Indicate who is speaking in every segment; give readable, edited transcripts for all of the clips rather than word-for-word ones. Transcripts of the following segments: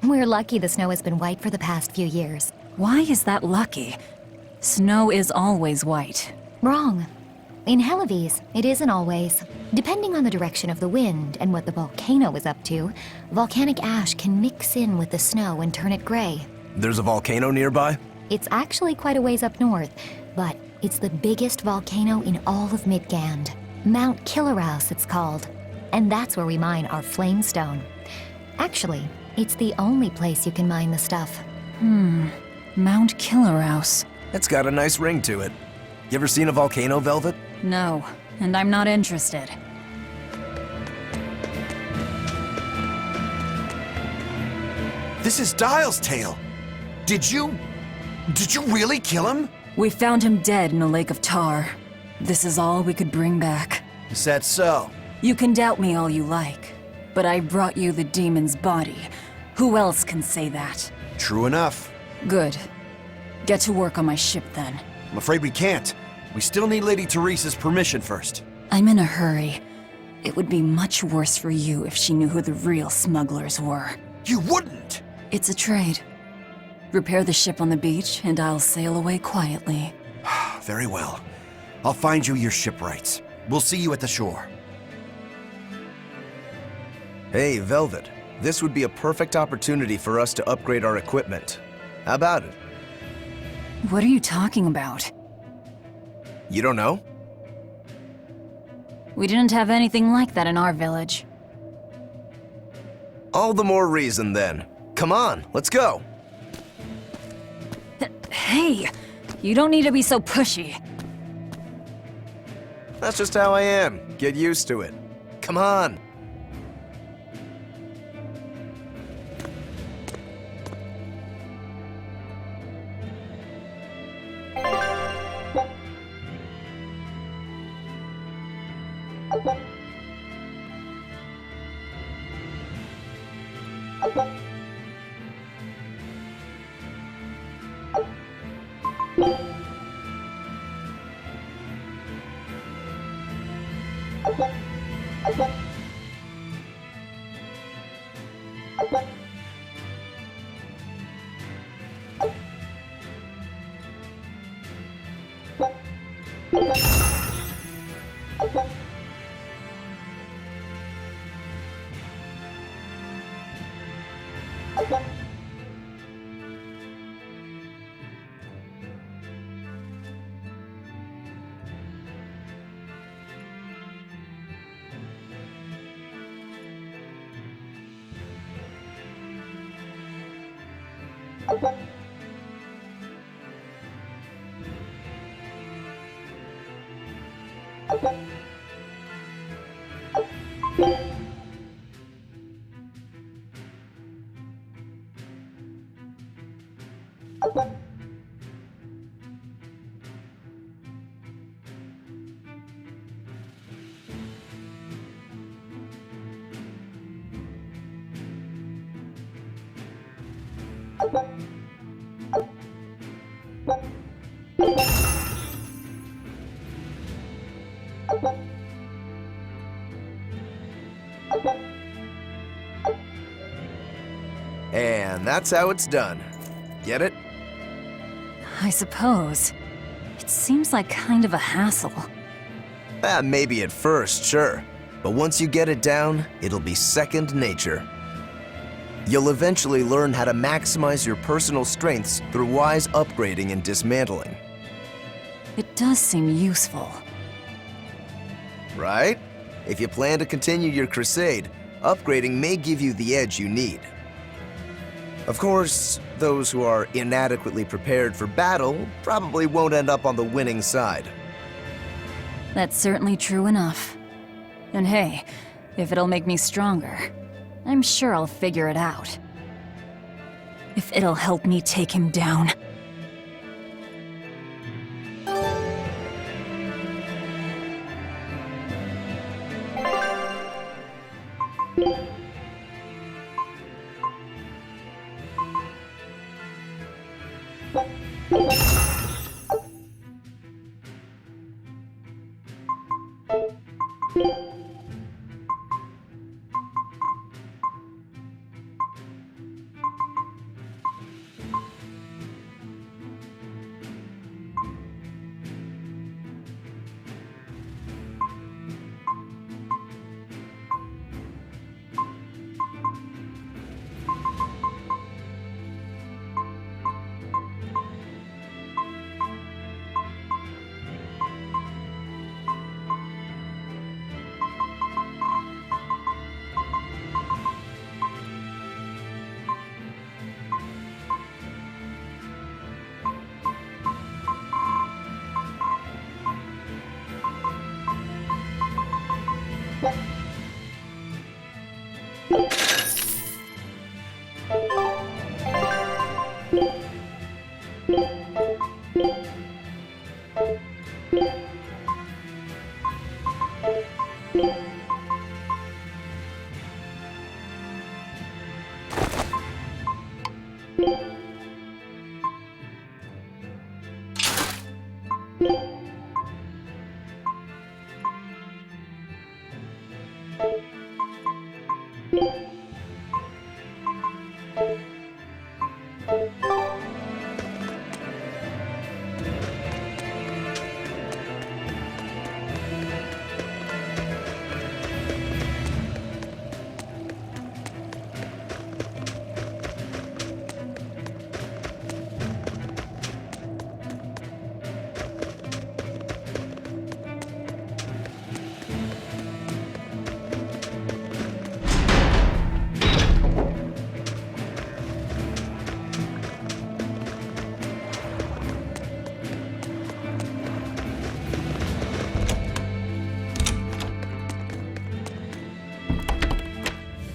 Speaker 1: We're lucky the snow has been white for the past few years.
Speaker 2: Why is that lucky? Snow is always white.
Speaker 1: Wrong. In Helives, it isn't always. Depending on the direction of the wind and what the volcano is up to, volcanic ash can mix in with the snow and turn it gray.
Speaker 3: There's a volcano nearby?
Speaker 1: It's actually quite a ways up north, but it's the biggest volcano in all of Midgand. Mount Killeraus, it's called. And that's where we mine our flamestone. Actually, it's the only place you can mine the stuff.
Speaker 2: Mount Killeraus.
Speaker 3: It's got a nice ring to it. You ever seen a volcano, Velvet?
Speaker 2: No, and I'm not interested.
Speaker 4: This is Dial's tale. Did you really kill him?
Speaker 2: We found him dead in a lake of tar. This is all we could bring back.
Speaker 4: Is that so?
Speaker 2: You can doubt me all you like, but I brought you the demon's body. Who else can say that?
Speaker 4: True enough.
Speaker 2: Good. Get to work on my ship then.
Speaker 4: I'm afraid we can't. We still need Lady Teresa's permission first.
Speaker 2: I'm in a hurry. It would be much worse for you if she knew who the real smugglers were.
Speaker 4: You wouldn't!
Speaker 2: It's a trade. Repair the ship on the beach, and I'll sail away quietly.
Speaker 4: Very well. I'll find you your shipwrights. We'll see you at the shore.
Speaker 3: Hey, Velvet. This would be a perfect opportunity for us to upgrade our equipment. How about it?
Speaker 2: What are you talking about?
Speaker 3: You don't know?
Speaker 2: We didn't have anything like that in our village.
Speaker 3: All the more reason then. Come on, let's go.
Speaker 2: Hey, you don't need to be so pushy.
Speaker 3: That's just how I am. Get used to it. Come on. And that's how it's done. Get it?
Speaker 2: I suppose. It seems like kind of a hassle.
Speaker 3: Maybe at first, sure. But once you get it down, it'll be second nature. You'll eventually learn how to maximize your personal strengths through wise upgrading and dismantling.
Speaker 2: It does seem useful.
Speaker 3: Right? If you plan to continue your crusade, upgrading may give you the edge you need. Of course, those who are inadequately prepared for battle probably won't end up on the winning side.
Speaker 2: That's certainly true enough. And hey, if it'll make me stronger, I'm sure I'll figure it out. If it'll help me take him down.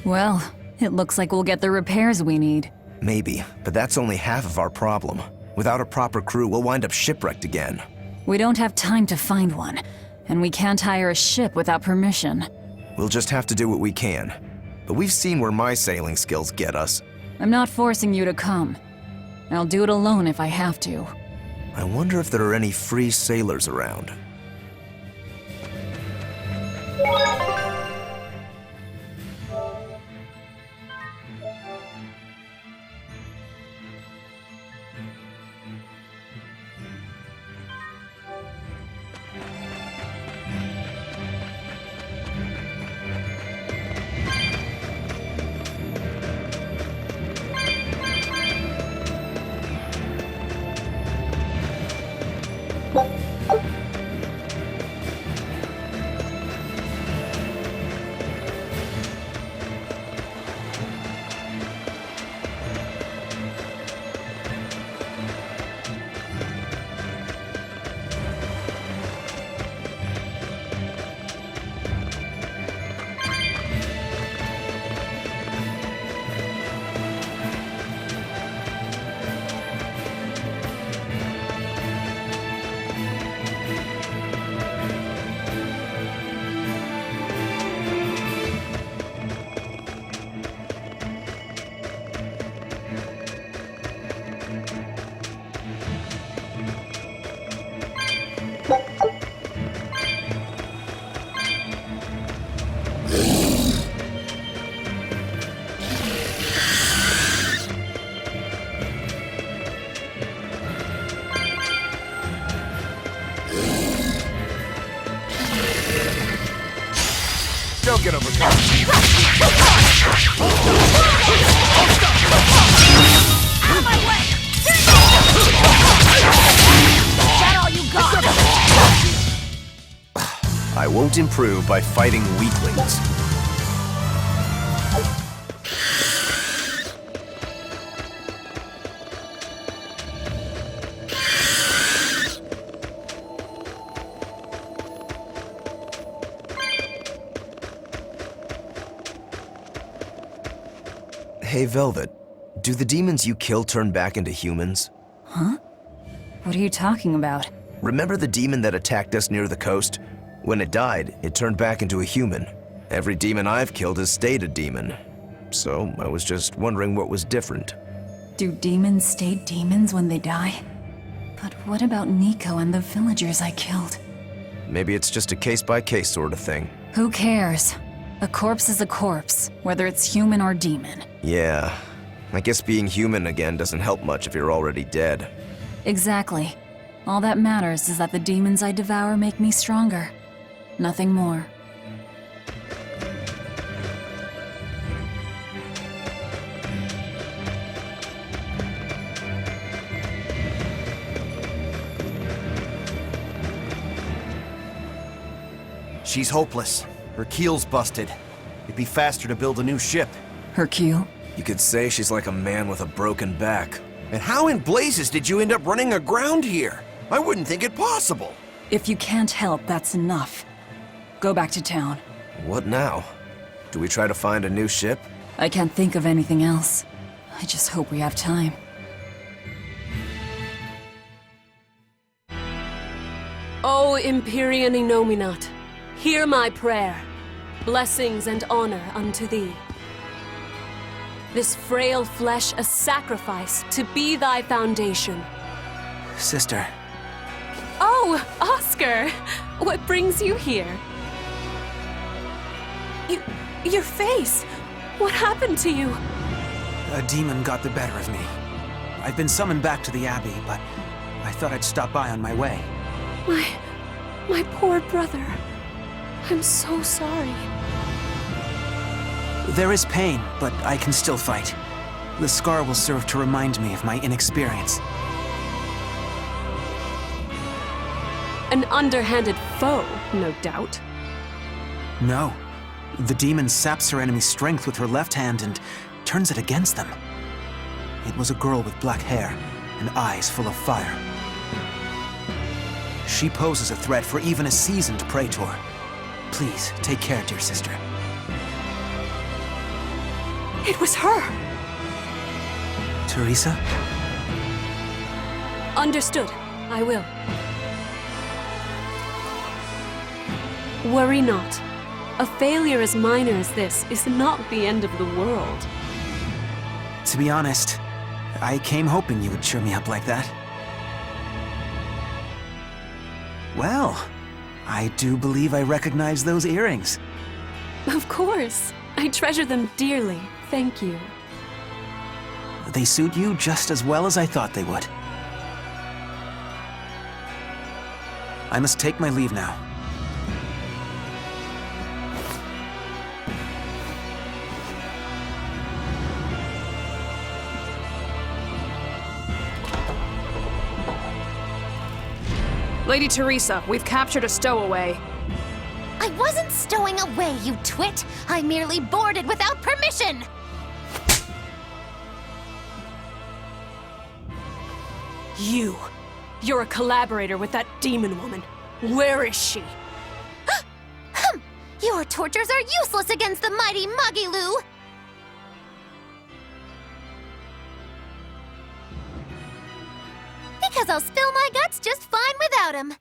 Speaker 2: Well, it looks like we'll get the repairs we need.
Speaker 3: Maybe, but that's only half of our problem. Without a proper crew, we'll wind up shipwrecked again.
Speaker 2: We don't have time to find one, and we can't hire a ship without permission.
Speaker 3: We'll just have to do what we can. But we've seen where my sailing skills get us.
Speaker 2: I'm not forcing you to come. I'll do it alone if I have to.
Speaker 3: I wonder if there are any free sailors around. won't improve by fighting weaklings. Hey, Velvet. Do the demons you kill turn back into humans?
Speaker 2: Huh? What are you talking about?
Speaker 3: Remember the demon that attacked us near the coast? When it died, it turned back into a human. Every demon I've killed has stayed a demon. So I was just wondering what was different.
Speaker 2: Do demons stay demons when they die? But what about Nico and the villagers I killed?
Speaker 3: Maybe it's just a case-by-case sort of thing.
Speaker 2: Who cares? A corpse is a corpse, whether it's human or demon.
Speaker 3: Yeah, I guess being human again doesn't help much if you're already dead.
Speaker 2: Exactly. All that matters is that the demons I devour make me stronger. Nothing more.
Speaker 4: She's hopeless. Her keel's busted. It'd be faster to build a new ship.
Speaker 2: Hercule?
Speaker 3: You could say she's like a man with a broken back.
Speaker 4: And how in blazes did you end up running aground here? I wouldn't think it possible.
Speaker 2: If you can't help, that's enough. Go back to town.
Speaker 3: What now? Do we try to find a new ship?
Speaker 2: I can't think of anything else. I just hope we have time.
Speaker 5: O Empyrean Innominat, hear my prayer. Blessings and honor unto thee. This frail flesh a sacrifice to be thy foundation.
Speaker 6: Sister.
Speaker 5: Oh, Oscar! What brings you here? Your face! What happened to you?
Speaker 6: A demon got the better of me. I've been summoned back to the Abbey, but I thought I'd stop by on my way.
Speaker 5: My poor brother. I'm so sorry.
Speaker 6: There is pain, but I can still fight. The scar will serve to remind me of my inexperience.
Speaker 5: An underhanded foe, no doubt.
Speaker 6: No. The demon saps her enemy's strength with her left hand and turns it against them. It was a girl with black hair and eyes full of fire. She poses a threat for even a seasoned praetor. Please, take care, dear sister.
Speaker 5: It was her!
Speaker 6: Teresa?
Speaker 5: Understood. I will. Worry not. A failure as minor as this is not the end of the world.
Speaker 6: To be honest, I came hoping you would cheer me up like that. Well, I do believe I recognize those earrings.
Speaker 5: Of course. I treasure them dearly. Thank you.
Speaker 6: They suit you just as well as I thought they would. I must take my leave now.
Speaker 7: Lady Teresa, we've captured a stowaway.
Speaker 1: I wasn't stowing away, you twit! I merely boarded without permission!
Speaker 5: You're a collaborator with that demon woman. Where is she?
Speaker 1: Your tortures are useless against the mighty Magilu! Because I'll spill my guts just fine without him.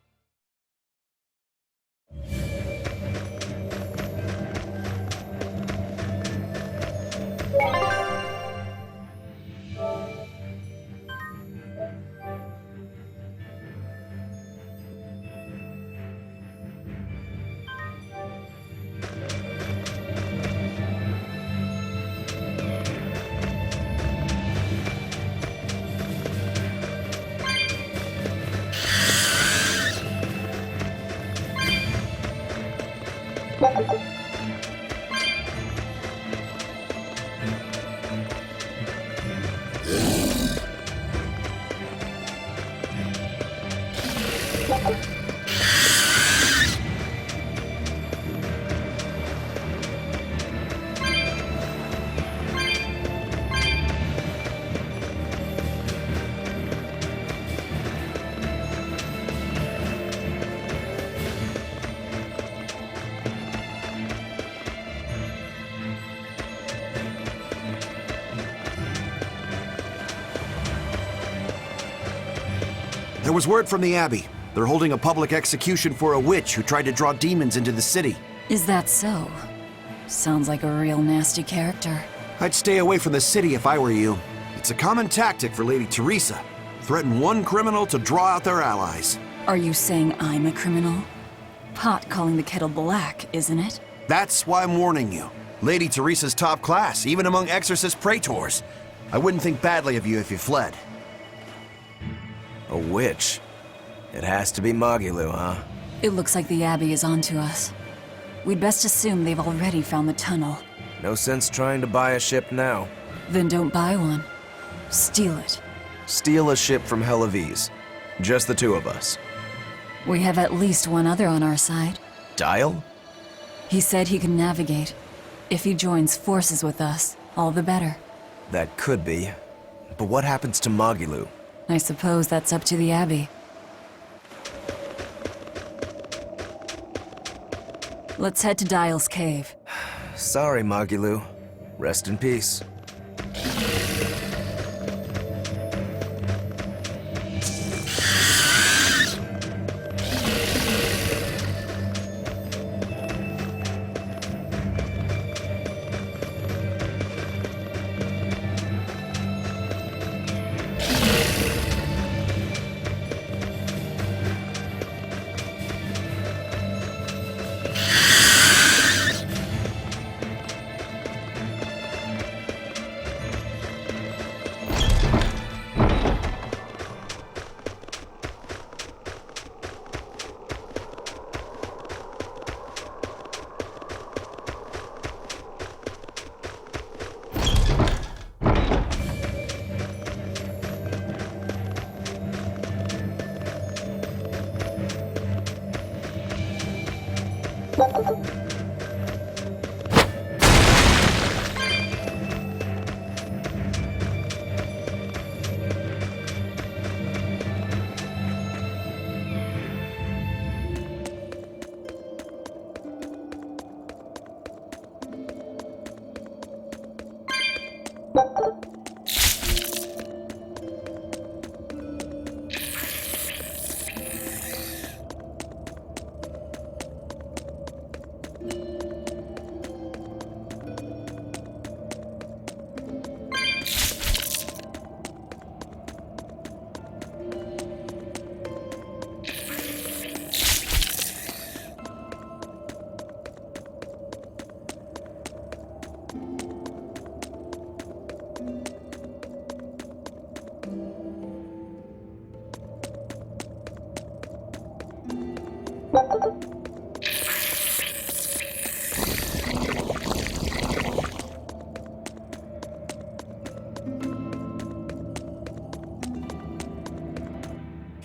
Speaker 4: There was word from the Abbey. They're holding a public execution for a witch who tried to draw demons into the city.
Speaker 2: Is that so? Sounds like a real nasty character.
Speaker 4: I'd stay away from the city if I were you. It's a common tactic for Lady Teresa. Threaten one criminal to draw out their allies.
Speaker 2: Are you saying I'm a criminal? Pot calling the kettle black, isn't it?
Speaker 4: That's why I'm warning you. Lady Teresa's top class, even among exorcist praetors. I wouldn't think badly of you if you fled.
Speaker 3: A witch? It has to be Magilu, huh?
Speaker 2: It looks like the Abbey is onto us. We'd best assume they've already found the tunnel.
Speaker 3: No sense trying to buy a ship now.
Speaker 2: Then don't buy one. Steal it.
Speaker 3: Steal a ship from Helavis. Just the two of us.
Speaker 2: We have at least one other on our side.
Speaker 3: Dial?
Speaker 2: He said he can navigate. If he joins forces with us, all the better.
Speaker 3: That could be. But what happens to Magilu?
Speaker 2: I suppose that's up to the Abbey. Let's head to Dial's cave.
Speaker 3: Sorry, Magilu. Rest in peace.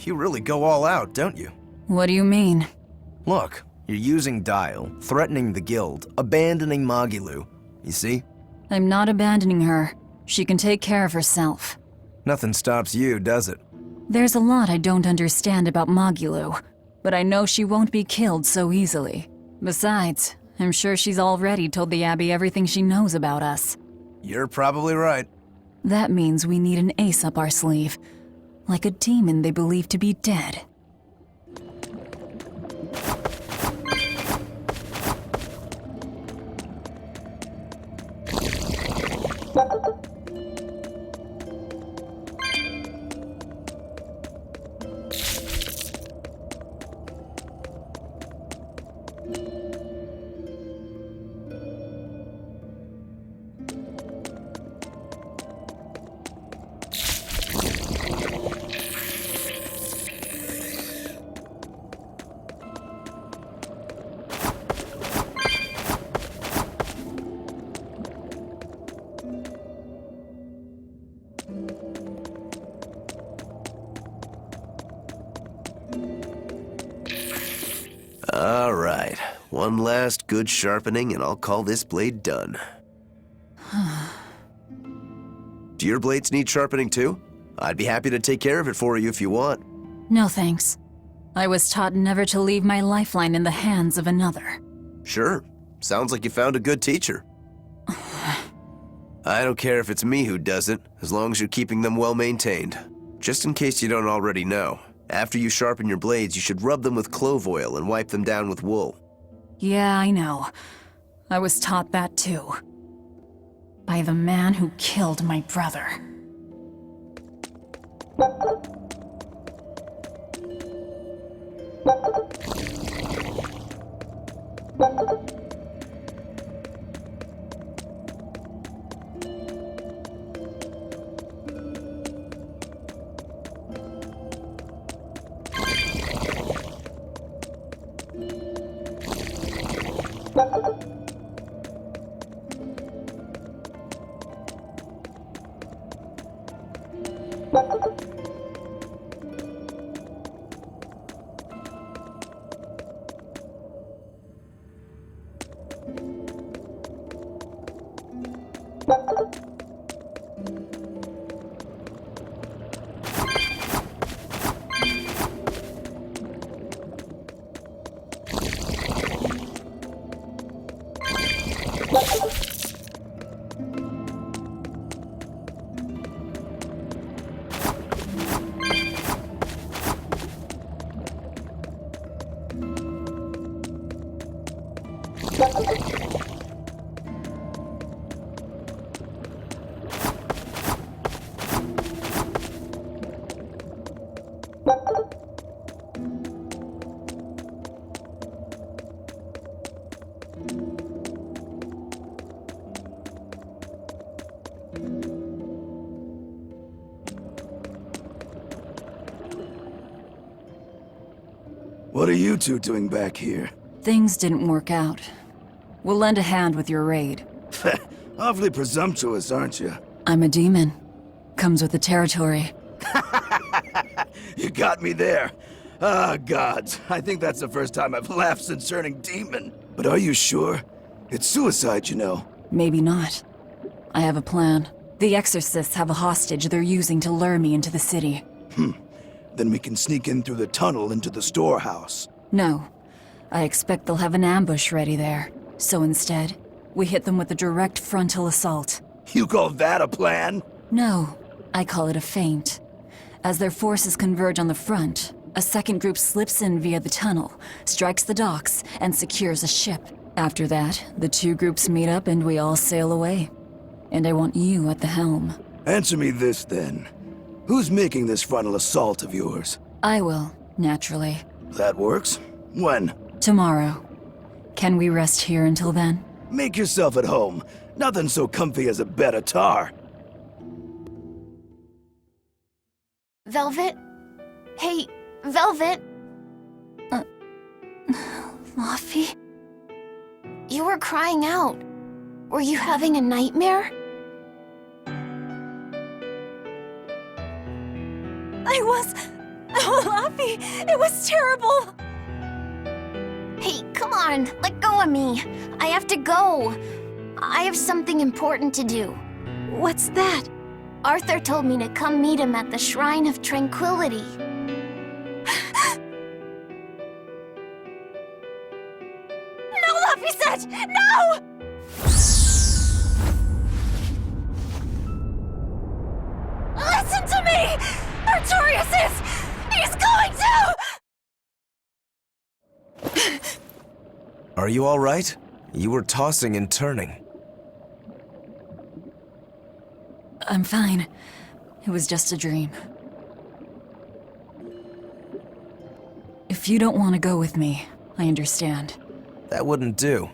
Speaker 3: You really go all out, don't you?
Speaker 2: What do you mean?
Speaker 3: Look, you're using Dial, threatening the guild, abandoning Magilu. You see?
Speaker 2: I'm not abandoning her. She can take care of herself.
Speaker 3: Nothing stops you, does it?
Speaker 2: There's a lot I don't understand about Magilu, but I know she won't be killed so easily. Besides, I'm sure she's already told the Abbey everything she knows about us.
Speaker 3: You're probably right.
Speaker 2: That means we need an ace up our sleeve, like a demon they believe to be dead.
Speaker 3: All right. One last good sharpening and I'll call this blade done. Do your blades need sharpening too? I'd be happy to take care of it for you if you want.
Speaker 2: No thanks. I was taught never to leave my lifeline in the hands of another.
Speaker 3: Sure. Sounds like you found a good teacher. I don't care if it's me who does it, as long as you're keeping them well maintained. Just in case you don't already know, After you sharpen your blades, you should rub them with clove oil and wipe them down with wool.
Speaker 2: Yeah, I know. I was taught that too. By the man who killed my brother.
Speaker 8: What are you two doing back here?
Speaker 2: Things didn't work out. We'll lend a hand with your raid.
Speaker 8: Awfully presumptuous, aren't you?
Speaker 2: I'm a demon. Comes with the territory.
Speaker 8: You got me there. Ah, gods. I think that's the first time I've laughed since turning demon. But are you sure? It's suicide, you know.
Speaker 2: Maybe not. I have a plan. The exorcists have a hostage they're using to lure me into the city.
Speaker 8: Then we can sneak in through the tunnel into the storehouse.
Speaker 2: No. I expect they'll have an ambush ready there. So instead, we hit them with a direct frontal assault.
Speaker 8: You call that a plan?
Speaker 2: No, I call it a feint. As their forces converge on the front, a second group slips in via the tunnel, strikes the docks, and secures a ship. After that, the two groups meet up and we all sail away. And I want you at the helm.
Speaker 8: Answer me this, then. Who's making this frontal assault of yours?
Speaker 2: I will, naturally.
Speaker 8: That works. When?
Speaker 2: Tomorrow. Can we rest here until then?
Speaker 8: Make yourself at home. Nothing so comfy as a bed of tar.
Speaker 1: Velvet? Hey, Velvet? Laffy? You were crying out. Were you having a nightmare?
Speaker 2: I was... Oh, Laffy! It was terrible!
Speaker 1: Hey, come on, let go of me. I have to go. I have something important to do.
Speaker 2: What's that?
Speaker 1: Arthur told me to come meet him at the Shrine of Tranquility.
Speaker 2: No, Laffy said! No! Listen to me! Artorius is... He's going to...
Speaker 3: Are you all right? You were tossing and turning.
Speaker 2: I'm fine. It was just a dream. If you don't want to go with me, I understand.
Speaker 3: That wouldn't do.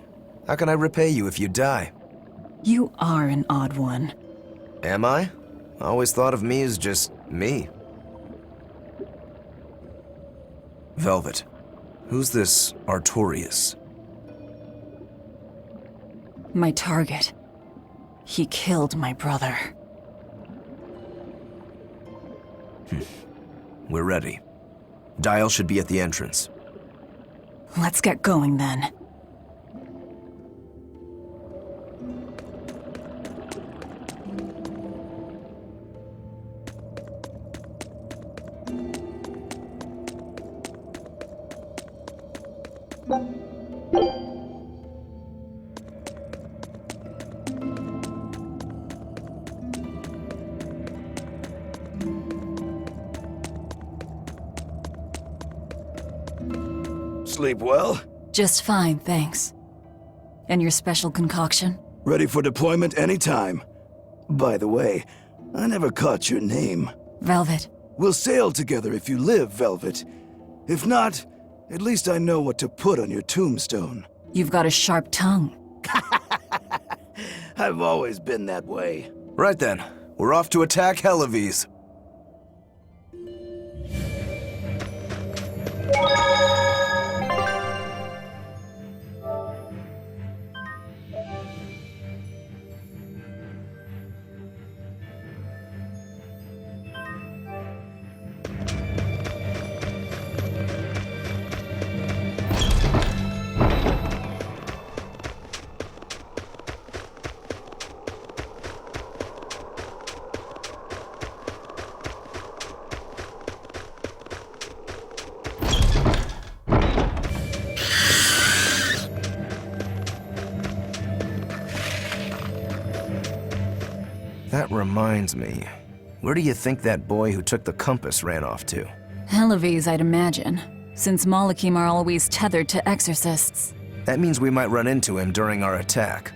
Speaker 3: How can I repay you if you die?
Speaker 2: You are an odd one.
Speaker 3: Am I? I always thought of me as just me. Velvet, who's this Artorius?
Speaker 2: My target. He killed my brother.
Speaker 3: We're ready. Dial should be at the entrance.
Speaker 2: Let's get going then.
Speaker 8: sleep well?
Speaker 2: Just fine, thanks. And your special concoction?
Speaker 8: Ready for deployment anytime. By the way, I never caught your name.
Speaker 2: Velvet.
Speaker 8: We'll sail together if you live, Velvet. If not, at least I know what to put on your tombstone.
Speaker 2: You've got a sharp tongue.
Speaker 8: I've always been that way.
Speaker 3: Right then, we're off to attack Helives. That reminds me. Where do you think that boy who took the compass ran off to?
Speaker 2: Helives, I'd imagine, since Malachim are always tethered to exorcists.
Speaker 3: That means we might run into him during our attack.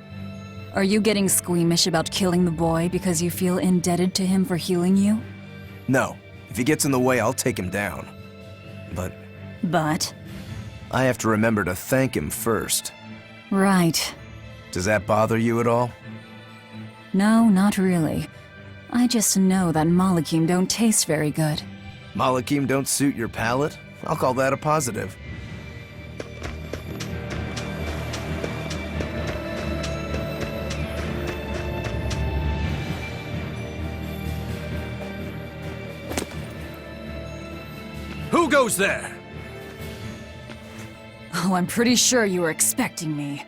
Speaker 2: Are you getting squeamish about killing the boy because you feel indebted to him for healing you?
Speaker 3: No. If he gets in the way, I'll take him down.
Speaker 2: But?
Speaker 3: I have to remember to thank him first.
Speaker 2: Right.
Speaker 3: Does that bother you at all?
Speaker 2: No, not really. I just know that Malachim don't taste very good.
Speaker 3: Malachim don't suit your palate? I'll call that a positive.
Speaker 9: Who goes there?
Speaker 2: Oh, I'm pretty sure you were expecting me.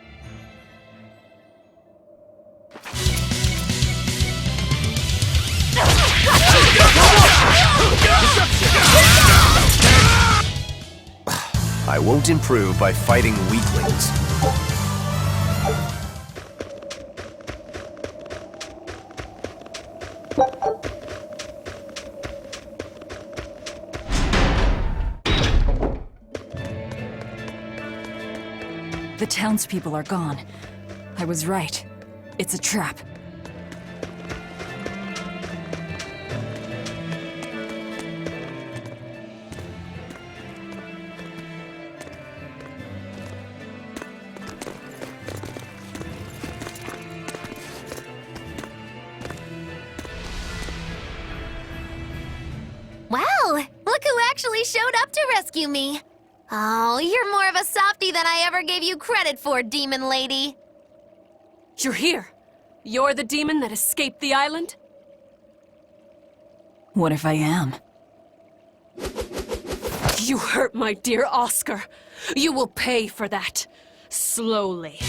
Speaker 3: I won't improve by fighting weaklings.
Speaker 2: The townspeople are gone. I was right. It's a trap.
Speaker 10: Wow, look who actually showed up to rescue me. Oh, you're more of a softie than I ever gave you credit for, demon lady.
Speaker 5: You're here. You're the demon that escaped the island?
Speaker 2: What if I am?
Speaker 5: You hurt my dear Oscar. You will pay for that. Slowly.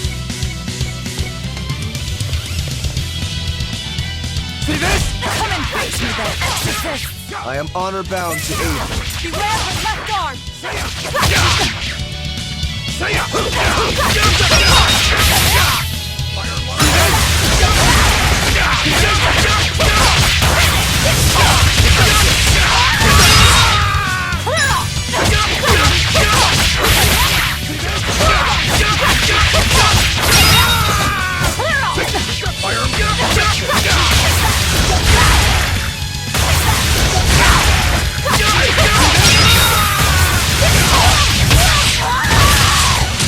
Speaker 9: See this?
Speaker 2: Come and face me, then, exorcist!
Speaker 3: I am honor-bound to aid.
Speaker 5: Beware of her left arm!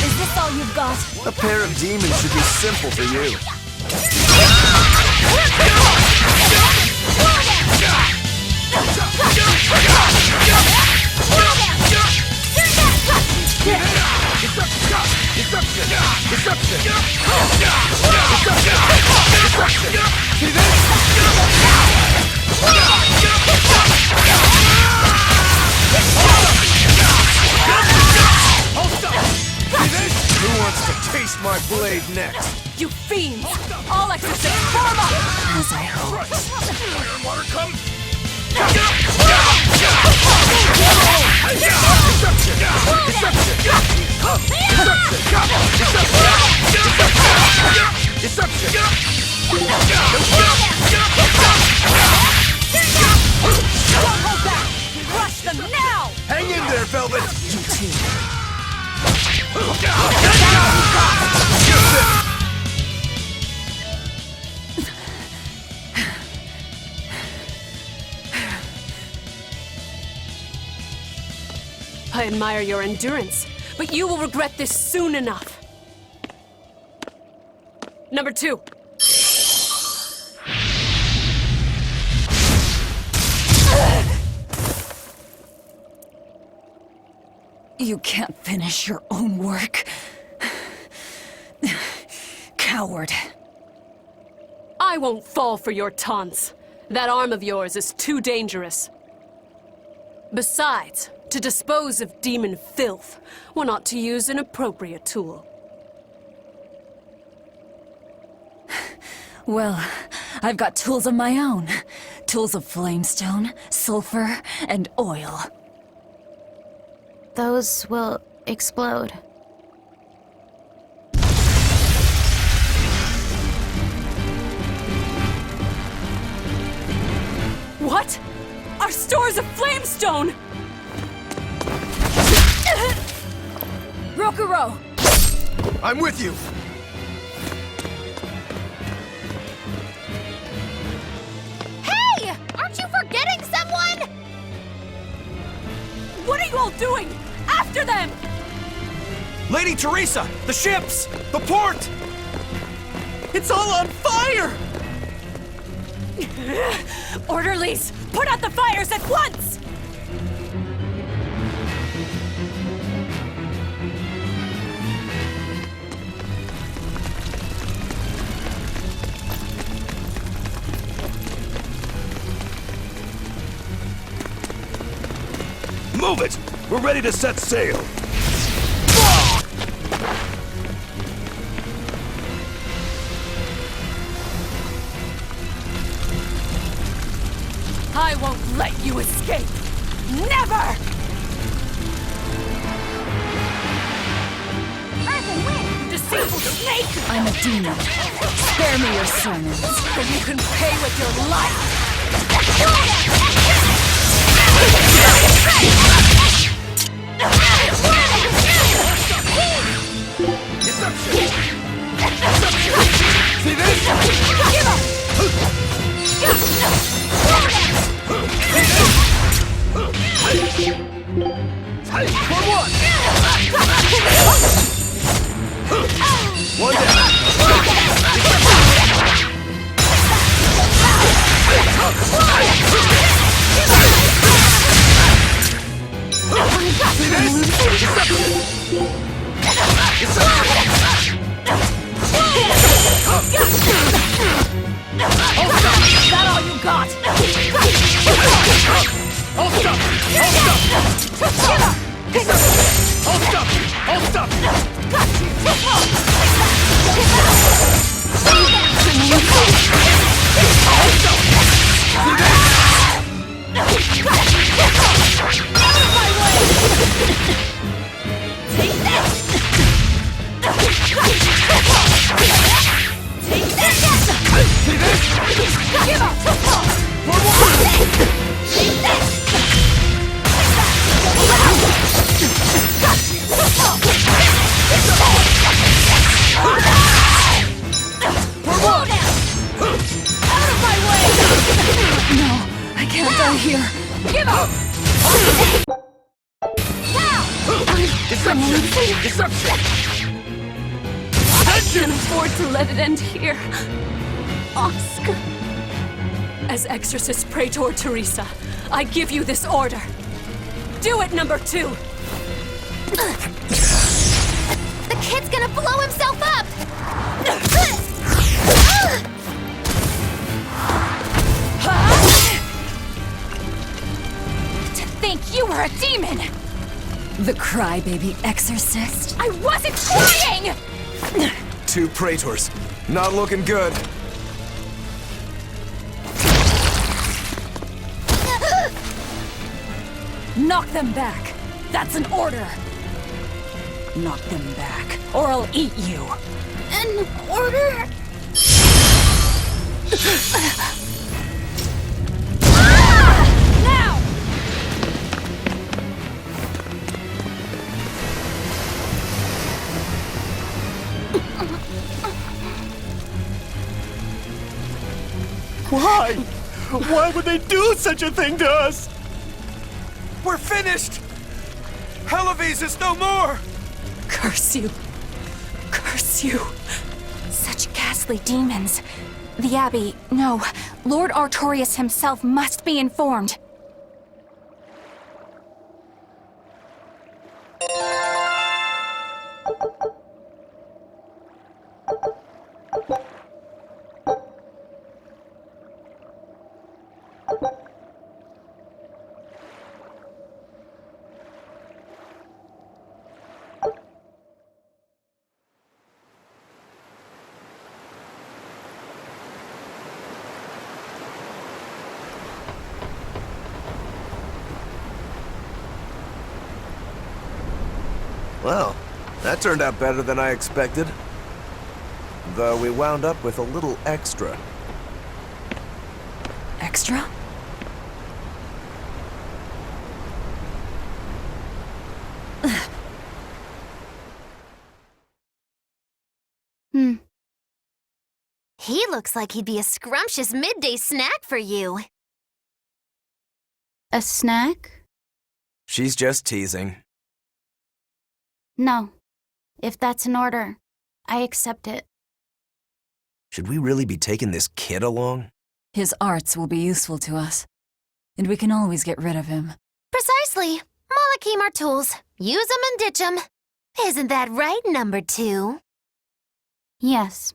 Speaker 2: Is this all you've got?
Speaker 3: A pair of demons should be simple for you. Who wants to taste my blade next?
Speaker 5: You fiends! All exorcists, form up!
Speaker 2: As I hoped.
Speaker 9: Water come!
Speaker 5: Don't hold back! Crush them now!
Speaker 3: Hang in there, Velvet! You team.
Speaker 5: I admire your endurance, but you will regret this soon enough. Number 2.
Speaker 2: You can't finish your own work. Coward.
Speaker 5: I won't fall for your taunts. That arm of yours is too dangerous. Besides, to dispose of demon filth, one ought to use an appropriate tool.
Speaker 2: Well, I've got tools of my own. Tools of flamestone, sulfur, and oil.
Speaker 10: Those will explode.
Speaker 5: What? Our stores of flamestone!
Speaker 2: Rokuro!
Speaker 9: I'm with you!
Speaker 10: Hey! Aren't you forgetting someone?
Speaker 5: What are you all doing? After them!
Speaker 6: Lady Teresa! The ships! The port! It's all on fire!
Speaker 5: Orderlies, put out the fires at once!
Speaker 8: Move it! We're ready to set sail!
Speaker 5: I won't let you escape! Never! You deceitful snake!
Speaker 2: I'm a demon. Spare me your sermons.
Speaker 5: Then you can pay with your life!
Speaker 9: See this?
Speaker 5: Give up!
Speaker 9: For what?
Speaker 8: One down!
Speaker 9: See
Speaker 5: Is that all you got?
Speaker 9: Hold stop! Hold stop!
Speaker 2: I can't die here.
Speaker 5: Give up!
Speaker 9: Deception!
Speaker 5: I can't afford to let it end here. Ask. As Exorcist Praetor Teresa, I give you this order. Do it, number 2!
Speaker 10: The kid's gonna blow himself up!
Speaker 2: To think you were a demon! The crybaby exorcist?
Speaker 5: I wasn't crying!
Speaker 3: 2 praetors. Not looking good.
Speaker 2: Knock them back! That's an order! Knock them back, or I'll eat you!
Speaker 10: An order?
Speaker 2: Now!
Speaker 9: Why? Why would they do such a thing to us?
Speaker 4: We're finished! Helives is no more!
Speaker 5: Curse you. Curse you.
Speaker 11: Such ghastly demons. The Abbey, no. Lord Artorias himself must be informed.
Speaker 3: Well, that turned out better than I expected. Though we wound up with a little extra.
Speaker 2: Extra?
Speaker 10: He looks like he'd be a scrumptious midday snack for you.
Speaker 11: A snack?
Speaker 3: She's just teasing.
Speaker 11: No. If that's an order, I accept it.
Speaker 3: Should we really be taking this kid along?
Speaker 2: His arts will be useful to us, and we can always get rid of him.
Speaker 10: Precisely. Malakim are tools. Use 'em and ditch 'em. Isn't that right, number 2?
Speaker 11: Yes.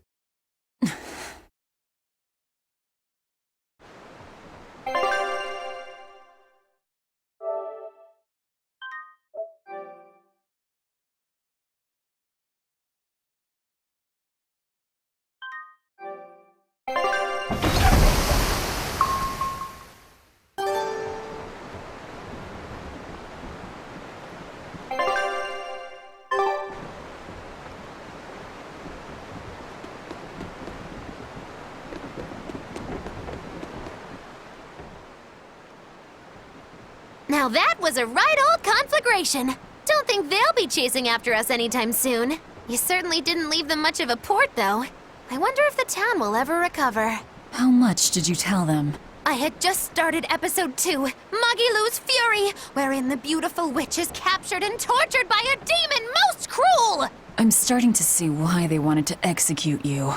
Speaker 10: Now that was a right old conflagration. Don't think they'll be chasing after us anytime soon. You certainly didn't leave them much of a port, though. I wonder if the town will ever recover.
Speaker 2: How much did you tell them?
Speaker 10: I had just started episode 2, Magilou's Fury, wherein the beautiful witch is captured and tortured by a demon most cruel!
Speaker 2: I'm starting to see why they wanted to execute you.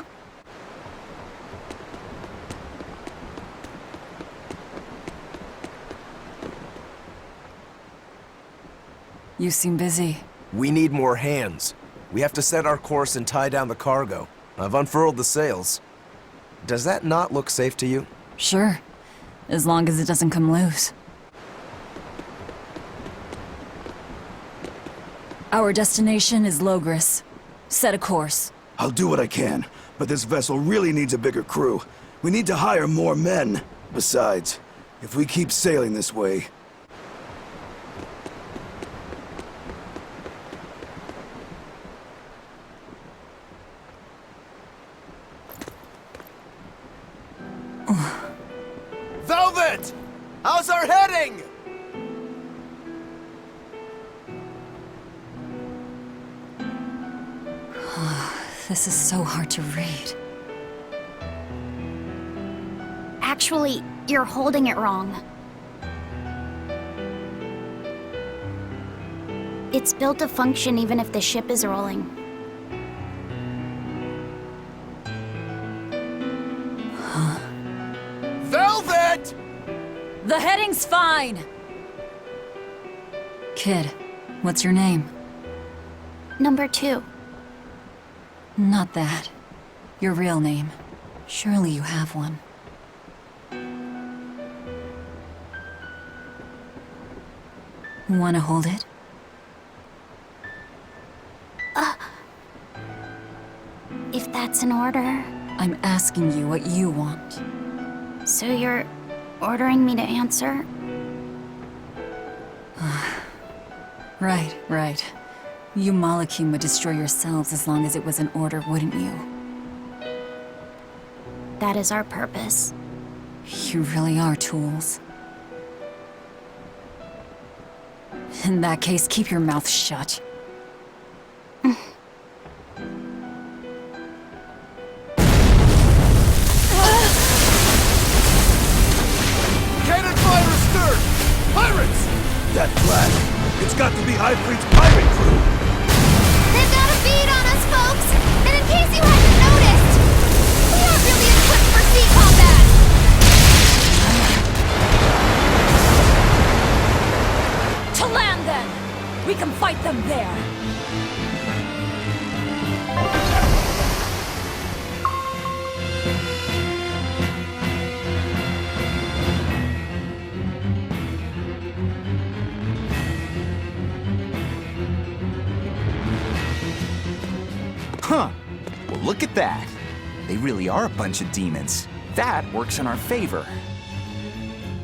Speaker 2: You seem busy.
Speaker 3: We need more hands. We have to set our course and tie down the cargo. I've unfurled the sails. Does that not look safe to you?
Speaker 2: Sure. As long as it doesn't come loose. Our destination is Logris. Set a course.
Speaker 8: I'll do what I can, but this vessel really needs a bigger crew. We need to hire more men. Besides, if we keep sailing this way,
Speaker 3: Velvet! How's our heading?
Speaker 2: This is so hard to read.
Speaker 11: Actually, you're holding it wrong. It's built to function even if the ship is rolling.
Speaker 3: Velvet!
Speaker 2: The heading's fine! Kid, what's your name?
Speaker 11: Number 2.
Speaker 2: Not that. Your real name. Surely you have one. Wanna hold it?
Speaker 11: If that's an order.
Speaker 2: I'm asking you what you want.
Speaker 11: So you're ordering me to answer?
Speaker 2: Right. You Malakim would destroy yourselves as long as it was an order, wouldn't you?
Speaker 11: That is our purpose.
Speaker 2: You really are tools. In that case, keep your mouth shut.
Speaker 8: High Fleet's pirate crew!
Speaker 10: They've got a bead on us, folks! And in case you hadn't noticed, we aren't really equipped for sea combat!
Speaker 2: To land, then! We can fight them there!
Speaker 12: Huh. Well, look at that. They really are a bunch of demons. That works in our favor.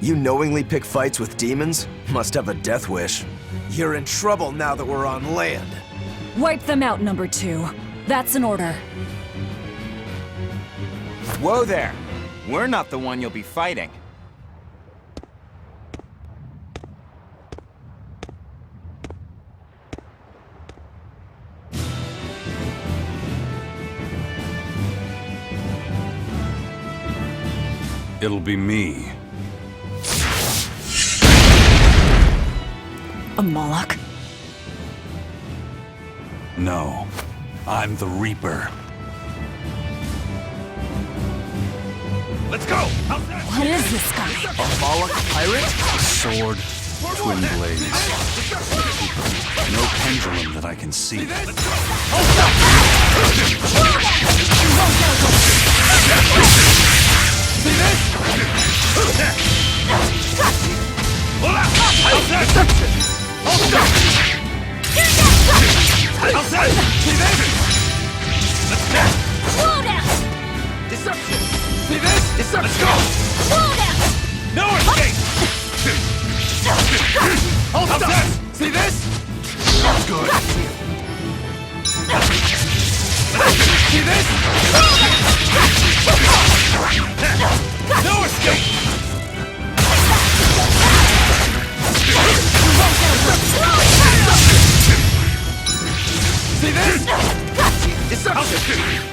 Speaker 3: You knowingly pick fights with demons? Must have a death wish. You're in trouble now that we're on land.
Speaker 2: Wipe them out, number 2. That's an order.
Speaker 12: Whoa there. We're not the one you'll be fighting.
Speaker 9: It'll be me.
Speaker 2: A Moloch?
Speaker 9: No, I'm the Reaper.
Speaker 8: Let's go!
Speaker 2: What is this guy?
Speaker 3: A Moloch pirate?
Speaker 9: Sword, twin blades. No pendulum that I can see.
Speaker 8: See this? Hold up! Deception! Hold up! See this? Let's go!
Speaker 2: Slow down!
Speaker 8: Deception! See this? Deception! Let's go!
Speaker 2: Slow down!
Speaker 8: No escape! Hold up! See this? That's good. See this? No escape! See this? Deception!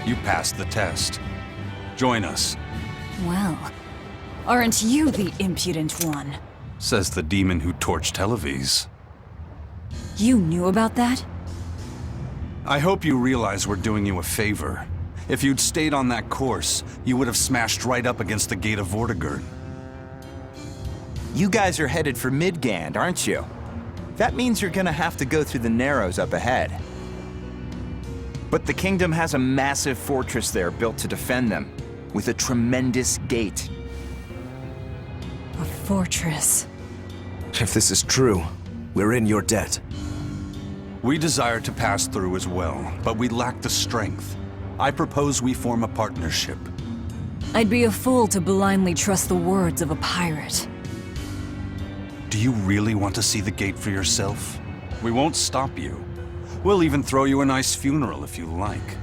Speaker 9: You passed the test. Join us,
Speaker 2: Well, aren't you the impudent one?
Speaker 9: says the demon who torched Televes.
Speaker 2: You knew about that?
Speaker 9: I hope you realize we're doing you a favor. If you'd stayed on that course, you would have smashed right up against the gate of Vortigern.
Speaker 12: You guys are headed for Midgand, aren't you? That means you're gonna have to go through the Narrows up ahead. But the kingdom has a massive fortress there built to defend them, with a tremendous gate.
Speaker 2: A fortress.
Speaker 3: If this is true, we're in your debt.
Speaker 9: We desire to pass through as well, but we lack the strength. I propose we form a partnership.
Speaker 2: I'd be a fool to blindly trust the words of a pirate.
Speaker 9: Do you really want to see the gate for yourself? We won't stop you. We'll even throw you a nice funeral if you like.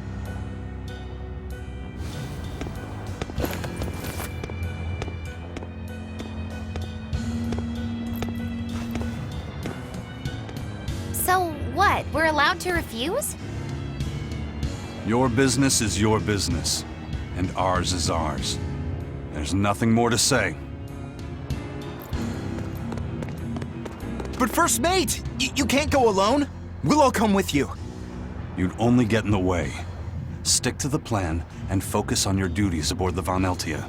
Speaker 10: So what? We're allowed to refuse?
Speaker 9: Your business is your business, and ours is ours. There's nothing more to say.
Speaker 12: But First Mate, you can't go alone. We'll all come with you.
Speaker 9: You'd only get in the way. Stick to the plan and focus on your duties aboard the Von Eltia.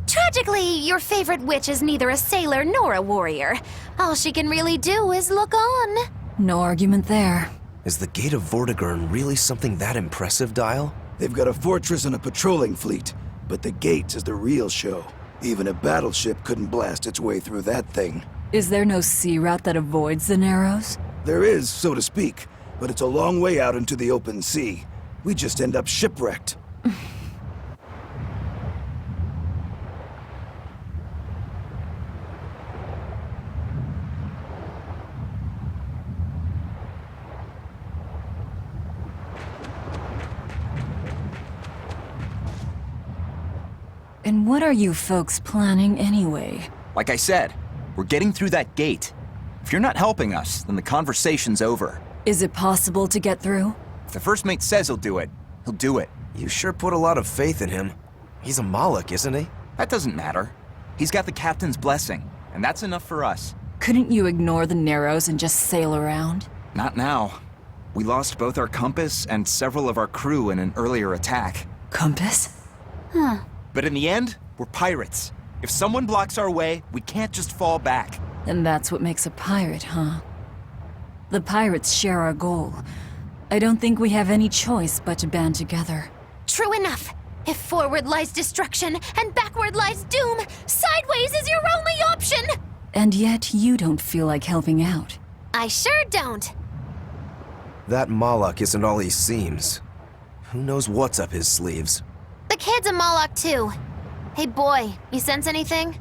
Speaker 10: Tragically, your favorite witch is neither a sailor nor a warrior. All she can really do is look on.
Speaker 2: No argument there.
Speaker 3: Is the Gate of Vortigern really something that impressive, Dial?
Speaker 8: They've got a fortress and a patrolling fleet, but the gate is the real show. Even a battleship couldn't blast its way through that thing.
Speaker 2: Is there no sea route that avoids the Narrows?
Speaker 8: There is, so to speak, but it's a long way out into the open sea. We just end up shipwrecked.
Speaker 2: And what are you folks planning anyway?
Speaker 12: Like I said, we're getting through that gate. If you're not helping us, then the conversation's over.
Speaker 2: Is it possible to get through?
Speaker 12: If the first mate says he'll do it, he'll do it.
Speaker 3: You sure put a lot of faith in him. He's a Moloch, isn't he?
Speaker 12: That doesn't matter. He's got the captain's blessing, and that's enough for us.
Speaker 2: Couldn't you ignore the Narrows and just sail around?
Speaker 12: Not now. We lost both our compass and several of our crew in an earlier attack.
Speaker 2: Compass?
Speaker 12: But in the end, we're pirates. If someone blocks our way, we can't just fall back.
Speaker 2: And that's what makes a pirate, huh? The pirates share our goal. I don't think we have any choice but to band together.
Speaker 10: True enough. If forward lies destruction and backward lies doom, sideways is your only option!
Speaker 2: And yet you don't feel like helping out.
Speaker 10: I sure don't.
Speaker 3: That Moloch isn't all he seems. Who knows what's up his sleeves?
Speaker 10: The kid's a Moloch too. Hey boy, you sense anything?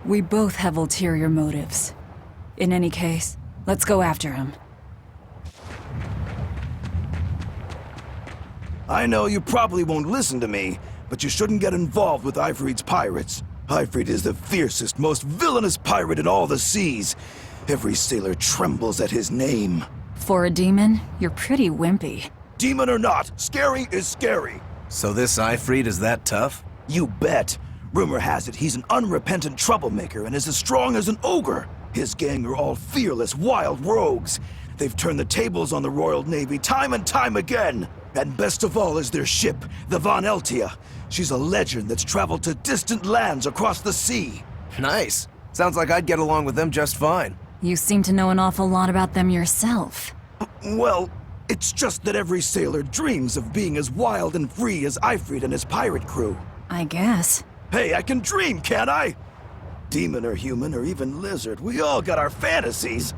Speaker 2: We both have ulterior motives. In any case, let's go after him.
Speaker 8: I know you probably won't listen to me, but you shouldn't get involved with Ifrit's pirates. Ifrit is the fiercest, most villainous pirate in all the seas. Every sailor trembles at his name.
Speaker 2: For a demon, you're pretty wimpy.
Speaker 8: Demon or not, scary is scary.
Speaker 3: So this Ifrit is that tough?
Speaker 8: You bet. Rumor has it he's an unrepentant troublemaker and is as strong as an ogre. His gang are all fearless, wild rogues. They've turned the tables on the Royal Navy time and time again. And best of all is their ship, the Von Eltia. She's a legend that's traveled to distant lands across the sea.
Speaker 3: Nice. Sounds like I'd get along with them just fine.
Speaker 2: You seem to know an awful lot about them yourself.
Speaker 8: Well, it's just that every sailor dreams of being as wild and free as Ifrit and his pirate crew.
Speaker 2: I guess.
Speaker 8: Hey, I can dream, can't I? Demon or human or even lizard, we all got our fantasies.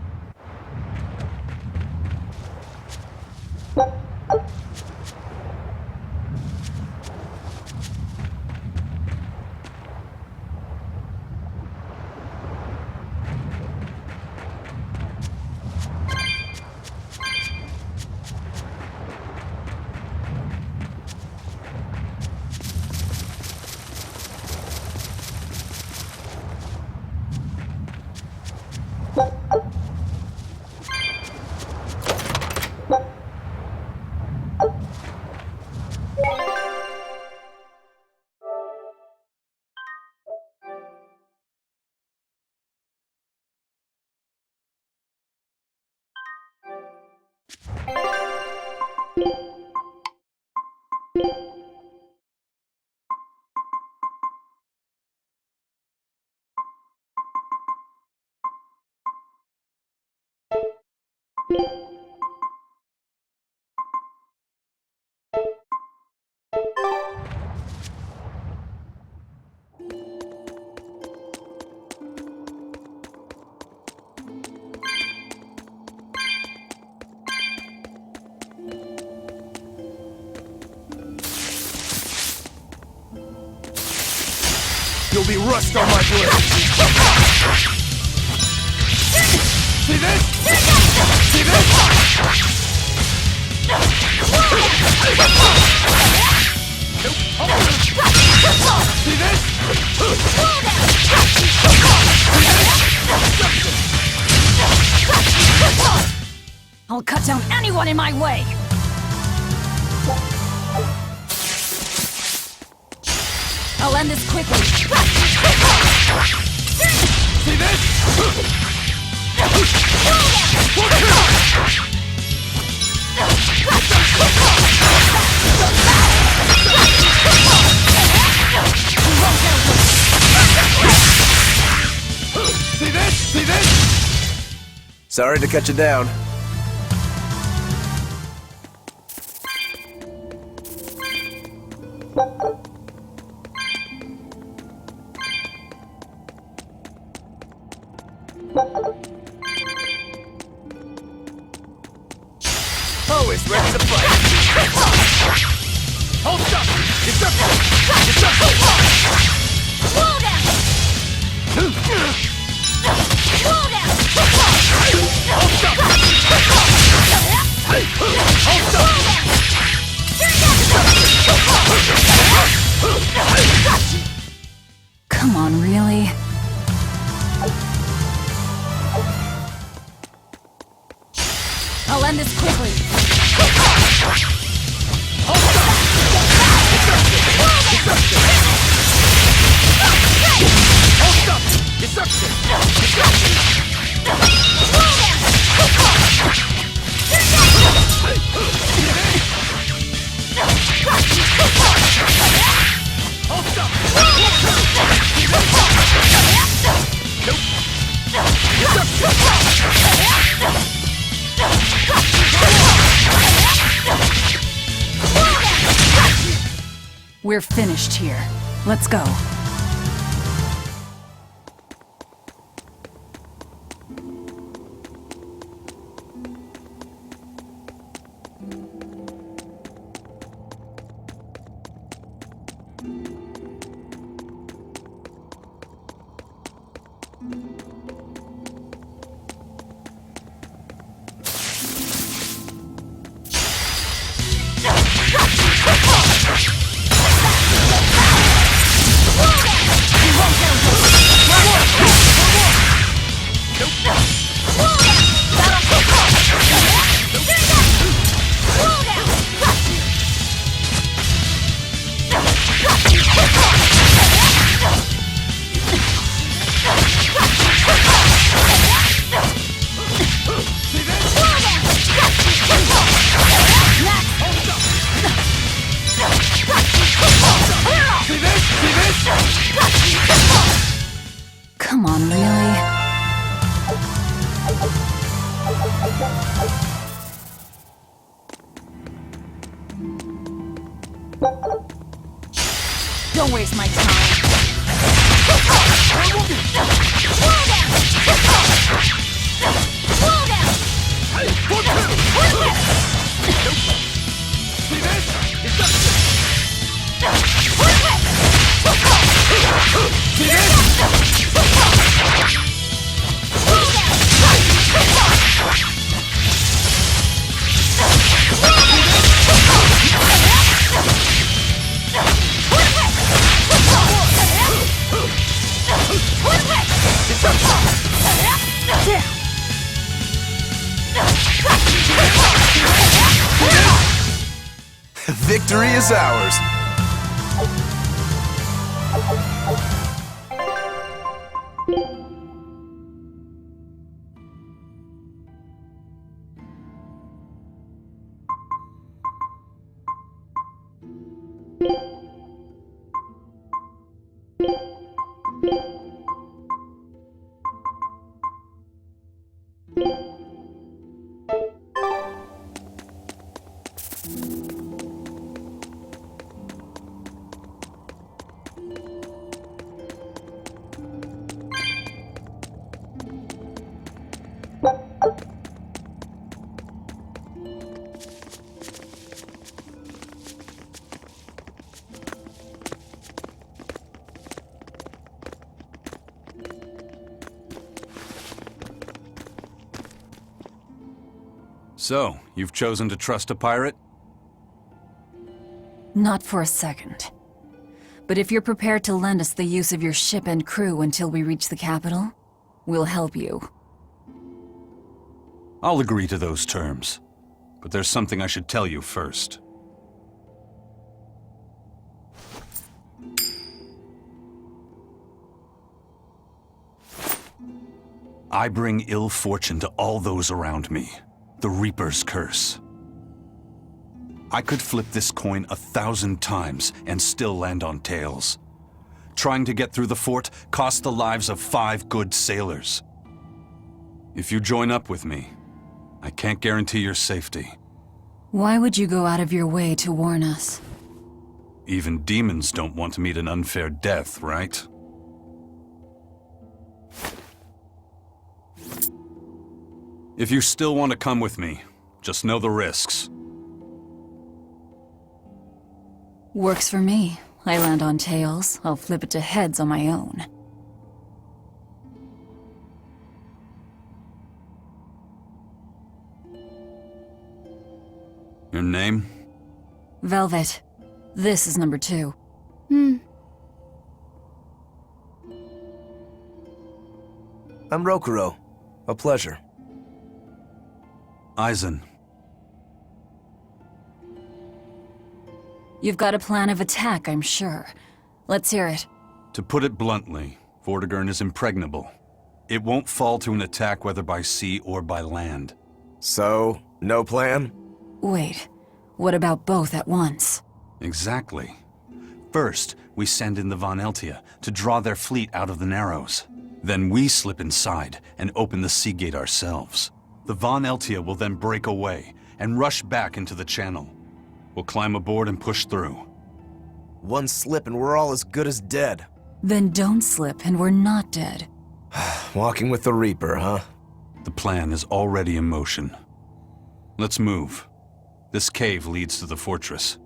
Speaker 8: You'll be rust on my blade! See this? See this? See this?
Speaker 2: I'll cut down anyone in my way! I'll end this quickly.
Speaker 8: See this? See this? See this?
Speaker 3: Sorry to cut you down. Always ready to fight.
Speaker 8: Hold up! It's up! It's up!
Speaker 10: Slow down! Slow down!
Speaker 8: Hold up! Hold up!
Speaker 2: Come on, really?
Speaker 5: I'll end this quickly.
Speaker 2: We're finished here. Let's go. Come on, really?
Speaker 5: Don't waste my time.
Speaker 3: Victory is ours.
Speaker 9: So, you've chosen to trust a pirate?
Speaker 2: Not for a second. But if you're prepared to lend us the use of your ship and crew until we reach the capital, we'll help you.
Speaker 9: I'll agree to those terms. But there's something I should tell you first. I bring ill fortune to all those around me. The Reaper's curse. I could flip this coin 1,000 times and still land on tails. Trying to get through the fort cost the lives of 5 good sailors. If you join up with me, I can't guarantee your safety.
Speaker 2: Why would you go out of your way to warn us?
Speaker 9: Even demons don't want to meet an unfair death, right? If you still want to come with me, just know the risks.
Speaker 2: Works for me. I land on tails, I'll flip it to heads on my own.
Speaker 9: Your name?
Speaker 2: Velvet. This is number 2.
Speaker 3: I'm Rokuro. A pleasure.
Speaker 9: Aizen.
Speaker 2: You've got a plan of attack, I'm sure. Let's hear it.
Speaker 9: To put it bluntly, Vortigern is impregnable. It won't fall to an attack whether by sea or by land.
Speaker 3: So, no plan?
Speaker 2: Wait, what about both at once?
Speaker 9: Exactly. First, we send in the Von Eltia to draw their fleet out of the Narrows. Then we slip inside and open the sea gate ourselves. The Von Eltia will then break away and rush back into the channel. We'll climb aboard and push through.
Speaker 3: One slip and we're all as good as dead.
Speaker 2: Then don't slip and we're not dead.
Speaker 3: Walking with the Reaper, huh?
Speaker 9: The plan is already in motion. Let's move. This cave leads to the fortress.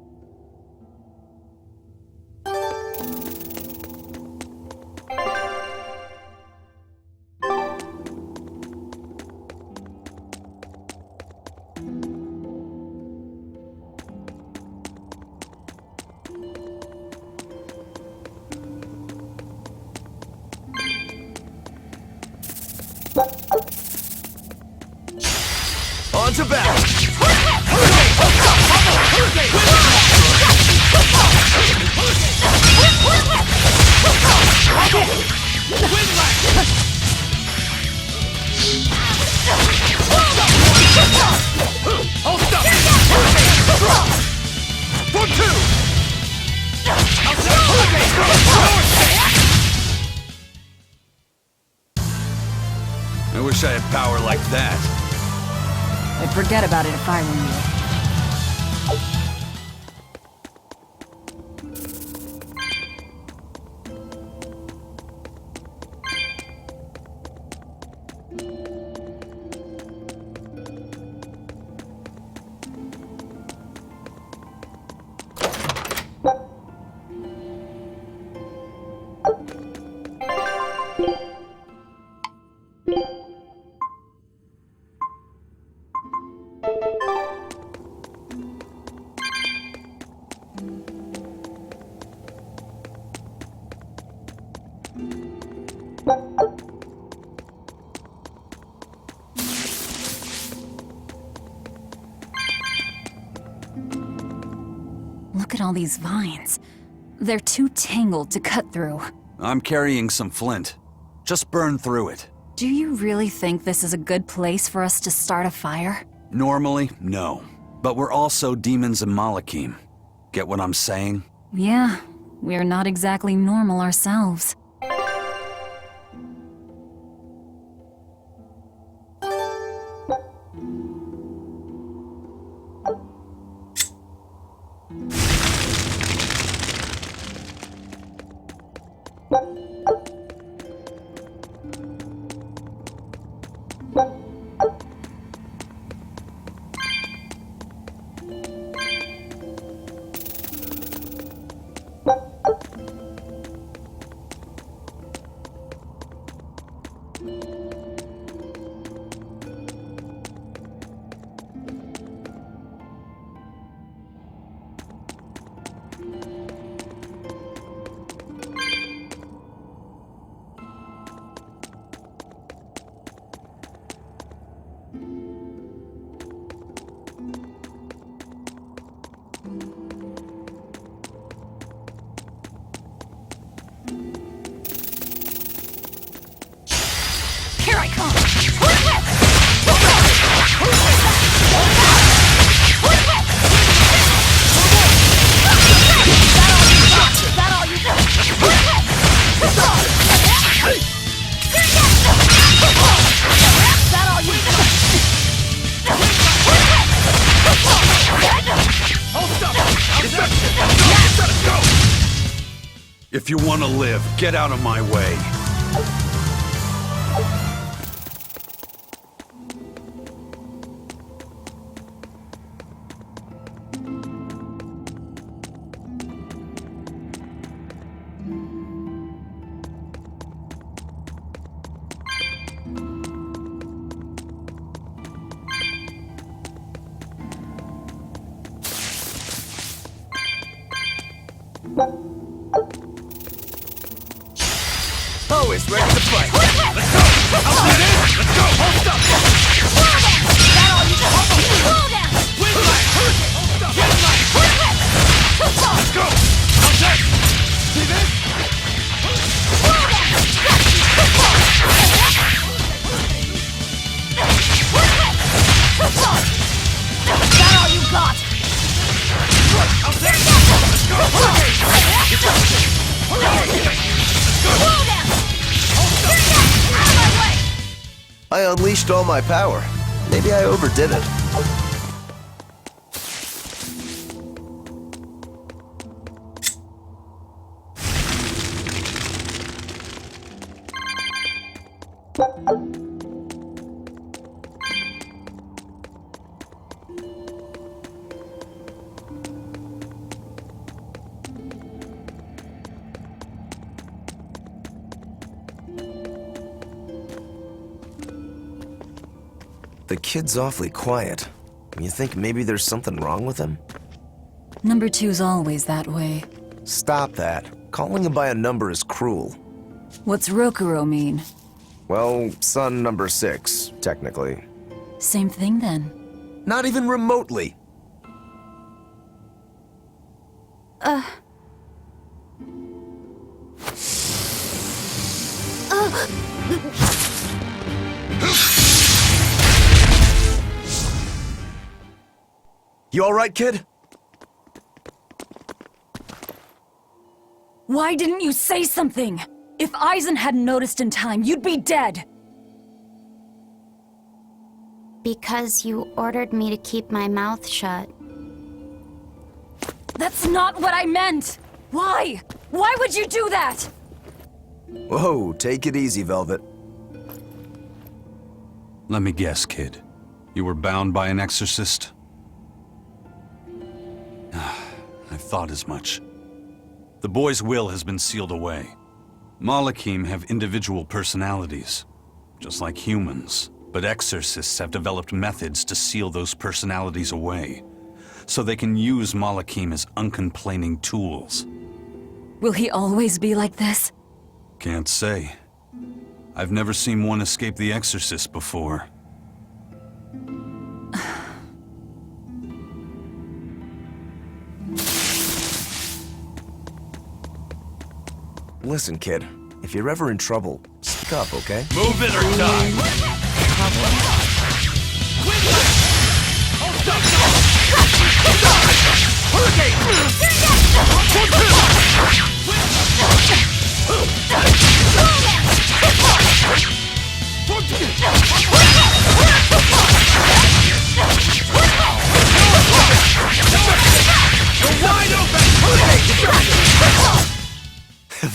Speaker 3: On to battle!
Speaker 9: I wish I had power like that.
Speaker 2: I'd forget about it if I were you. Look at all these vines. They're too tangled to cut through.
Speaker 9: I'm carrying some flint. Just burn through it.
Speaker 2: Do you really think this is a good place for us to start a fire?
Speaker 9: Normally, no. But we're also demons and Malakim. Get what I'm saying?
Speaker 2: Yeah, we're not exactly normal ourselves.
Speaker 9: If you want to live, get out of my way.
Speaker 8: Always ready to fight. Let's go! I'll do this! Let's go! Hold up! That all you can hold down! Windlash! Hold up! Let's go! How's that? See this?
Speaker 5: That all you got?
Speaker 8: How's that? Let's go! Get down! Let's go!
Speaker 3: I unleashed all my power. Maybe I overdid it. The kid's awfully quiet. You think maybe there's something wrong with him?
Speaker 2: Number 2's always that way.
Speaker 3: Stop that. Calling him by a number is cruel.
Speaker 2: What's Rokuro mean?
Speaker 3: Well, son number 6, technically.
Speaker 2: Same thing then.
Speaker 3: Not even remotely. You all right, kid?
Speaker 2: Why didn't you say something? If Aizen hadn't noticed in time, you'd be dead!
Speaker 13: Because you ordered me to keep my mouth shut.
Speaker 2: That's not what I meant! Why? Why would you do that?
Speaker 3: Whoa, take it easy, Velvet.
Speaker 9: Let me guess, kid. You were bound by an exorcist? I thought as much. The boy's will has been sealed away. Malakim have individual personalities, just like humans. But exorcists have developed methods to seal those personalities away, so they can use Malakim as uncomplaining tools.
Speaker 2: Will he always be like this?
Speaker 9: Can't say. I've never seen one escape the exorcist before.
Speaker 3: Listen, kid. If you're ever in trouble, speak up, okay?
Speaker 8: Move it or die!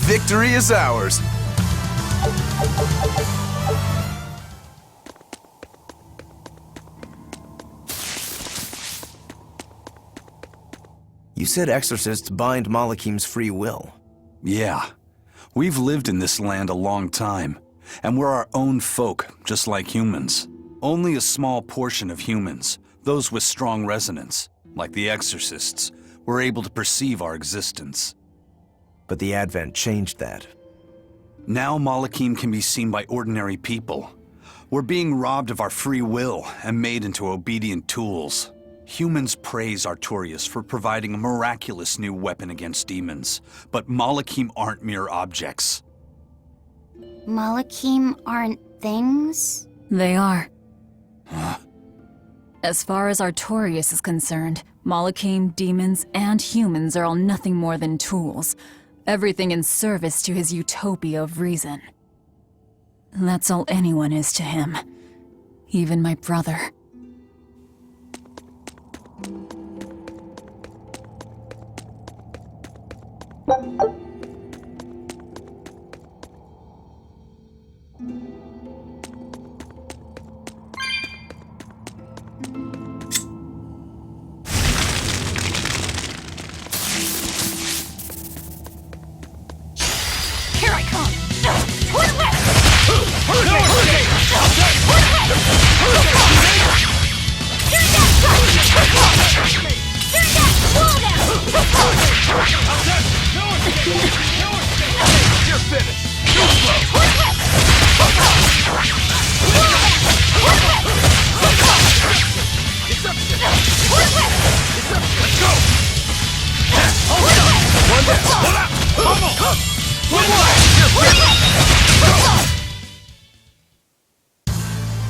Speaker 3: Victory is ours! You said exorcists bind Malakim's free will.
Speaker 9: Yeah. We've lived in this land a long time, and we're our own folk, just like humans. Only a small portion of humans, those with strong resonance, like the exorcists, were able to perceive our existence.
Speaker 3: But the Advent changed that.
Speaker 9: Now Malakim can be seen by ordinary people. We're being robbed of our free will and made into obedient tools. Humans praise Artorias for providing a miraculous new weapon against demons, but Malakim aren't mere objects.
Speaker 13: Malakim aren't things?
Speaker 2: They are. As far as Artorias is concerned, Malakim, demons, and humans are all nothing more than tools. Everything in service to his utopia of reason. That's all anyone is to him. Even my brother.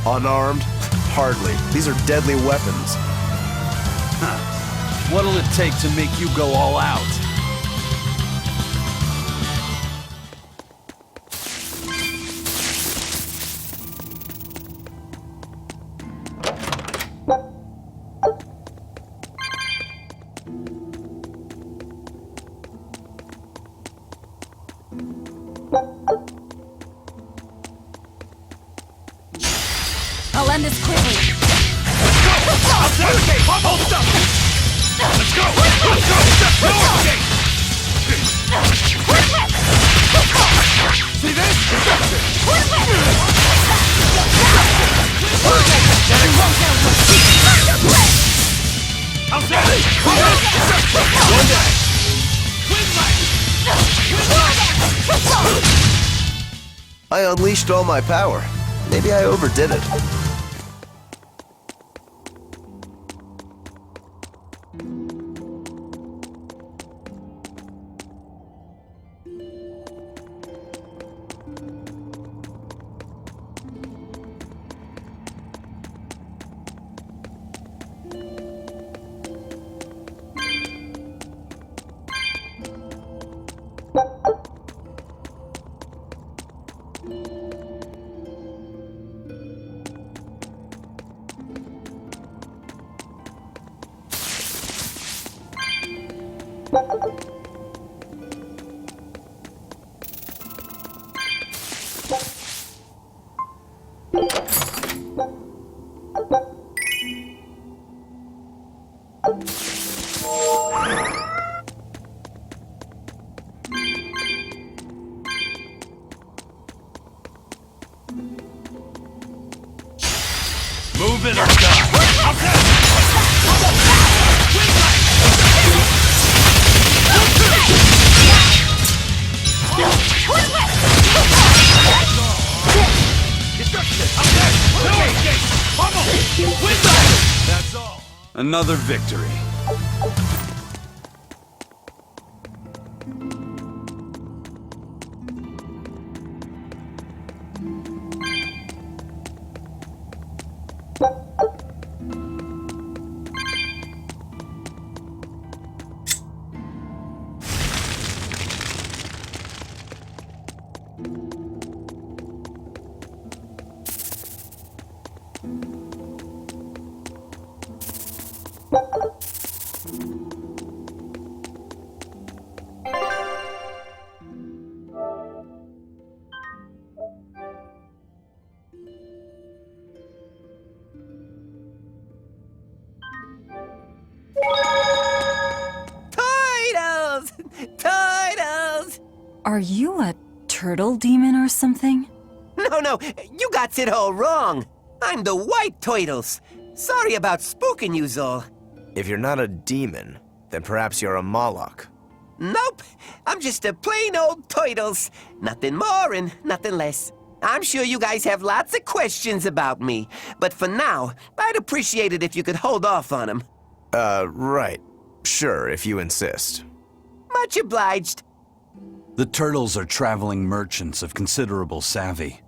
Speaker 3: Unarmed? Hardly. These are deadly weapons.
Speaker 9: What'll it take to make you go all out?
Speaker 2: I'll end this quickly.
Speaker 8: Let's go! Let's go! No escape! See this? One day.
Speaker 3: I unleashed all my power. Maybe I overdid it.
Speaker 8: Move it or die! That's all.
Speaker 9: Another victory.
Speaker 14: Turtles! Turtles!
Speaker 2: Are you a turtle demon or something?
Speaker 14: No, you got it all wrong. I'm the White Turtles. Sorry about spooking you, Zol.
Speaker 3: If you're not a demon, then perhaps you're a Moloch.
Speaker 14: Nope, I'm just a plain old Turtles. Nothing more and nothing less. I'm sure you guys have lots of questions about me, but for now, I'd appreciate it if you could hold off on them.
Speaker 3: Right. Sure, if you insist.
Speaker 14: Much obliged.
Speaker 9: The Turtles are traveling merchants of considerable savvy.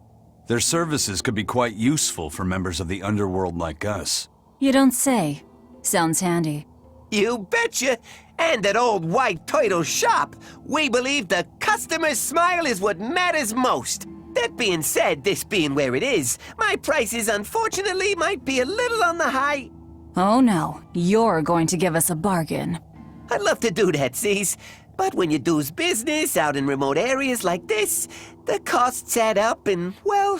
Speaker 9: Their services could be quite useful for members of the underworld like us.
Speaker 2: You don't say. Sounds handy.
Speaker 14: You betcha! And at old White Turtle shop, we believe the customer's smile is what matters most. That being said, this being where it is, my prices unfortunately might be a little on the high.
Speaker 2: Oh no, you're going to give us a bargain.
Speaker 14: I'd love to do that, Cease. But when you do's business out in remote areas like this, the costs add up and, well...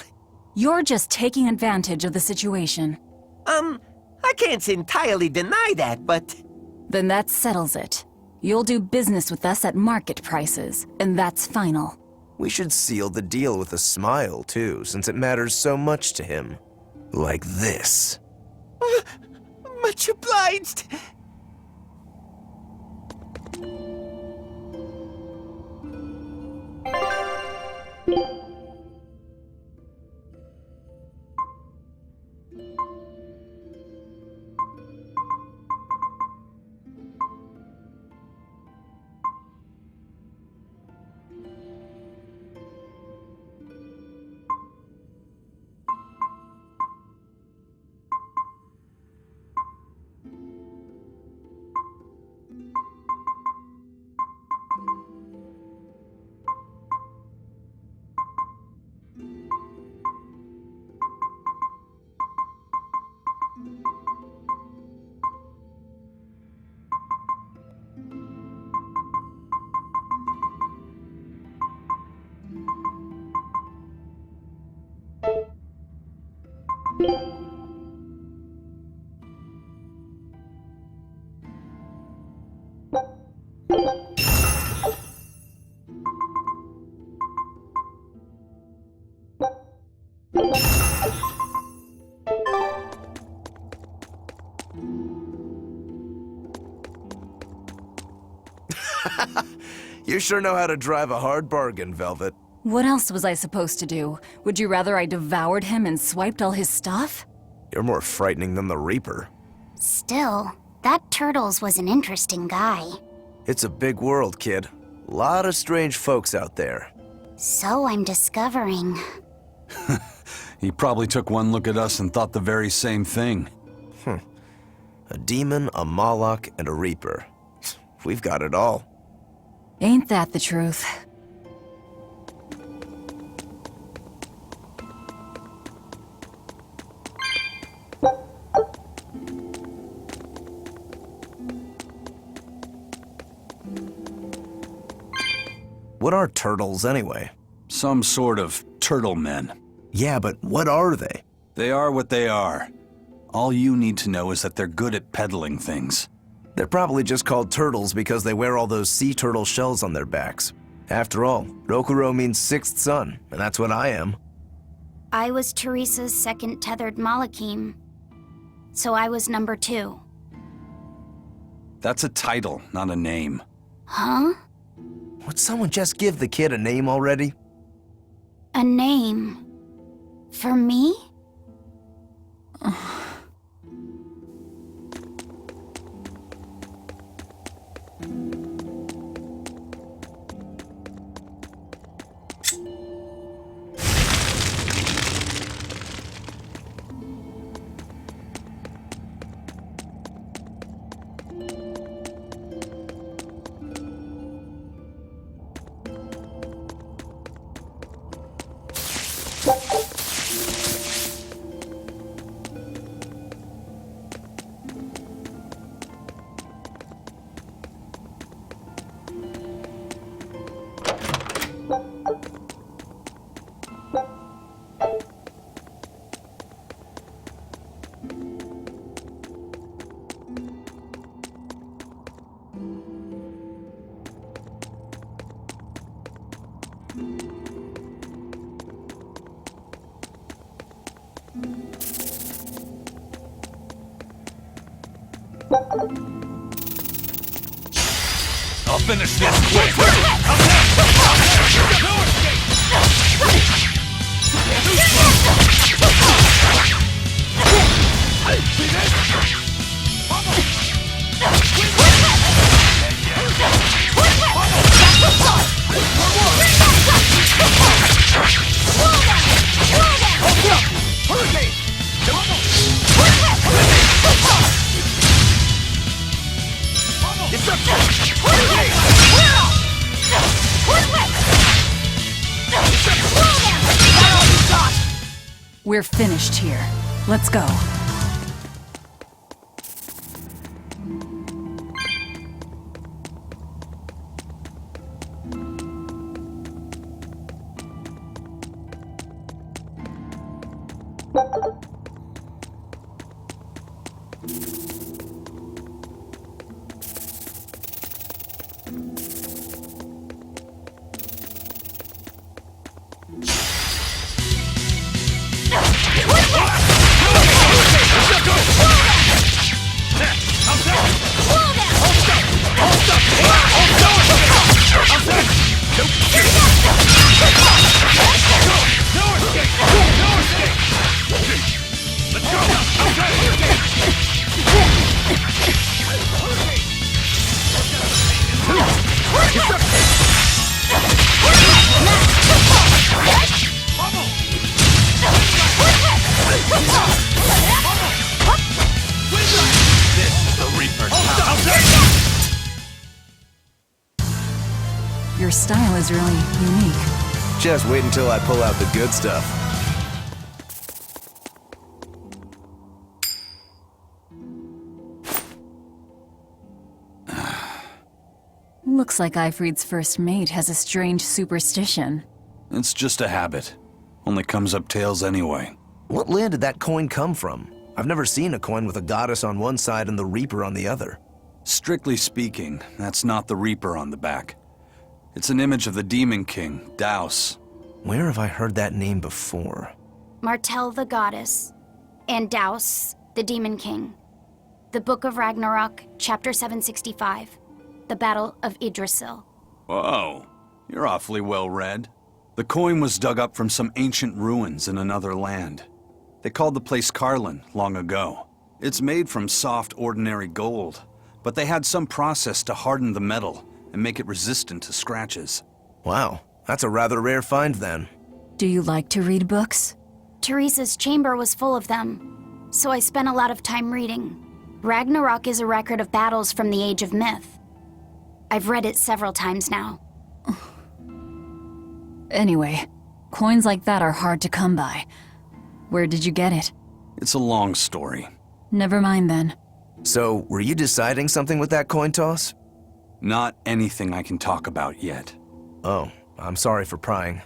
Speaker 2: You're just taking advantage of the situation.
Speaker 14: I can't entirely deny that, but...
Speaker 2: Then that settles it. You'll do business with us at market prices, and that's final.
Speaker 3: We should seal the deal with a smile, too, since it matters so much to him. Like this.
Speaker 14: Much obliged.
Speaker 3: You sure know how to drive a hard bargain, Velvet.
Speaker 2: What else was I supposed to do? Would you rather I devoured him and swiped all his stuff?
Speaker 3: You're more frightening than the Reaper.
Speaker 13: Still, that Turtles was an interesting guy.
Speaker 3: It's a big world, kid. Lot of strange folks out there.
Speaker 13: So I'm discovering.
Speaker 9: He probably took one look at us and thought the very same thing.
Speaker 3: A demon, a Moloch, and a Reaper. We've got it all.
Speaker 2: Ain't that the truth?
Speaker 3: What are turtles, anyway?
Speaker 9: Some sort of turtle men.
Speaker 3: Yeah, but what are they?
Speaker 9: They are what they are. All you need to know is that they're good at peddling things.
Speaker 3: They're probably just called turtles because they wear all those sea turtle shells on their backs. After all, Rokuro means sixth son, and that's what I am.
Speaker 13: I was Teresa's second tethered Malachim, so I was number 2.
Speaker 9: That's a title, not a name.
Speaker 13: Huh?
Speaker 3: Would someone just give the kid a name already?
Speaker 13: A name? For me?
Speaker 9: I'll finish this quick!
Speaker 2: We're finished here. Let's go. Your style is really unique.
Speaker 3: Just wait until I pull out the good stuff.
Speaker 2: Looks like Ifrid's first mate has a strange superstition.
Speaker 9: It's just a habit. Only comes up tails anyway.
Speaker 3: What land did that coin come from? I've never seen a coin with a goddess on one side and the Reaper on the other.
Speaker 9: Strictly speaking, that's not the Reaper on the back. It's an image of the Demon King, Daus.
Speaker 3: Where have I heard that name before?
Speaker 13: Martel the goddess, and Daus, the demon king. The Book of Ragnarok, chapter 765. the Battle of Yggdrasil.
Speaker 9: Whoa, you're awfully well read. The coin was dug up from some ancient ruins in another land. They called the place Carlin long ago. It's made from soft, ordinary gold, but they had some process to harden the metal and make it resistant to scratches.
Speaker 3: Wow, that's a rather rare find then.
Speaker 2: Do you like to read books?
Speaker 13: Teresa's chamber was full of them, so I spent a lot of time reading. Ragnarok is a record of battles from the Age of Myth. I've read it several times now.
Speaker 2: Anyway, coins like that are hard to come by. Where did you get it?
Speaker 9: It's a long story.
Speaker 2: Never mind then.
Speaker 3: So, were you deciding something with that coin toss?
Speaker 9: Not anything I can talk about yet.
Speaker 3: Oh, I'm sorry for prying.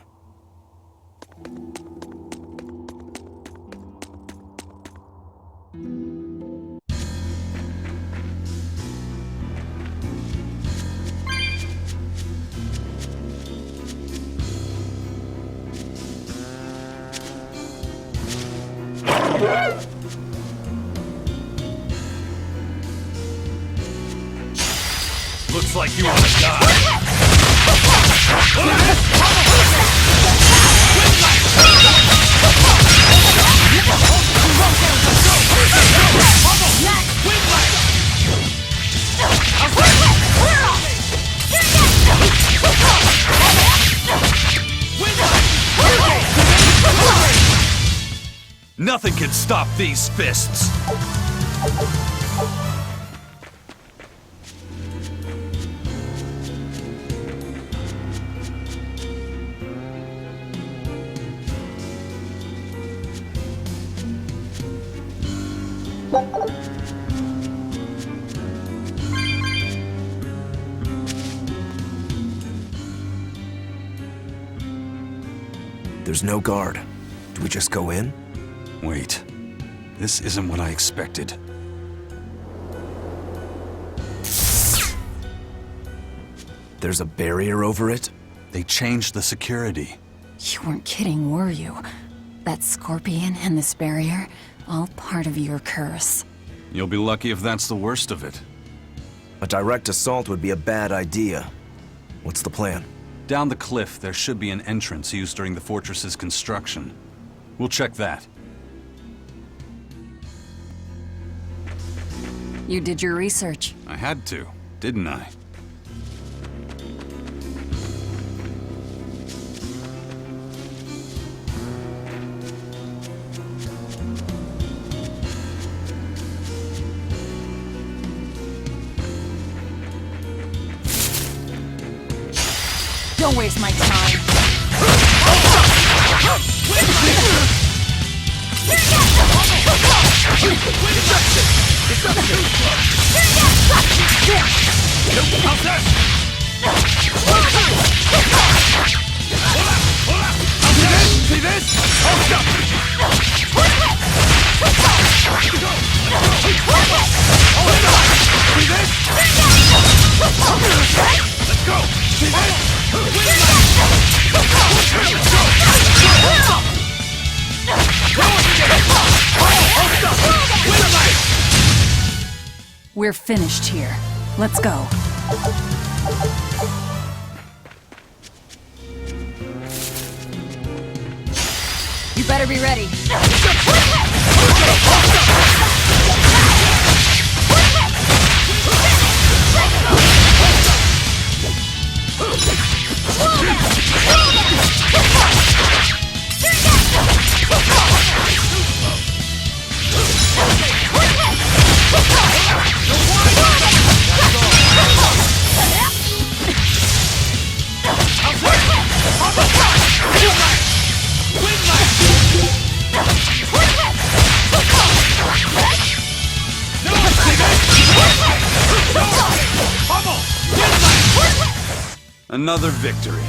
Speaker 9: Looks like you want to die. Nothing can stop these fists.
Speaker 3: There's no guard. Do we just go in?
Speaker 9: Wait. This isn't what I expected.
Speaker 3: There's a barrier over it?
Speaker 9: They changed the security.
Speaker 2: You weren't kidding, were you? That scorpion and this barrier, all part of your curse.
Speaker 9: You'll be lucky if that's the worst of it.
Speaker 3: A direct assault would be a bad idea. What's the plan?
Speaker 9: Down the cliff, there should be an entrance used during the fortress's construction. We'll check that.
Speaker 2: You did your research.
Speaker 9: I had to, didn't I?
Speaker 2: Don't waste my time.
Speaker 9: See this? Let's go! See this?
Speaker 2: We're finished here. Let's go. You better be ready.
Speaker 9: Another victory.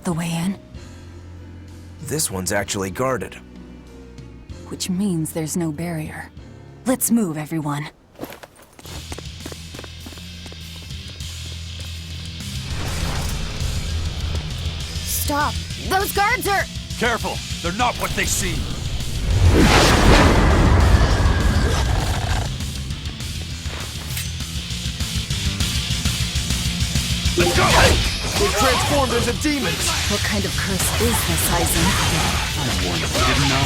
Speaker 2: that the way in?
Speaker 3: This one's actually guarded.
Speaker 2: Which means there's no barrier. Let's move, everyone.
Speaker 13: Stop! Those guards are...
Speaker 9: Careful! They're not what they seem!
Speaker 8: Let's go! They're transformed into demons!
Speaker 2: What kind of curse is this, Eisen?
Speaker 9: I warned you, didn't know.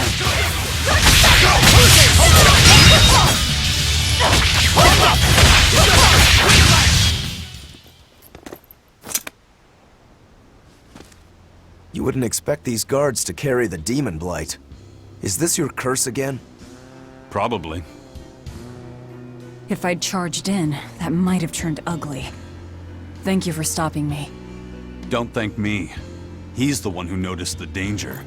Speaker 3: You wouldn't expect these guards to carry the demon blight. Is this your curse again?
Speaker 9: Probably.
Speaker 2: If I'd charged in, that might have turned ugly. Thank you for stopping me.
Speaker 9: Don't thank me. He's the one who noticed the danger.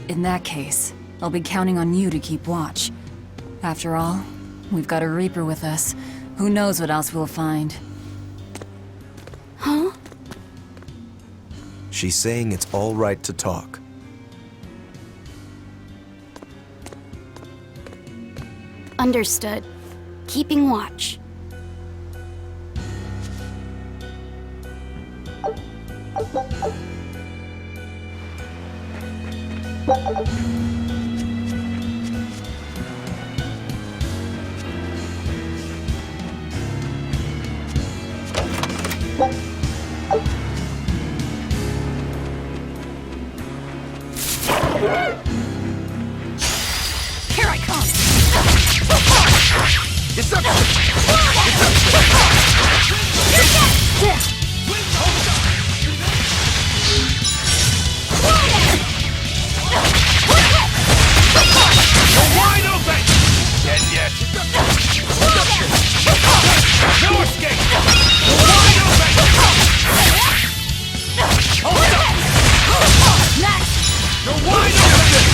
Speaker 2: In that case, I'll be counting on you to keep watch. After all, we've got a Reaper with us. Who knows what else we'll find?
Speaker 13: Huh?
Speaker 3: She's saying it's all right to talk.
Speaker 13: Understood. Keeping watch.
Speaker 5: Here I come!
Speaker 8: Wide open! Dead yet? No escape! Wide open! Hold up!
Speaker 5: Next!
Speaker 8: You're wide open!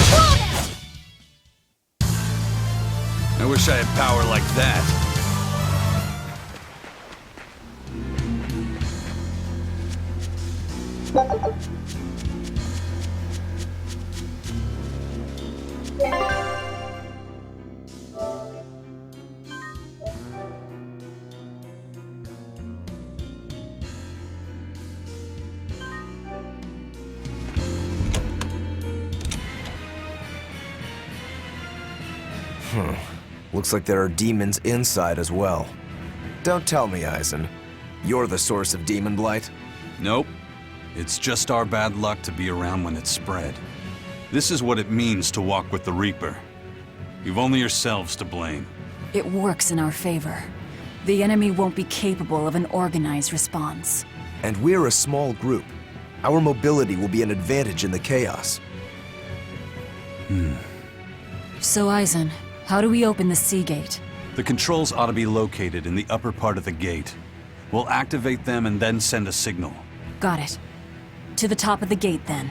Speaker 9: I wish I had power like that.
Speaker 3: Looks like there are demons inside as well. Don't tell me, Eisen. You're the source of demon blight?
Speaker 9: Nope. It's just our bad luck to be around when it's spread. This is what it means to walk with the Reaper. You've only yourselves to blame.
Speaker 2: It works in our favor. The enemy won't be capable of an organized response.
Speaker 3: And we're a small group. Our mobility will be an advantage in the chaos.
Speaker 2: So, Eisen, how do we open the sea gate?
Speaker 9: The controls ought to be located in the upper part of the gate. We'll activate them and then send a signal.
Speaker 2: Got it. To the top of the gate, then.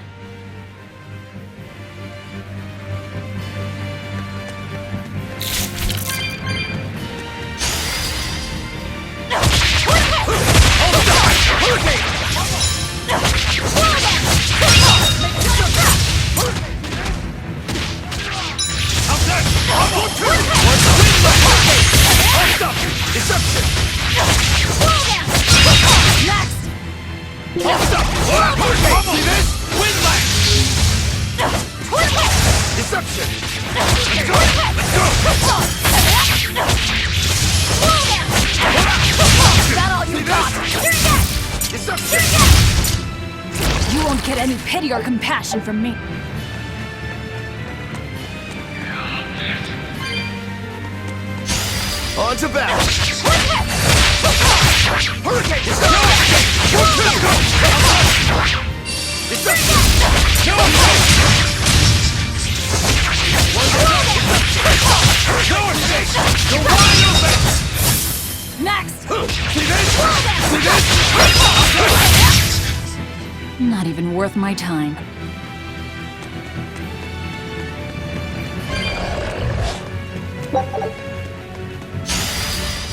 Speaker 2: You won't get any pity or compassion from me.
Speaker 8: On to battle! Hurricane!
Speaker 2: Next! Not even worth my time.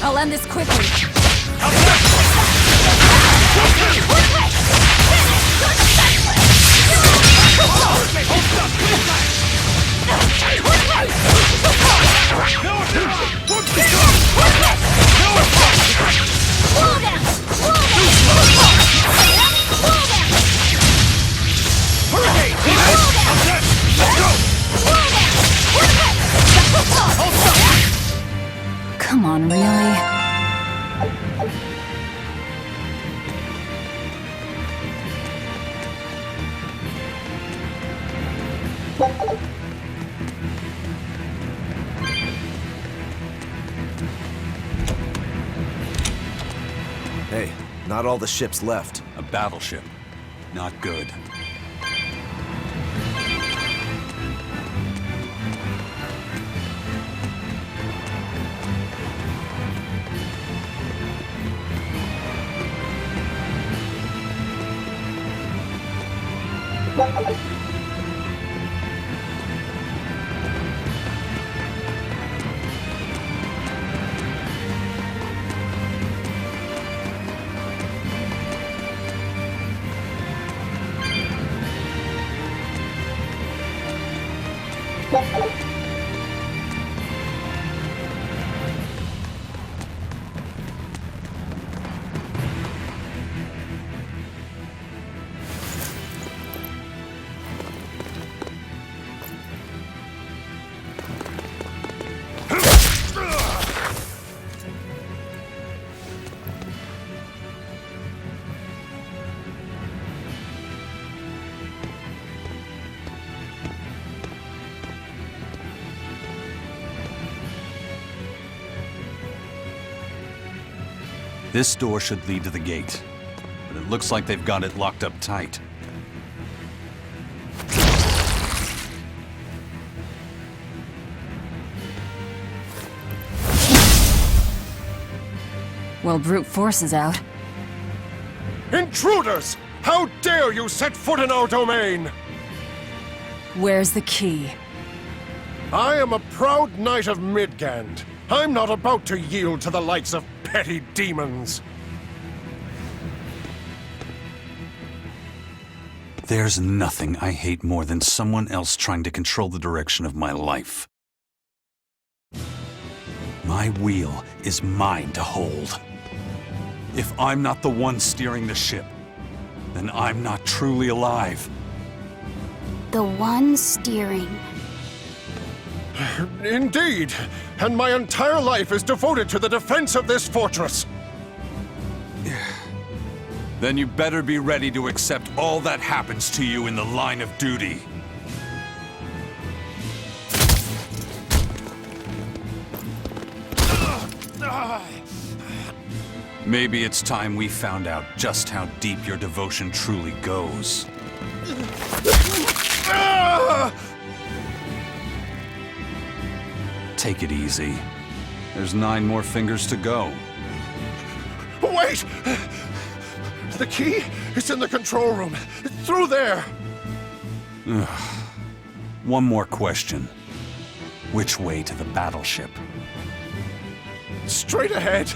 Speaker 2: I'll end this quickly.
Speaker 3: Hey, not all the ships left.
Speaker 9: A battleship. Not good. This door should lead to the gate, but it looks like they've got it locked up tight.
Speaker 2: Well, brute force is out.
Speaker 15: Intruders! How dare you set foot in our domain!
Speaker 2: Where's the key?
Speaker 15: I am a proud knight of Midgand. I'm not about to yield to the likes of petty demons.
Speaker 9: There's nothing I hate more than someone else trying to control the direction of my life. My wheel is mine to hold. If I'm not the one steering the ship, then I'm not truly alive.
Speaker 13: The one steering.
Speaker 15: Indeed, and my entire life is devoted to the defense of this fortress.
Speaker 9: Then you better be ready to accept all that happens to you in the line of duty. Maybe it's time we found out just how deep your devotion truly goes. Take it easy. There's 9 more fingers to go.
Speaker 15: Wait! The key is in the control room. Through there!
Speaker 9: One more question. Which way to the battleship?
Speaker 15: Straight ahead.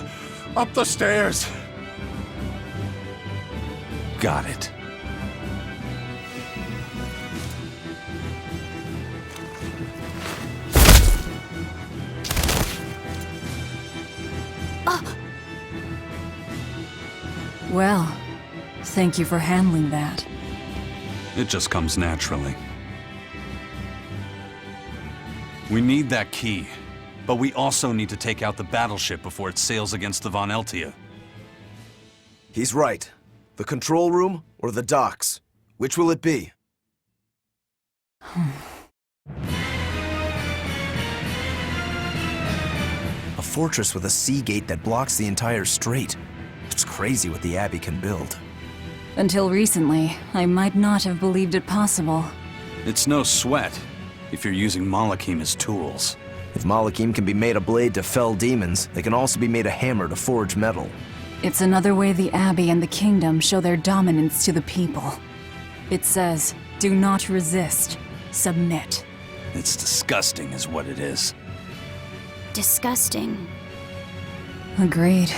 Speaker 15: Up the stairs.
Speaker 9: Got it.
Speaker 2: Well, thank you for handling that.
Speaker 9: It just comes naturally. We need that key, but we also need to take out the battleship before it sails against the Von Eltia.
Speaker 3: He's right. The control room or the docks? Which will it be? A fortress with a sea gate that blocks the entire strait. It's crazy what the Abbey can build.
Speaker 2: Until recently, I might not have believed it possible.
Speaker 9: It's no sweat, if you're using Malakim as tools.
Speaker 3: If Malakim can be made a blade to fell demons, they can also be made a hammer to forge metal.
Speaker 2: It's another way the Abbey and the Kingdom show their dominance to the people. It says, do not resist, submit.
Speaker 9: It's disgusting is what it is.
Speaker 13: Disgusting.
Speaker 2: Agreed.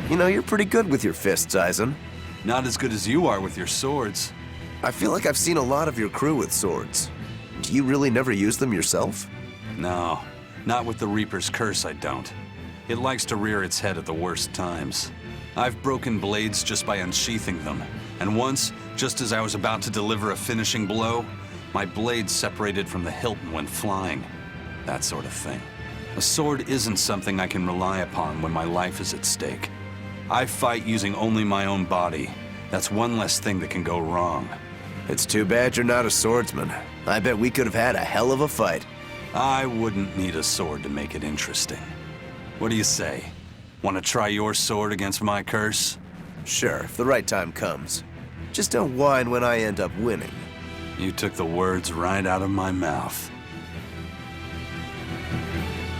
Speaker 3: You know, you're pretty good with your fists, Eisen.
Speaker 9: Not as good as you are with your swords.
Speaker 3: I feel like I've seen a lot of your crew with swords. Do you really never use them yourself?
Speaker 9: No, not with the Reaper's curse, I don't. It likes to rear its head at the worst times. I've broken blades just by unsheathing them, and once, just as I was about to deliver a finishing blow, my blade separated from the hilt and went flying. That sort of thing. A sword isn't something I can rely upon when my life is at stake. I fight using only my own body. That's one less thing that can go wrong.
Speaker 3: It's too bad you're not a swordsman. I bet we could have had a hell of a fight.
Speaker 9: I wouldn't need a sword to make it interesting. What do you say? Want to try your sword against my curse?
Speaker 3: Sure, if the right time comes. Just don't whine when I end up winning.
Speaker 9: You took the words right out of my mouth.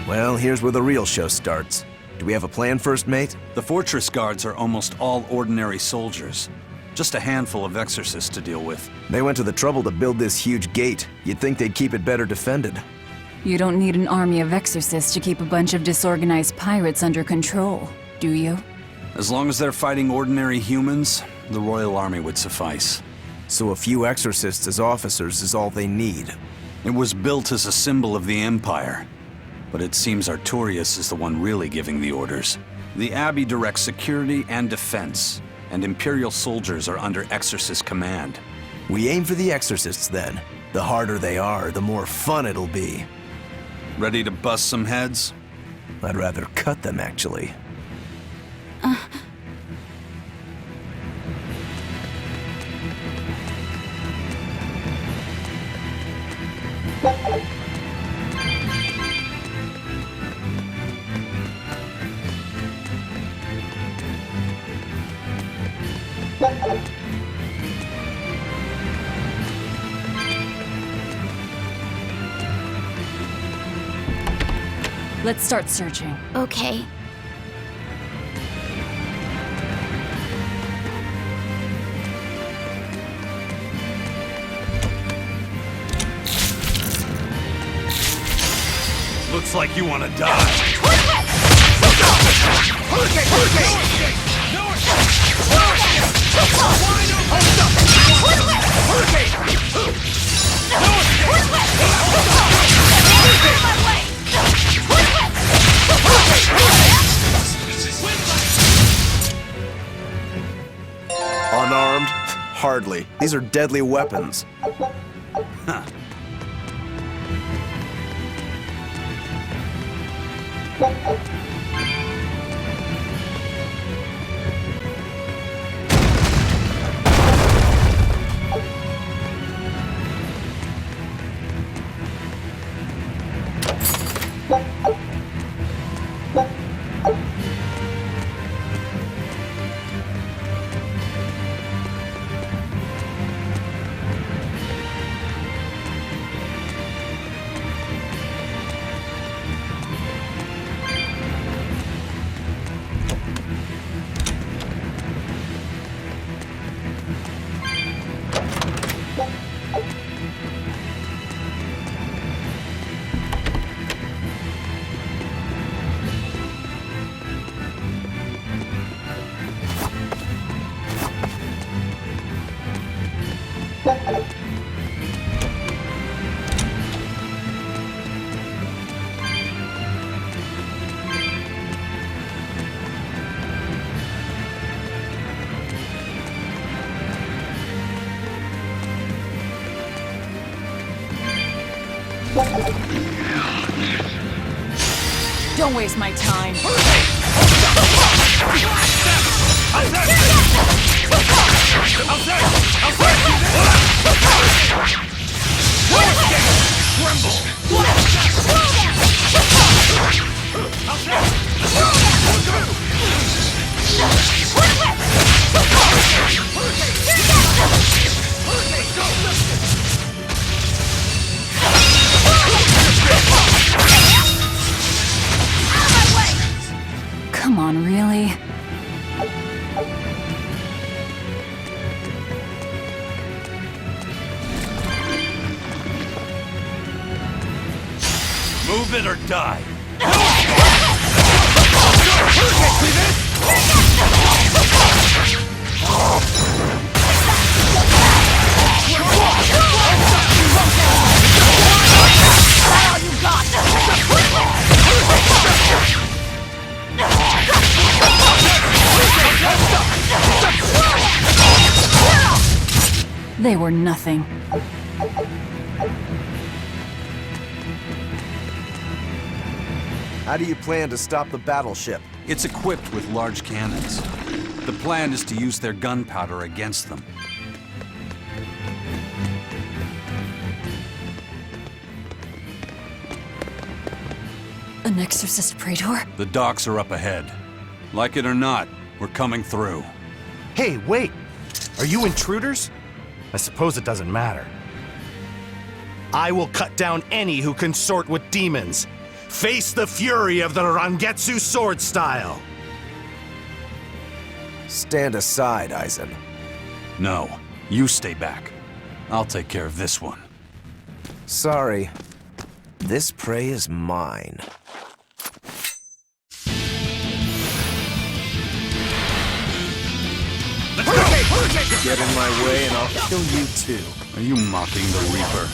Speaker 3: Well, here's where the real show starts. Do we have a plan, First Mate?
Speaker 9: The fortress guards are almost all ordinary soldiers. Just a handful of exorcists to deal with.
Speaker 3: They went to the trouble to build this huge gate. You'd think they'd keep it better defended.
Speaker 2: You don't need an army of exorcists to keep a bunch of disorganized pirates under control, do you?
Speaker 9: As long as they're fighting ordinary humans, the Royal Army would suffice.
Speaker 3: So a few exorcists as officers is all they need.
Speaker 9: It was built as a symbol of the Empire. But it seems Artorias is the one really giving the orders. The Abbey directs security and defense, and Imperial soldiers are under Exorcist command.
Speaker 3: We aim for the Exorcists then. The harder they are, the more fun it'll be.
Speaker 9: Ready to bust some heads?
Speaker 3: I'd rather cut them, actually.
Speaker 2: Let's start searching.
Speaker 13: Okay.
Speaker 9: Looks like you want to die.
Speaker 3: Unarmed? Hardly. These are deadly weapons.
Speaker 9: Huh.
Speaker 2: Don't waste my time. Come on, really?
Speaker 9: Move it or die.
Speaker 2: They were nothing.
Speaker 3: How do you plan to stop the battleship?
Speaker 9: It's equipped with large cannons. The plan is to use their gunpowder against them.
Speaker 2: An exorcist praetor?
Speaker 9: The docks are up ahead. Like it or not, we're coming through.
Speaker 16: Hey, wait! Are you intruders? I suppose it doesn't matter. I will cut down any who consort with demons. Face the fury of the Rangetsu sword style!
Speaker 3: Stand aside, Aizen.
Speaker 9: No, you stay back. I'll take care of this one.
Speaker 3: Sorry. This prey is mine. Get in my way and I'll kill you too.
Speaker 9: Are you mocking the Reaper?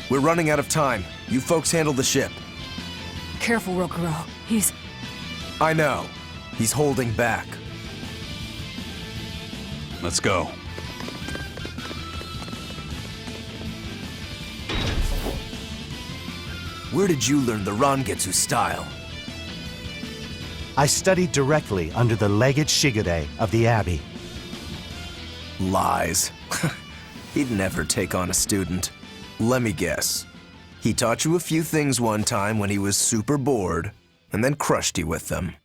Speaker 3: We're running out of time. You folks handle the ship.
Speaker 2: Careful, Rokuro. He's...
Speaker 3: I know. He's holding back.
Speaker 9: Let's go.
Speaker 3: Where did you learn the Rangetsu style?
Speaker 16: I studied directly under the Legate Shigure of the Abbey.
Speaker 3: Lies. He'd never take on a student. Let me guess. He taught you a few things one time when he was super bored, and then crushed you with them.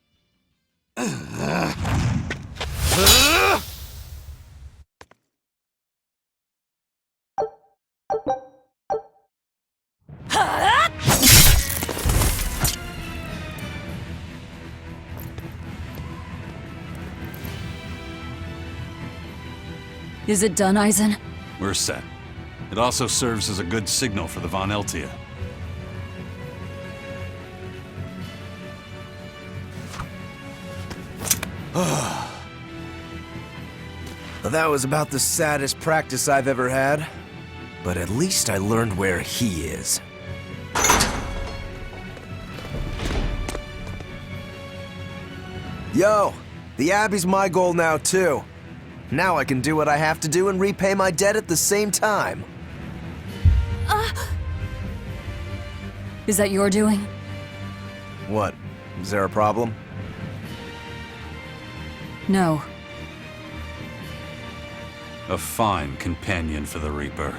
Speaker 2: Is it done, Aizen?
Speaker 9: We're set. It also serves as a good signal for the Von Eltia.
Speaker 3: That was about the saddest practice I've ever had. But at least I learned where he is. Yo, the Abbey's my goal now too. Now I can do what I have to do and repay my debt at the same time.
Speaker 2: Is that your doing?
Speaker 3: What? Is there a problem?
Speaker 2: No.
Speaker 9: A fine companion for the Reaper.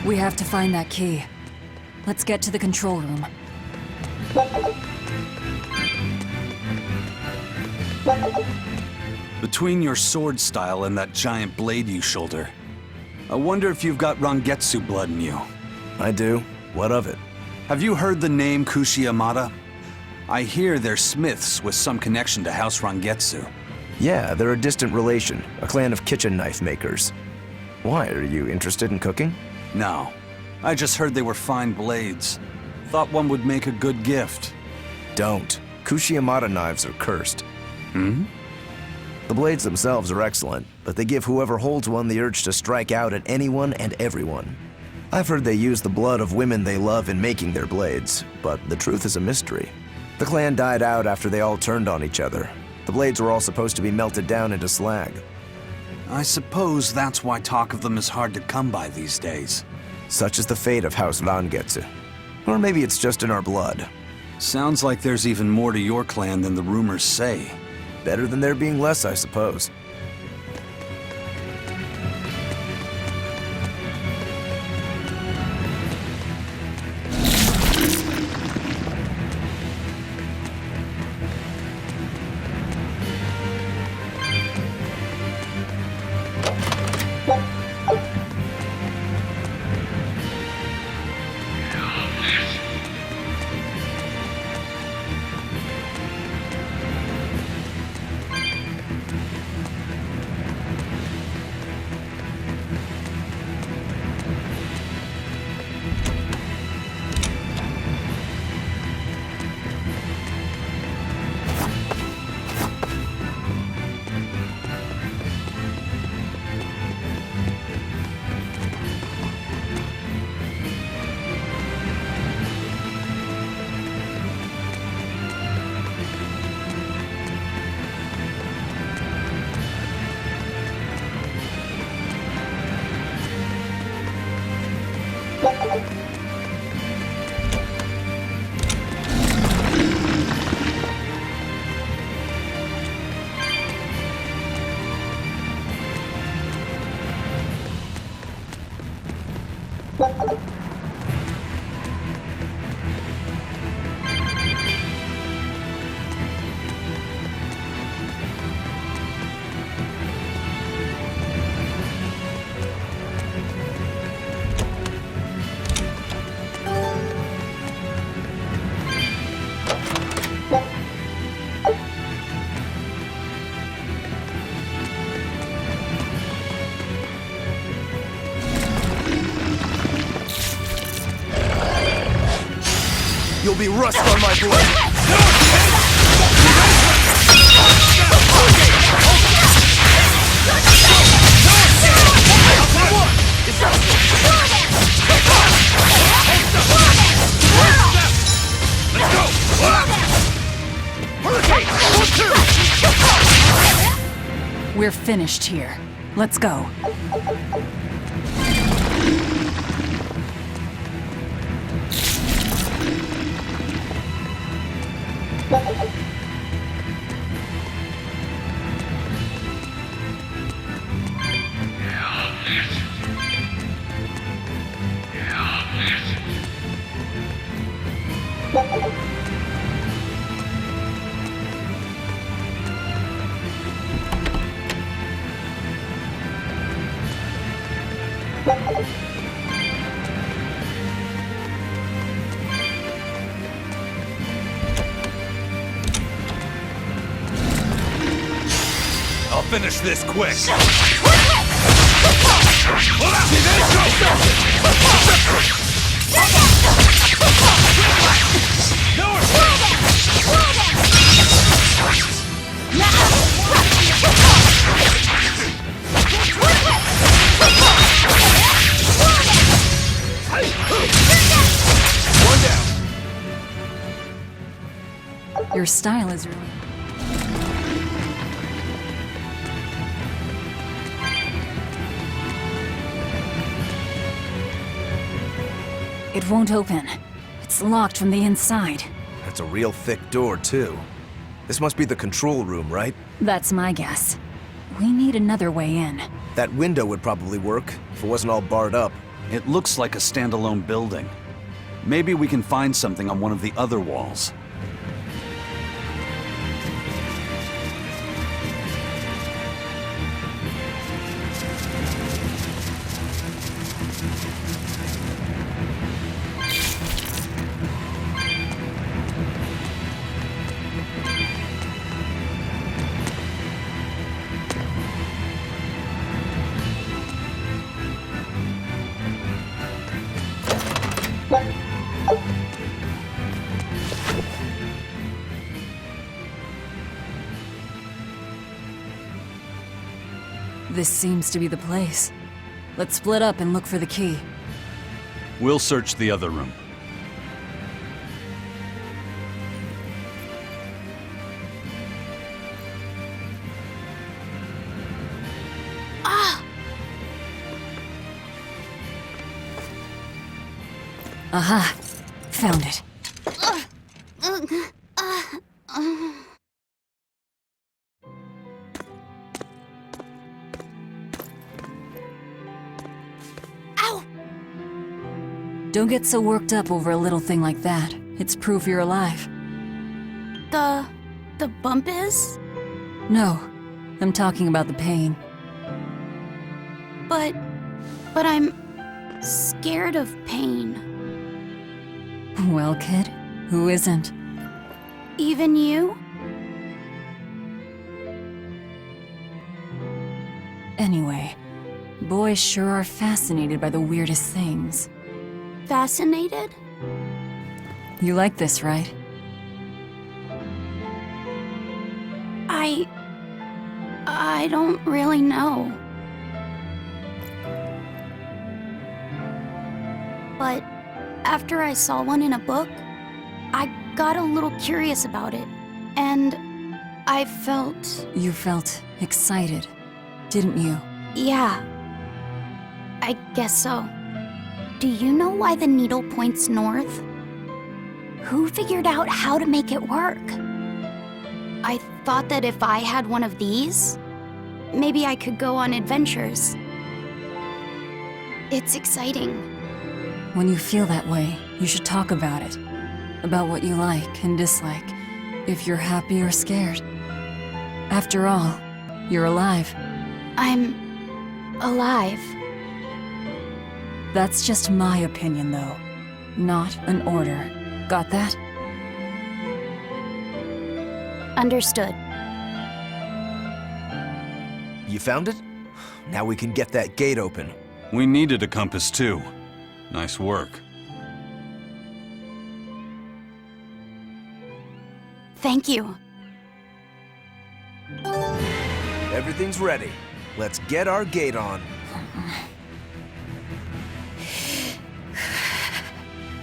Speaker 2: We have to find that key. Let's get to the control room.
Speaker 9: Between your sword style and that giant blade you shoulder, I wonder if you've got Rangetsu blood in you.
Speaker 3: I do. What of it?
Speaker 9: Have you heard the name Kushi Yamada? I hear they're smiths with some connection to House Rangetsu.
Speaker 3: Yeah, they're a distant relation, a clan of kitchen knife makers. Why, are you interested in cooking?
Speaker 9: No. I just heard they were fine blades. Thought one would make a good gift.
Speaker 3: Don't. Kushi Yamada knives are cursed.
Speaker 9: Hmm?
Speaker 3: The blades themselves are excellent, but they give whoever holds one the urge to strike out at anyone and everyone. I've heard they use the blood of women they love in making their blades, but the truth is a mystery. The clan died out after they all turned on each other. The blades were all supposed to be melted down into slag.
Speaker 9: I suppose that's why talk of them is hard to come by these days.
Speaker 3: Such is the fate of House Rangetsu. Or maybe it's just in our blood.
Speaker 9: Sounds like there's even more to your clan than the rumors say.
Speaker 3: Better than there being less, I suppose. You'll be rust on my blade!
Speaker 2: We're finished here. Let's go.
Speaker 9: I'll finish this quick.
Speaker 3: One down.
Speaker 2: Your style is really... It won't open. It's locked from the inside.
Speaker 3: That's a real thick door, too. This must be the control room, right?
Speaker 2: That's my guess. We need another way in.
Speaker 3: That window would probably work, if it wasn't all barred up.
Speaker 9: It looks like a standalone building. Maybe we can find something on one of the other walls.
Speaker 2: This seems to be the place. Let's split up and look for the key.
Speaker 9: We'll search the other room.
Speaker 2: Aha! Found it. Don't get so worked up over a little thing like that. It's proof you're alive.
Speaker 13: The bump is?
Speaker 2: No, I'm talking about the pain.
Speaker 13: But I'm scared of pain.
Speaker 2: Well, kid, who isn't?
Speaker 13: Even you?
Speaker 2: Anyway, boys sure are fascinated by the weirdest things.
Speaker 13: Fascinated?
Speaker 2: You like this, right?
Speaker 13: I don't really know. But after I saw one in a book, I got a little curious about it, and I felt...
Speaker 2: You felt excited, didn't you?
Speaker 13: Yeah. I guess so. Do you know why the needle points north? Who figured out how to make it work? I thought that if I had one of these, maybe I could go on adventures. It's exciting.
Speaker 2: When you feel that way, you should talk about it. About what you like and dislike, if you're happy or scared. After all, you're alive.
Speaker 13: I'm alive.
Speaker 2: That's just my opinion, though. Not an order. Got that?
Speaker 13: Understood.
Speaker 3: You found it? Now we can get that gate open.
Speaker 9: We needed a compass too. Nice work.
Speaker 13: Thank you.
Speaker 3: Everything's ready. Let's get our gate on.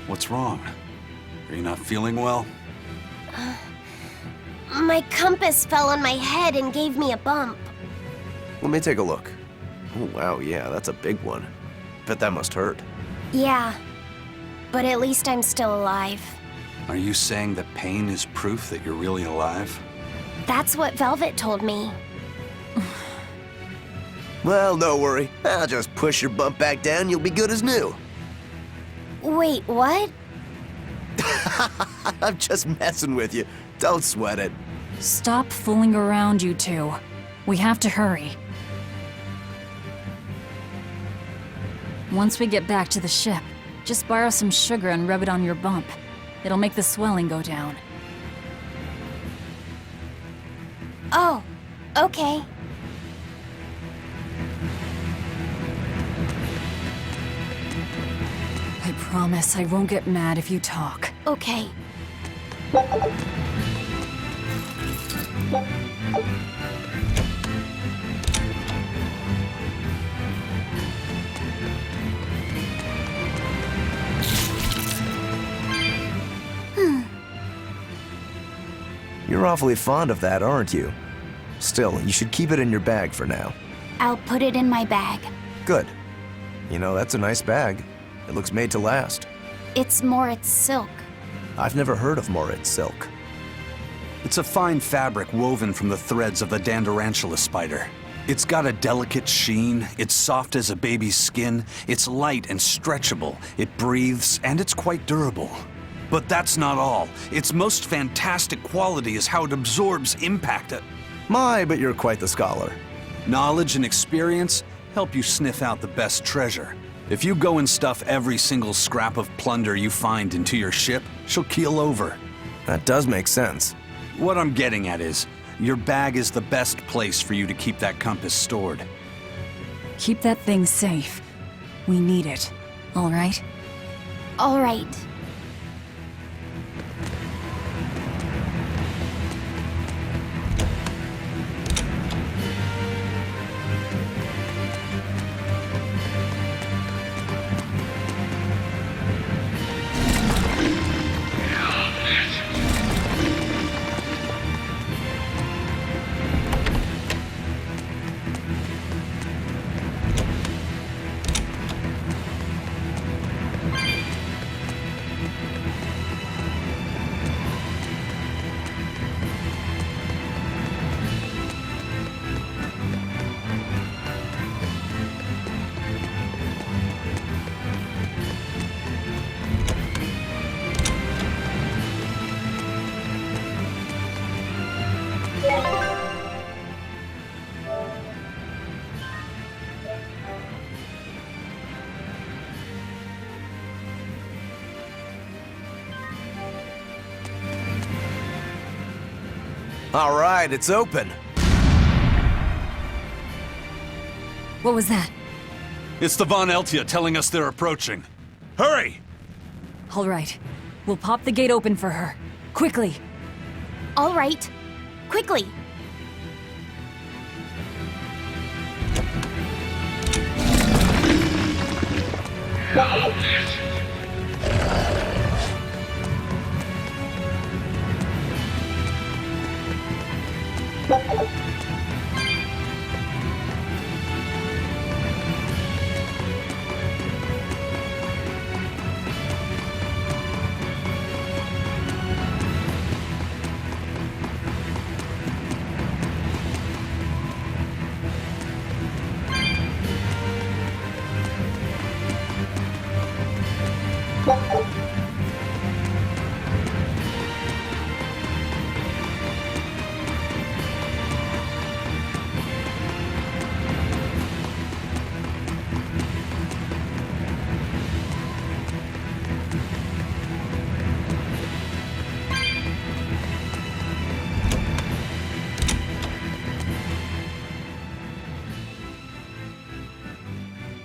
Speaker 9: What's wrong? Are you not feeling well?
Speaker 10: My compass fell on my head and gave me a bump.
Speaker 3: Let me take a look. Oh, wow, yeah, that's a big one. Bet that must hurt.
Speaker 10: Yeah, but at least I'm still alive.
Speaker 9: Are you saying that pain is proof that you're really alive?
Speaker 10: That's what Velvet told me.
Speaker 3: Well, don't worry. I'll just push your bump back down, you'll be good as new.
Speaker 10: Wait, what?
Speaker 3: I'm just messing with you. Don't sweat it.
Speaker 2: Stop fooling around, you two. We have to hurry. Once we get back to the ship, just borrow some sugar and rub it on your bump. It'll make the swelling go down.
Speaker 10: Oh, okay.
Speaker 2: I promise I won't get mad if you talk.
Speaker 13: Okay.
Speaker 3: You're awfully fond of that, aren't you? Still, you should keep it in your bag for now.
Speaker 13: I'll put it in my bag.
Speaker 3: Good. You know, that's a nice bag. It looks made to last.
Speaker 13: It's Moritz silk.
Speaker 3: I've never heard of Moritz silk.
Speaker 9: It's a fine fabric woven from the threads of the Dandarantula spider. It's got a delicate sheen, it's soft as a baby's skin, it's light and stretchable, it breathes, and it's quite durable. But that's not all. Its most fantastic quality is how it absorbs impact.
Speaker 3: My, but you're quite the scholar.
Speaker 9: Knowledge and experience help you sniff out the best treasure. If you go and stuff every single scrap of plunder you find into your ship, she'll keel over.
Speaker 3: That does make sense.
Speaker 9: What I'm getting at is, your bag is the best place for you to keep that compass stored.
Speaker 2: Keep that thing safe. We need it, all right?
Speaker 13: All right.
Speaker 3: All right, it's open.
Speaker 2: What was that?
Speaker 9: It's the Von Eltia telling us they're approaching. Hurry!
Speaker 2: All right. We'll pop the gate open for her. Quickly!
Speaker 13: All right. Quickly.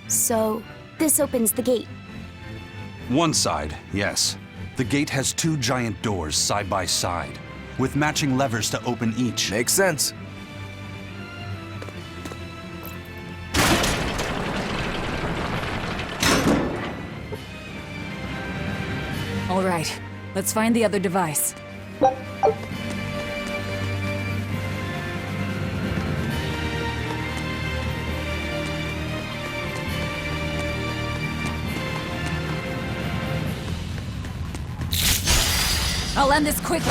Speaker 13: So, this opens the gate.
Speaker 9: One side, yes. The gate has 2 giant doors side by side, with matching levers to open each.
Speaker 3: Makes sense.
Speaker 2: All right. Let's find the other device. I'll end this quickly.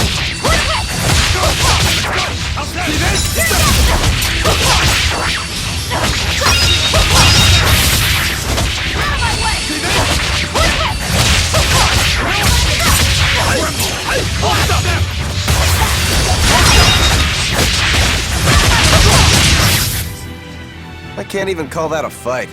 Speaker 3: I can't even call that a fight.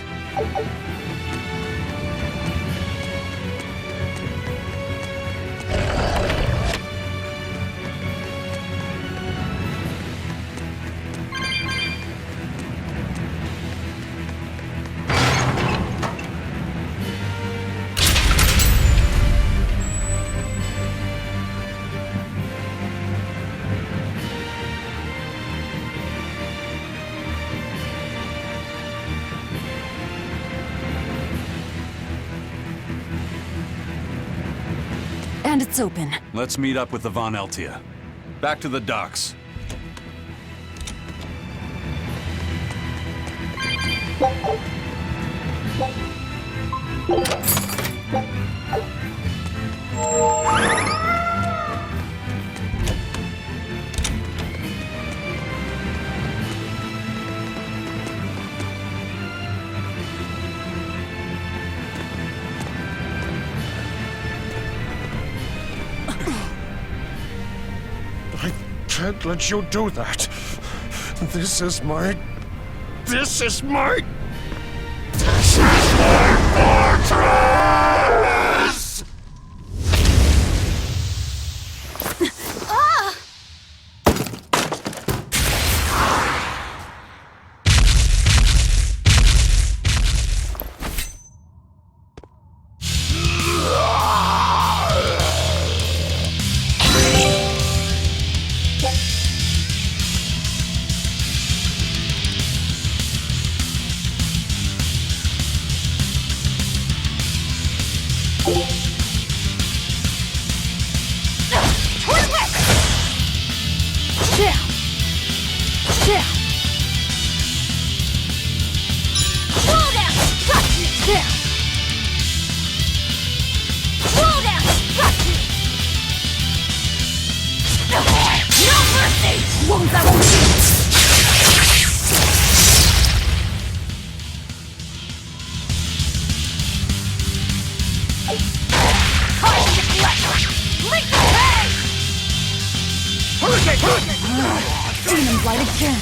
Speaker 2: And it's open.
Speaker 9: Let's meet up with the Von Eltia. Back to the docks.
Speaker 15: I can't let you do that. This is my fortress!
Speaker 2: Demon Blight again.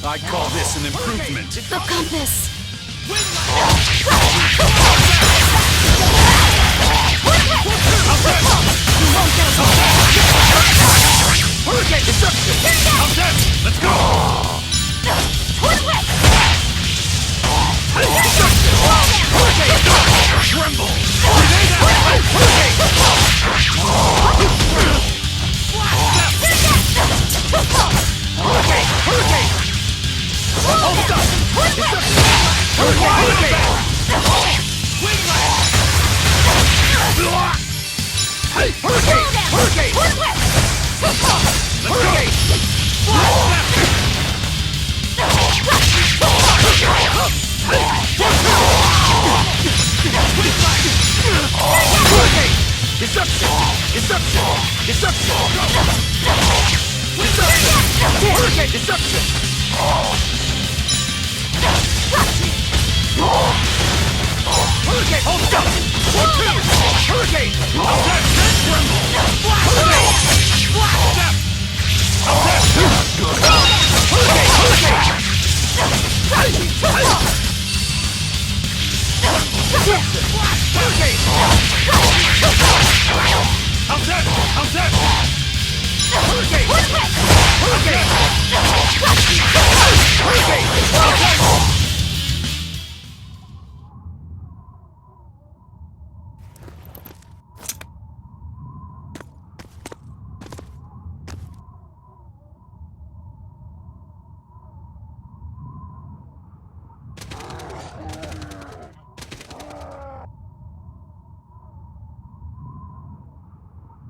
Speaker 9: I call this an improvement.
Speaker 13: The compass.
Speaker 8: Hurricane destruction!
Speaker 15: Let's go! Tremble!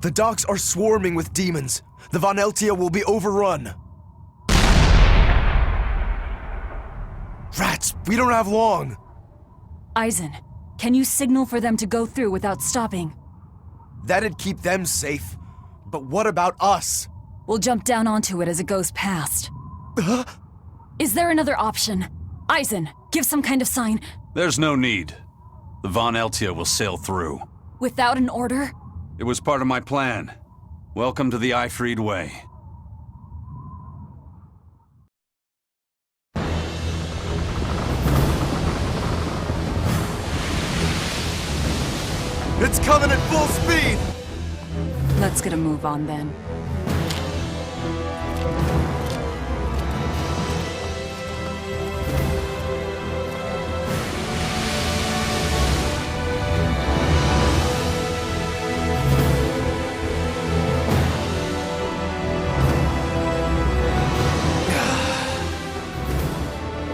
Speaker 3: The docks are swarming with demons. The Von Eltia will be overrun. Rats, we don't have long.
Speaker 2: Eisen, can you signal for them to go through without stopping?
Speaker 3: That'd keep them safe. But what about us?
Speaker 2: We'll jump down onto it as it goes past. Is there another option? Eisen, give some kind of sign.
Speaker 9: There's no need. The Von Eltia will sail through.
Speaker 2: Without an order?
Speaker 9: It was part of my plan. Welcome to the Eifried Way.
Speaker 3: It's coming at full speed!
Speaker 2: Let's get a move on then.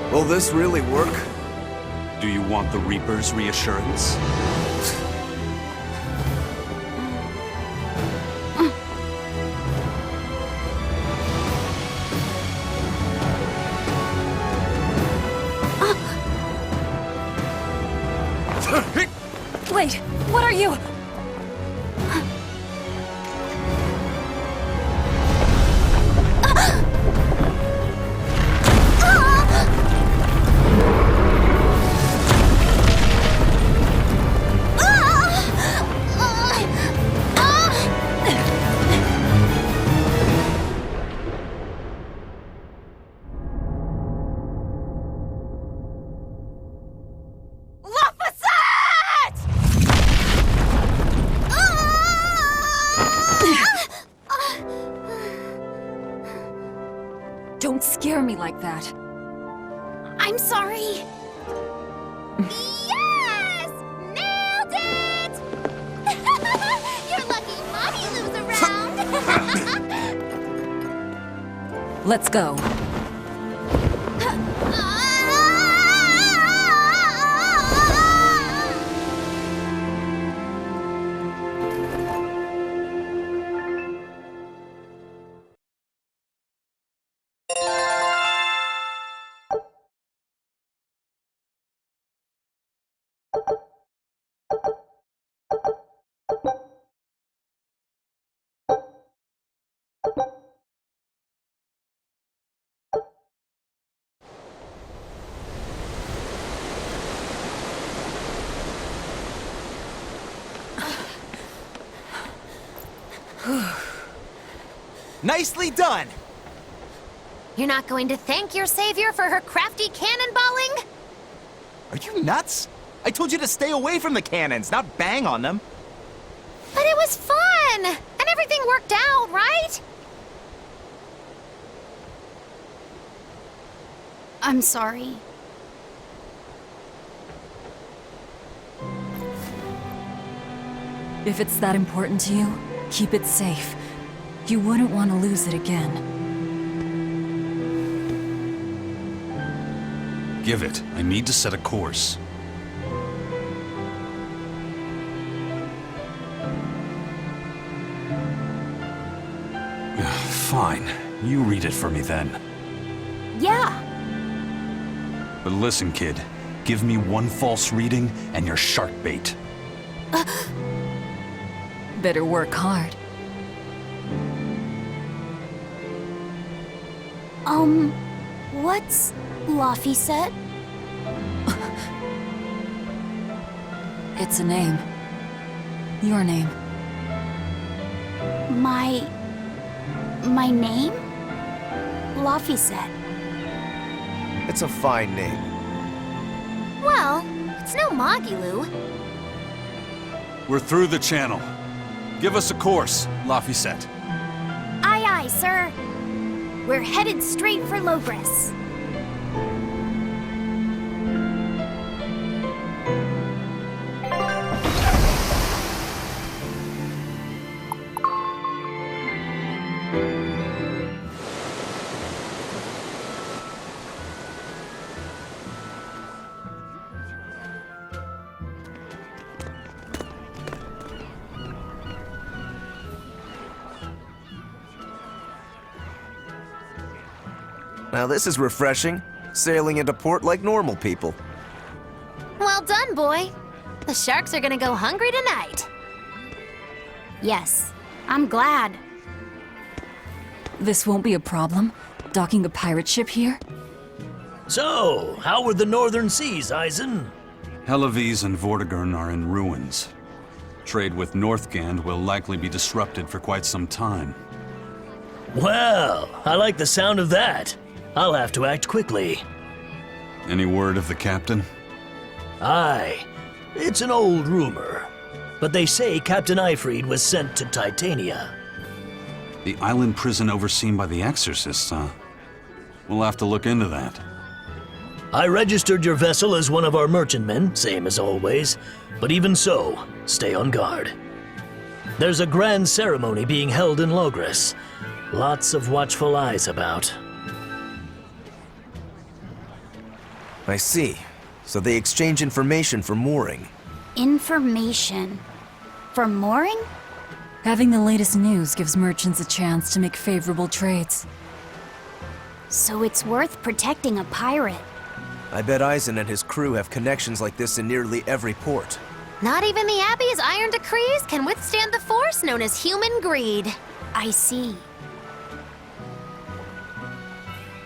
Speaker 3: Will this really work?
Speaker 9: Do you want the Reaper's reassurance?
Speaker 2: Wait, what are you? Don't scare me like that.
Speaker 13: I'm sorry.
Speaker 10: Yes! Nailed it! You're lucky Mommy lives around.
Speaker 2: Let's go.
Speaker 12: Nicely done!
Speaker 10: You're not going to thank your savior for her crafty cannonballing?
Speaker 12: Are you nuts? I told you to stay away from the cannons, not bang on them.
Speaker 10: But it was fun! And everything worked out, right?
Speaker 13: I'm sorry.
Speaker 2: If it's that important to you, keep it safe. You wouldn't want to lose it again.
Speaker 9: Give it. I need to set a course. Fine. You read it for me then.
Speaker 13: Yeah.
Speaker 9: But listen, kid. Give me one false reading and you're shark bait.
Speaker 2: Better work hard.
Speaker 13: What's Laphicet?
Speaker 2: It's a name. Your name.
Speaker 13: My name? Laphicet.
Speaker 3: It's a fine name.
Speaker 10: Well, it's no Magilu.
Speaker 9: We're through the channel. Give us a course, Laphicet.
Speaker 13: Aye, aye, sir. We're headed straight for Logris.
Speaker 3: Now this is refreshing. Sailing into port like normal people.
Speaker 10: Well done, boy. The sharks are gonna go hungry tonight.
Speaker 13: Yes, I'm glad.
Speaker 2: This won't be a problem? Docking a pirate ship here?
Speaker 17: So, how were the northern seas, Eisen?
Speaker 9: Helavis and Vortigern are in ruins. Trade with Northgand will likely be disrupted for quite some time.
Speaker 17: Well, I like the sound of that. I'll have to act quickly.
Speaker 9: Any word of the captain?
Speaker 17: Aye. It's an old rumor. But they say Captain Eifried was sent to Titania.
Speaker 9: The island prison overseen by the exorcists, huh? We'll have to look into that.
Speaker 17: I registered your vessel as one of our merchantmen, same as always. But even so, stay on guard. There's a grand ceremony being held in Logris. Lots of watchful eyes about.
Speaker 3: I see. So they exchange information for mooring.
Speaker 13: Information. For mooring?
Speaker 2: Having the latest news gives merchants a chance to make favorable trades.
Speaker 13: So it's worth protecting a pirate.
Speaker 3: I bet Eisen and his crew have connections like this in nearly every port.
Speaker 10: Not even the Abbey's iron decrees can withstand the force known as human greed.
Speaker 13: I see.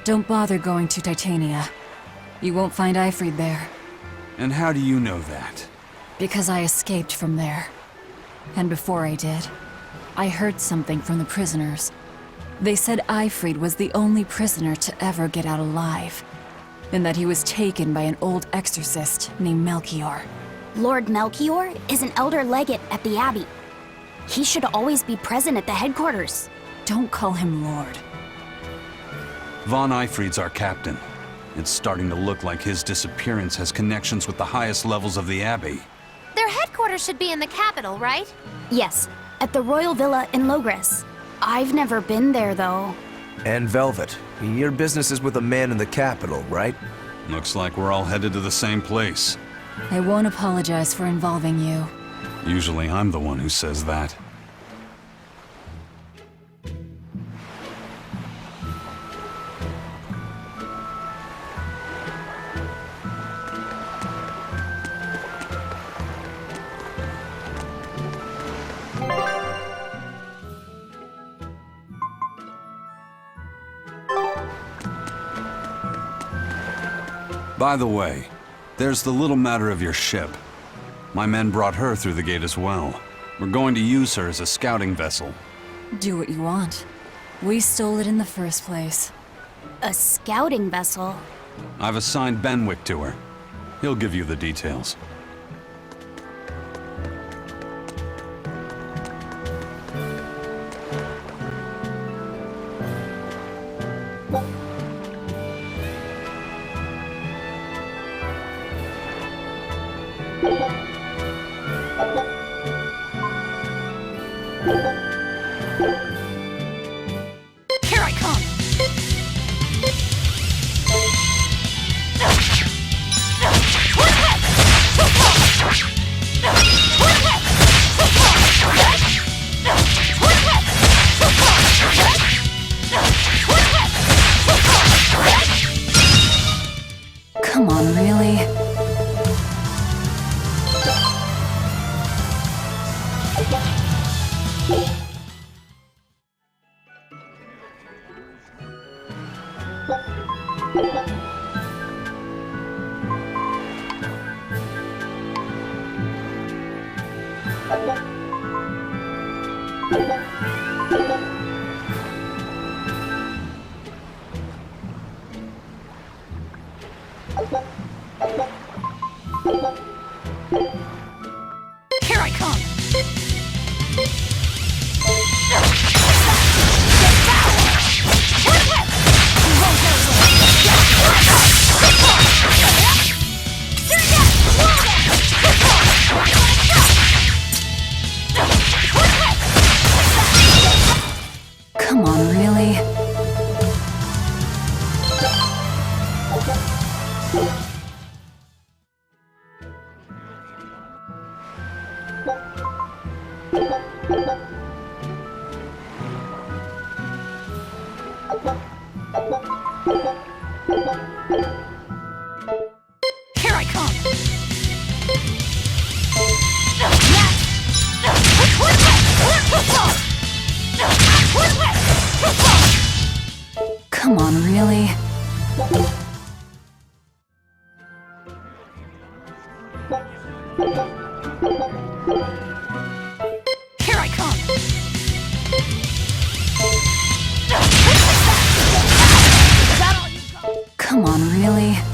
Speaker 2: Don't bother going to Titania. You won't find Eifried there.
Speaker 9: And how do you know that?
Speaker 2: Because I escaped from there. And before I did, I heard something from the prisoners. They said Eifried was the only prisoner to ever get out alive, and that he was taken by an old exorcist named Melchior.
Speaker 13: Lord Melchior is an elder legate at the Abbey. He should always be present at the headquarters.
Speaker 2: Don't call him Lord.
Speaker 9: Von Eifried's our captain. It's starting to look like his disappearance has connections with the highest levels of the Abbey.
Speaker 10: Their headquarters should be in the capital, right?
Speaker 13: Yes, at the Royal Villa in Logris. I've never been there, though.
Speaker 3: And Velvet, your business is with a man in the capital, right?
Speaker 9: Looks like we're all headed to the same place.
Speaker 2: I won't apologize for involving you.
Speaker 9: Usually I'm the one who says that. By the way, there's the little matter of your ship. My men brought her through the gate as well. We're going to use her as a scouting vessel.
Speaker 2: Do what you want. We stole it in the first place.
Speaker 13: A scouting vessel?
Speaker 9: I've assigned Benwick to her. He'll give you the details.
Speaker 5: Here I come!
Speaker 2: Come on, really?
Speaker 5: Here I come!
Speaker 2: Come on, really?
Speaker 5: Here I come!
Speaker 2: Come on, really?
Speaker 5: Here I come! Is that all you got?
Speaker 2: Come on, really?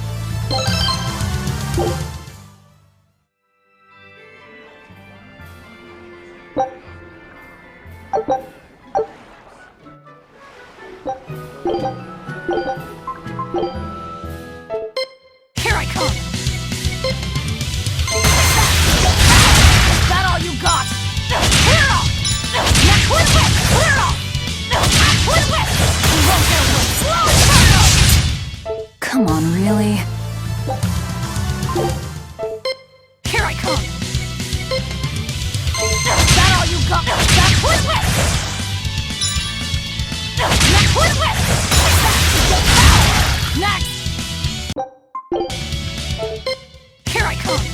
Speaker 5: Here I come! Is that all you got? Clear off! Clear off! You won't get away! Slow turtle!
Speaker 2: Come on, really?
Speaker 5: Here I come! Is that all you got? Next! Here I come!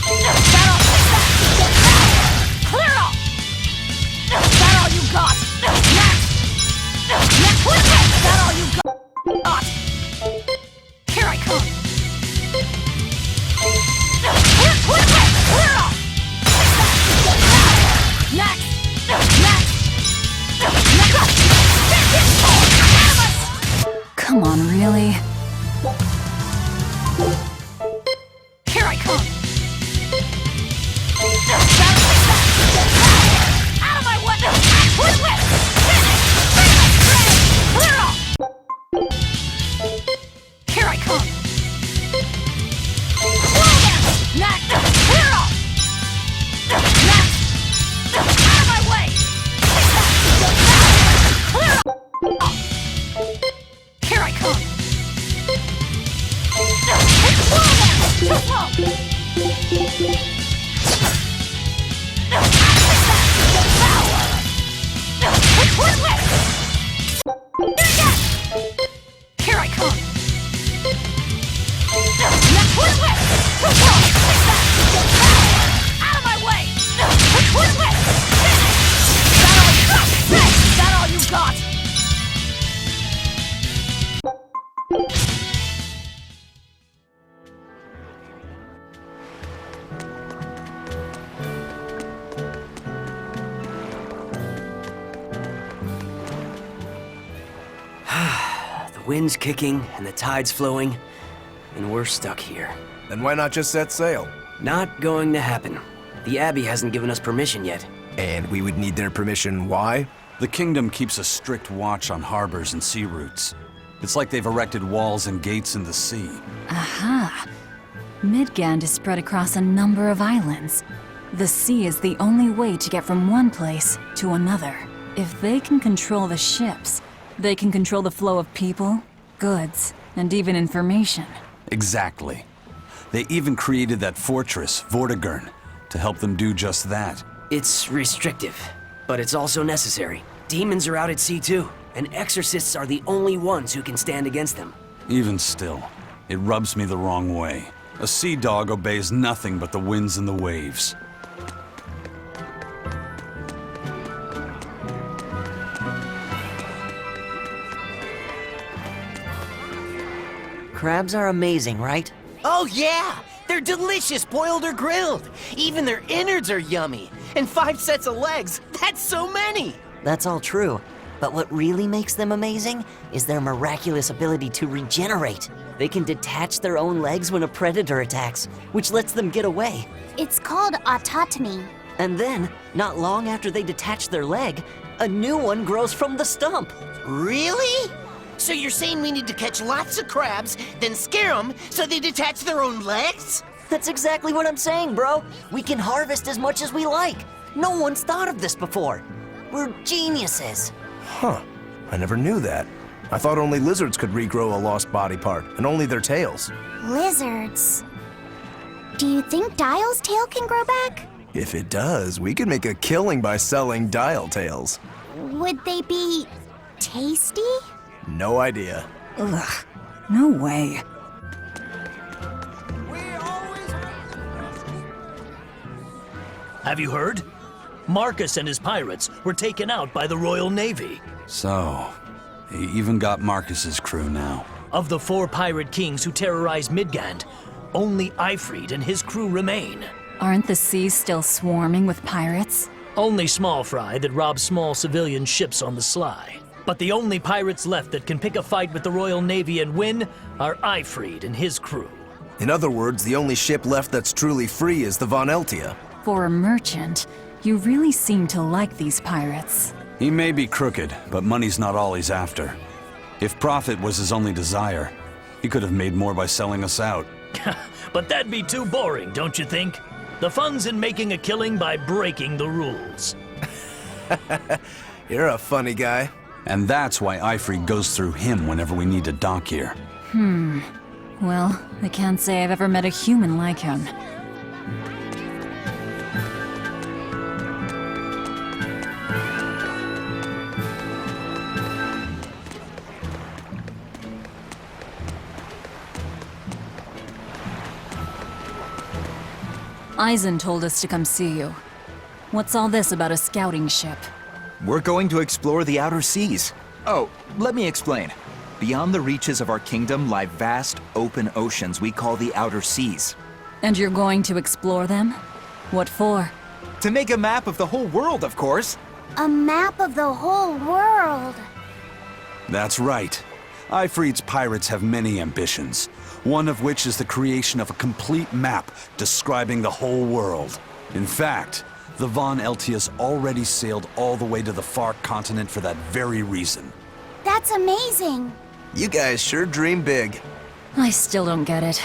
Speaker 5: Is that all? Clear it off! Is that all you got? Next! Is that all you got? Here I come! Clear it off! Next!
Speaker 2: Come on, really?
Speaker 5: Here I come! Out of my way! Clear off! Here I come! Next! Clear off! Next! Out of my way! Clear off! Here I come! Too slow! Here I come! Out of my way! Is that all you got?
Speaker 18: The wind's kicking and the tide's flowing, and we're stuck here.
Speaker 3: Then why not just set sail?
Speaker 18: Not going to happen. The Abbey hasn't given us permission yet.
Speaker 3: And we would need their permission why?
Speaker 9: The kingdom keeps a strict watch on harbors and sea routes. It's like they've erected walls and gates in the sea.
Speaker 2: Aha! Midgand is spread across a number of islands. The sea is the only way to get from one place to another. If they can control the ships, they can control the flow of people, goods, and even information.
Speaker 9: Exactly. They even created that fortress, Vortigern, to help them do just that.
Speaker 18: It's restrictive, but it's also necessary. Demons are out at sea too, and exorcists are the only ones who can stand against them.
Speaker 9: Even still, it rubs me the wrong way. A sea dog obeys nothing but the winds and the waves.
Speaker 19: Crabs are amazing, right?
Speaker 14: Oh yeah! They're delicious boiled or grilled. Even their innards are yummy. And 5 sets of legs, that's so many!
Speaker 19: That's all true. But what really makes them amazing is their miraculous ability to regenerate. They can detach their own legs when a predator attacks, which lets them get away.
Speaker 13: It's called autotomy.
Speaker 19: And then, not long after they detach their leg, a new one grows from the stump.
Speaker 14: Really? So you're saying we need to catch lots of crabs, then scare them so they detach their own legs?
Speaker 19: That's exactly what I'm saying, bro. We can harvest as much as we like. No one's thought of this before. We're geniuses.
Speaker 3: Huh. I never knew that. I thought only lizards could regrow a lost body part, and only their tails.
Speaker 13: Lizards. Do you think Dial's tail can grow back?
Speaker 3: If it does, we could make a killing by selling dial tails.
Speaker 13: Would they be tasty?
Speaker 3: No idea.
Speaker 2: Ugh, no way.
Speaker 17: Have you heard? Marcus and his pirates were taken out by the Royal Navy.
Speaker 9: So, they even got Marcus's crew now.
Speaker 17: Of the 4 pirate kings who terrorized Midgand, only Ifrid and his crew remain.
Speaker 2: Aren't the seas still swarming with pirates?
Speaker 17: Only small fry that rob small civilian ships on the sly. But the only pirates left that can pick a fight with the Royal Navy and win are Ifrid and his crew.
Speaker 3: In other words, the only ship left that's truly free is the Von Eltia.
Speaker 2: For a merchant, you really seem to like these pirates.
Speaker 9: He may be crooked, but money's not all he's after. If profit was his only desire, he could have made more by selling us out.
Speaker 17: But that'd be too boring, don't you think? The fun's in making a killing by breaking the rules.
Speaker 3: You're a funny guy.
Speaker 9: And that's why Ifrid goes through him whenever we need to dock here.
Speaker 2: Well, I can't say I've ever met a human like him. Eisen told us to come see you. What's all this about a scouting ship?
Speaker 12: We're going to explore the outer seas. Oh, let me explain. Beyond the reaches of our kingdom lie vast, open oceans we call the outer seas.
Speaker 2: And you're going to explore them? What for?
Speaker 12: To make a map of the whole world, of course.
Speaker 13: A map of the whole world.
Speaker 9: That's right. Ifrid's pirates have many ambitions, one of which is the creation of a complete map describing the whole world. In fact, the Von Eltias already sailed all the way to the far continent for that very reason.
Speaker 13: That's amazing.
Speaker 3: You guys sure dream big.
Speaker 2: I still don't get it.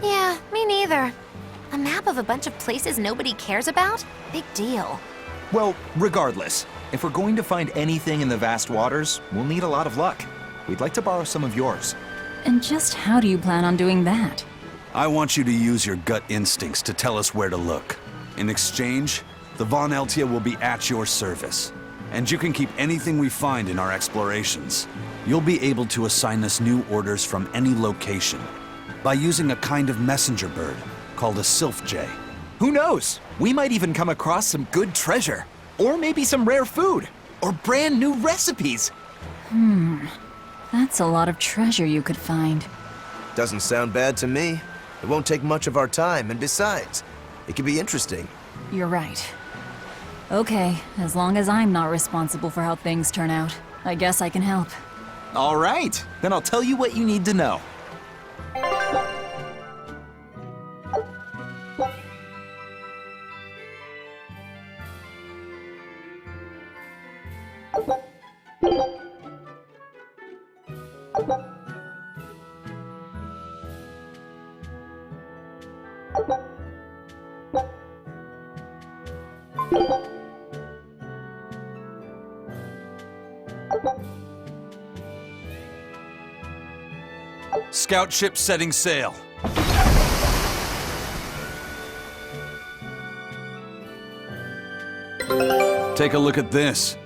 Speaker 10: Yeah, me neither. A map of a bunch of places nobody cares about? Big deal.
Speaker 12: Well, regardless, if we're going to find anything in the vast waters, we'll need a lot of luck. We'd like to borrow some of yours.
Speaker 2: And just how do you plan on doing that?
Speaker 9: I want you to use your gut instincts to tell us where to look. In exchange, the Von Eltia will be at your service. And you can keep anything we find in our explorations. You'll be able to assign us new orders from any location by using a kind of messenger bird called a sylph jay.
Speaker 12: Who knows? We might even come across some good treasure. Or maybe some rare food. Or brand new recipes.
Speaker 2: That's a lot of treasure you could find.
Speaker 3: Doesn't sound bad to me. It won't take much of our time, and besides, it could be interesting.
Speaker 2: You're right. Okay, as long as I'm not responsible for how things turn out, I guess I can help.
Speaker 12: All right, then I'll tell you what you need to know.
Speaker 9: Scout ship setting sail. Take a look at this.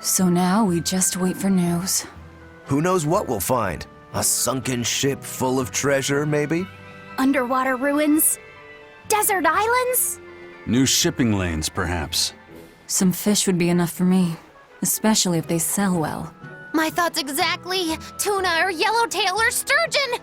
Speaker 2: So now we just wait for news.
Speaker 3: Who knows what we'll find? A sunken ship full of treasure, maybe?
Speaker 13: Underwater ruins? Desert islands?
Speaker 9: New shipping lanes, perhaps.
Speaker 2: Some fish would be enough for me, especially if they sell well.
Speaker 10: My thoughts exactly. Tuna or yellowtail or sturgeon.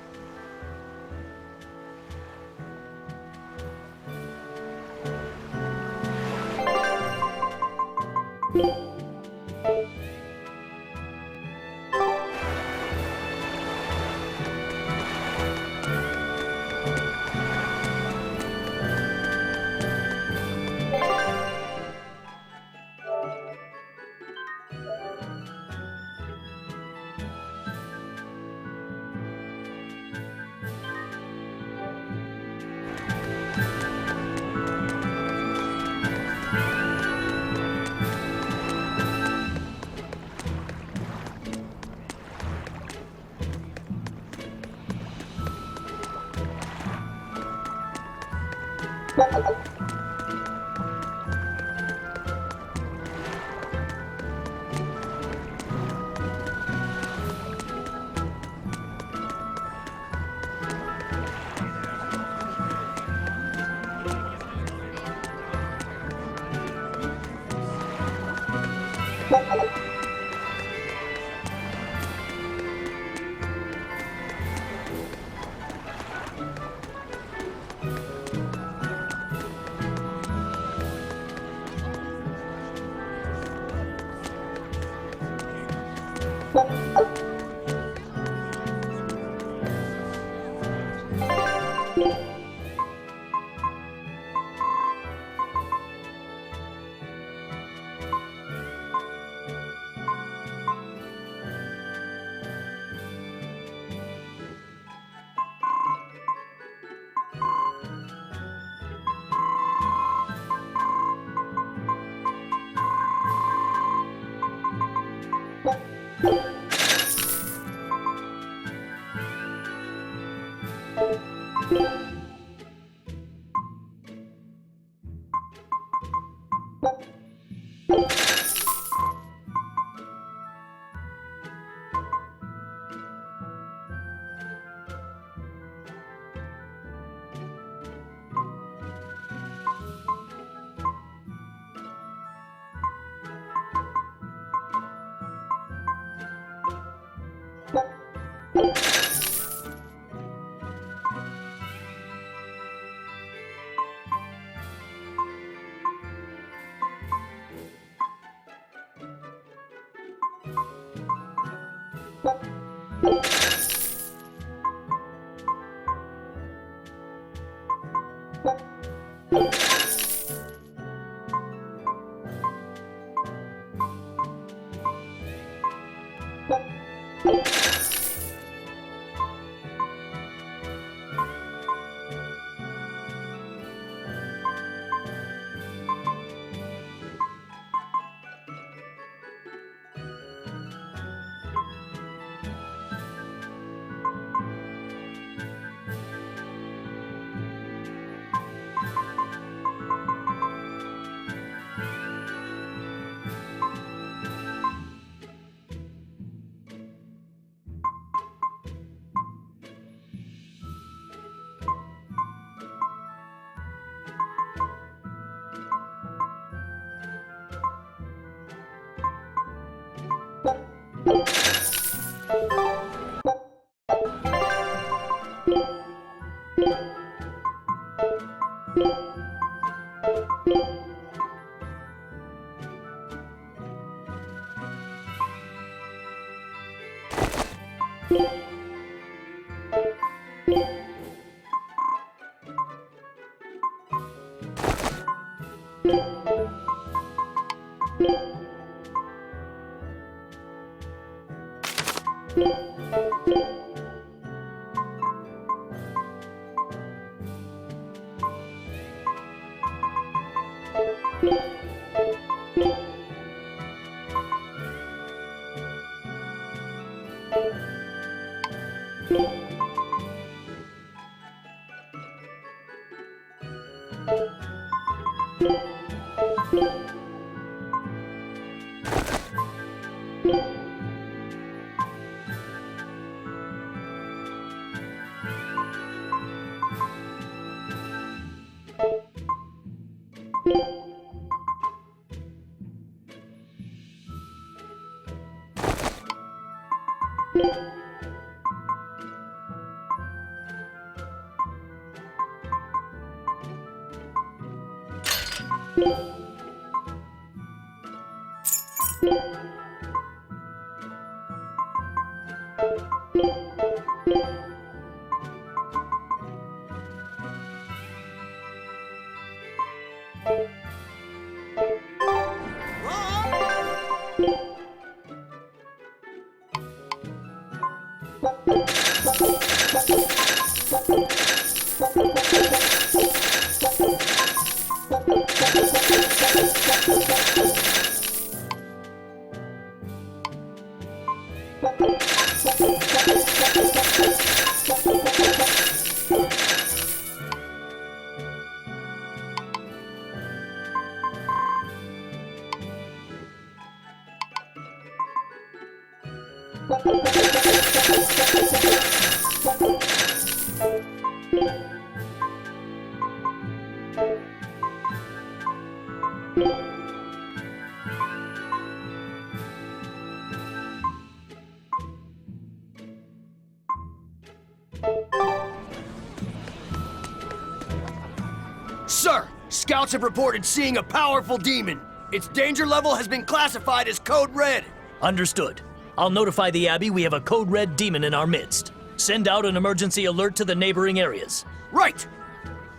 Speaker 20: Sir, scouts have reported seeing a powerful demon. Its danger level has been classified as Code Red.
Speaker 17: Understood. I'll notify the Abbey we have a Code Red demon in our midst. Send out an emergency alert to the neighboring areas.
Speaker 20: Right!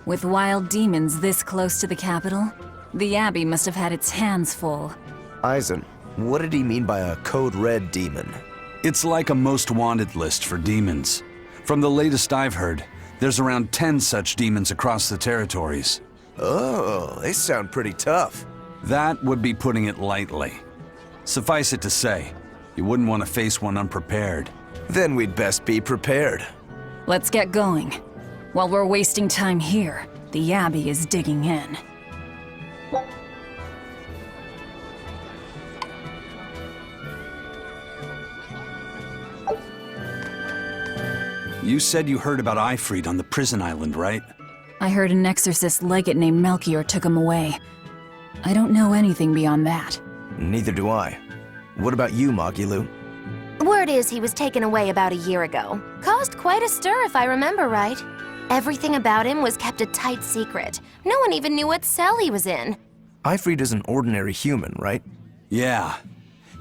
Speaker 2: With wild demons this close to the capital, the Abbey must have had its hands full.
Speaker 3: Eisen, what did he mean by a Code Red demon?
Speaker 9: It's like a most wanted list for demons. From the latest I've heard, there's around 10 such demons across the territories.
Speaker 3: Oh, they sound pretty tough.
Speaker 9: That would be putting it lightly. Suffice it to say, you wouldn't want to face one unprepared.
Speaker 3: Then we'd best be prepared.
Speaker 2: Let's get going. While we're wasting time here, the Abbey is digging in.
Speaker 9: You said you heard about Ifrit on the prison island, right?
Speaker 2: I heard an exorcist legate named Melchior took him away. I don't know anything beyond that.
Speaker 3: Neither do I. What about you, Magilou?
Speaker 10: Word is he was taken away about a year ago. Caused quite a stir, if I remember right. Everything about him was kept a tight secret. No one even knew what cell he was in.
Speaker 3: Ifrit is an ordinary human, right?
Speaker 9: Yeah.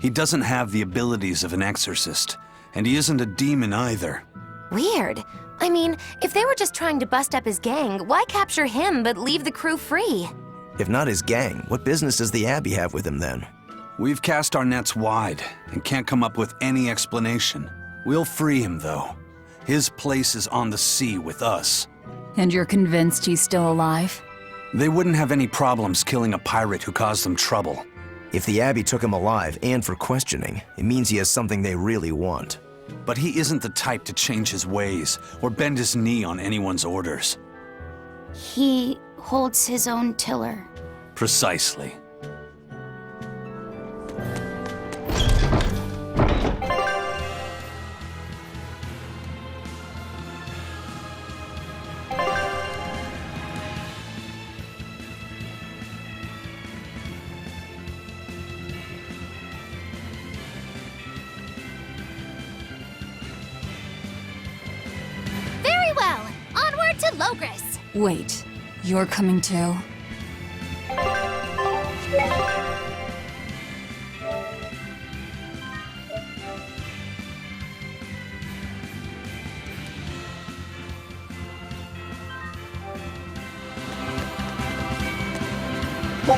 Speaker 9: He doesn't have the abilities of an exorcist, and he isn't a demon either.
Speaker 10: Weird. I mean, if they were just trying to bust up his gang, why capture him but leave the crew free?
Speaker 3: If not his gang, what business does the Abbey have with him then?
Speaker 9: We've cast our nets wide and can't come up with any explanation. We'll free him, though. His place is on the sea with us.
Speaker 2: And you're convinced he's still alive?
Speaker 9: They wouldn't have any problems killing a pirate who caused them trouble.
Speaker 3: If the Abbey took him alive and for questioning, it means he has something they really want.
Speaker 9: But he isn't the type to change his ways or bend his knee on anyone's orders.
Speaker 13: He holds his own tiller.
Speaker 9: Precisely.
Speaker 10: Very well. Onward to Logris.
Speaker 2: Wait, you're coming too?
Speaker 7: You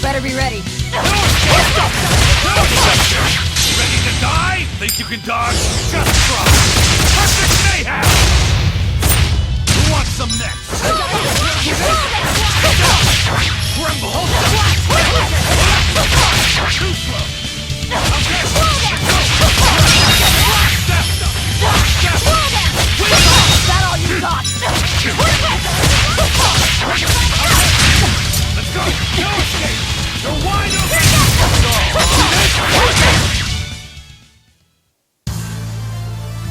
Speaker 7: better be ready.
Speaker 9: Ready to die? Think you can dodge? Just try! Perfect mayhem! Who wants some next? Tremble! Too slow! Okay!
Speaker 5: Is that all you got?
Speaker 9: Let's go! No escape! You're wide open!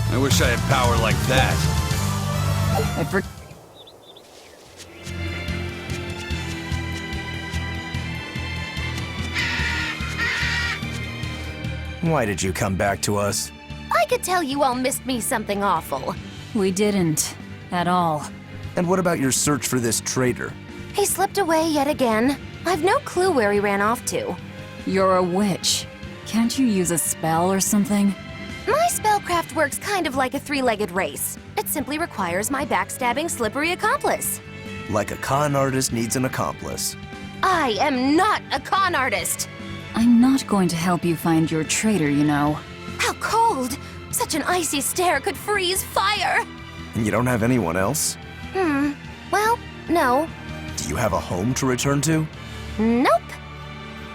Speaker 9: I wish I had power like that.
Speaker 3: Why did you come back to us?
Speaker 10: I could tell you all missed me something awful.
Speaker 2: We didn't. At all.
Speaker 3: And what about your search for this traitor?
Speaker 10: He slipped away yet again. I've no clue where he ran off to.
Speaker 2: You're a witch. Can't you use a spell or something?
Speaker 10: My spellcraft works kind of like a three-legged race. It simply requires my backstabbing, slippery accomplice.
Speaker 3: Like a con artist needs an accomplice.
Speaker 10: I am not a con artist!
Speaker 2: I'm not going to help you find your traitor, you know.
Speaker 10: How cold! Such an icy stare could freeze fire!
Speaker 3: And you don't have anyone else?
Speaker 10: Well, no.
Speaker 3: Do you have a home to return to?
Speaker 10: Nope.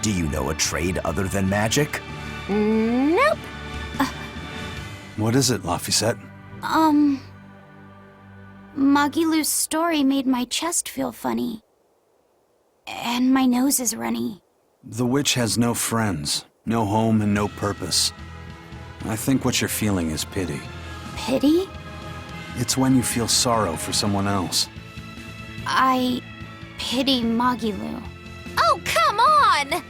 Speaker 3: Do you know a trade other than magic?
Speaker 10: Nope.
Speaker 9: What is it, Laphicet?
Speaker 13: Magilou's story made my chest feel funny. And my nose is runny.
Speaker 9: The witch has no friends, no home, and no purpose. I think what you're feeling is pity.
Speaker 13: Pity?
Speaker 9: It's when you feel sorrow for someone else.
Speaker 13: I pity Magilou.
Speaker 10: Oh, come on!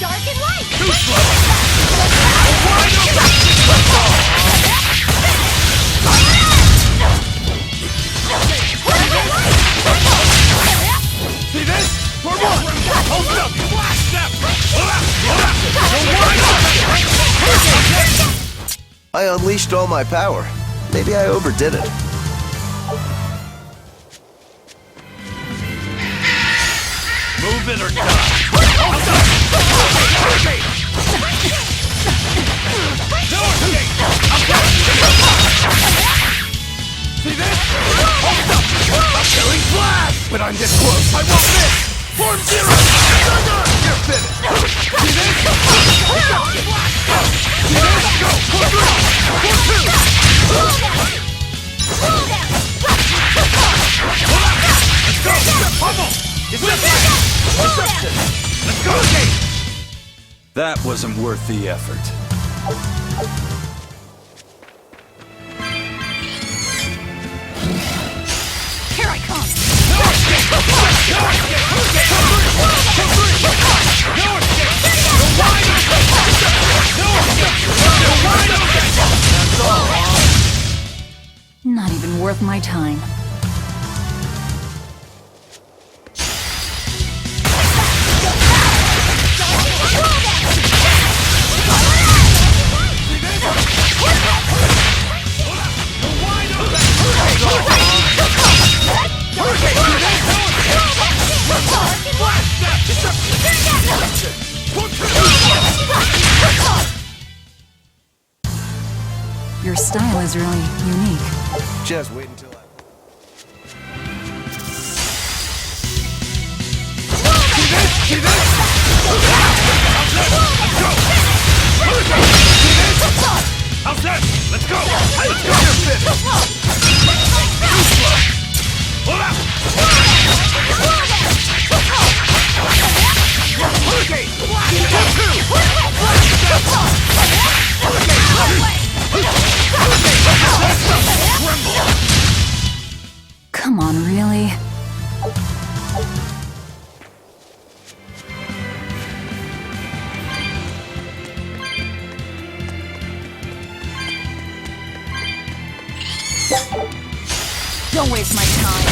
Speaker 10: Dark and light! Too slow!
Speaker 9: See this? We're one! Hold up! Blast them!
Speaker 3: I unleashed all my power. Maybe I overdid it.
Speaker 9: Move it or die! See this? Hold up! I'm killing blast! But I'm this close, I won't miss! Form zero! You're finished! See this? See this? Go! For three! For two! Let's go! Pummel! Deception! Let's go! That wasn't worth the effort.
Speaker 5: Here I come!
Speaker 2: Not even worth my time. Your style is really unique.
Speaker 3: Just wait until I...
Speaker 9: See this? Let's go!
Speaker 2: Don't waste my time.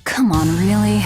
Speaker 2: Come on, really?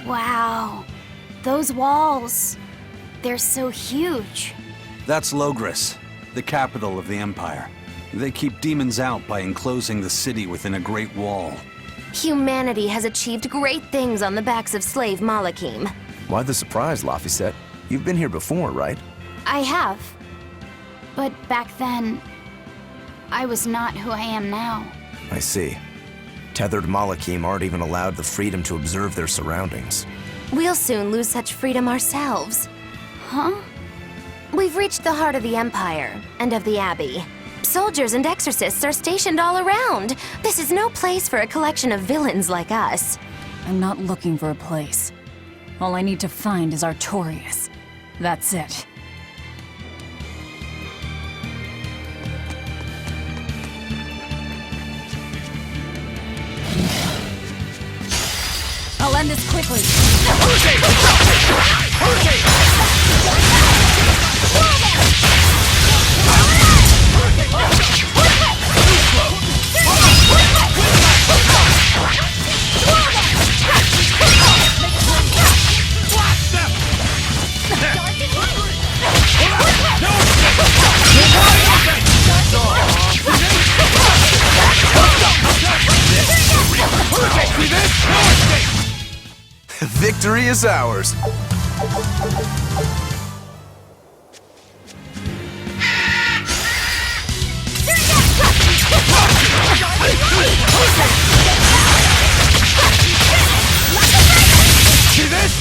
Speaker 13: Wow. Those walls. They're so huge.
Speaker 9: That's Logris, the capital of the Empire. They keep demons out by enclosing the city within a great wall.
Speaker 10: Humanity has achieved great things on the backs of slave Malachim.
Speaker 3: Why the surprise, Laphicet? You've been here before, right?
Speaker 13: I have. But back then, I was not who I am now.
Speaker 3: I see. Tethered Malachim aren't even allowed the freedom to observe their surroundings.
Speaker 10: We'll soon lose such freedom ourselves.
Speaker 13: Huh?
Speaker 10: We've reached the heart of the Empire and of the Abbey. Soldiers and exorcists are stationed all around. This is no place for a collection of villains like us.
Speaker 2: I'm not looking for a place. All I need to find is Artorias. That's it. I'll end this quickly.
Speaker 3: Victory is ours!
Speaker 8: See this?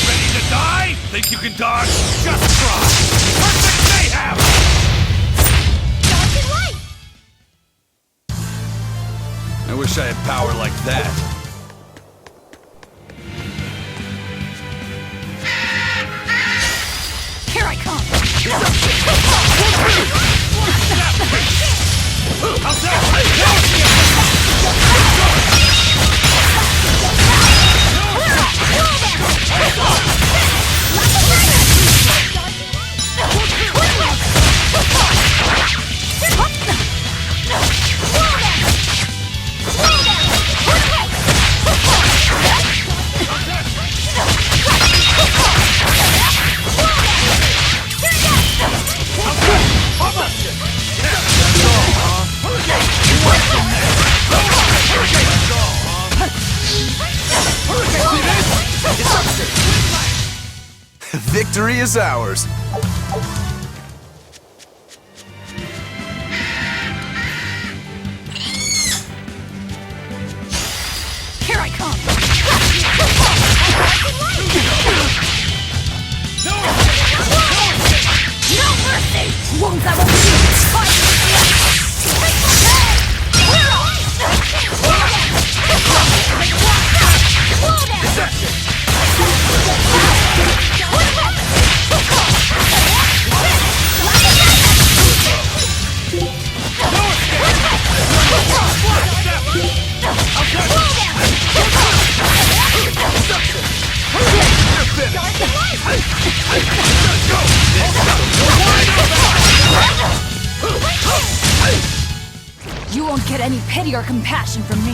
Speaker 9: Ready to die? Think you can dodge? Just try! Perfect mayhem! I wish I had power like that.
Speaker 2: Here I come!
Speaker 3: Victory is ours.
Speaker 5: Here I come! No mercy! Wounds I will You won't get any pity or compassion from me.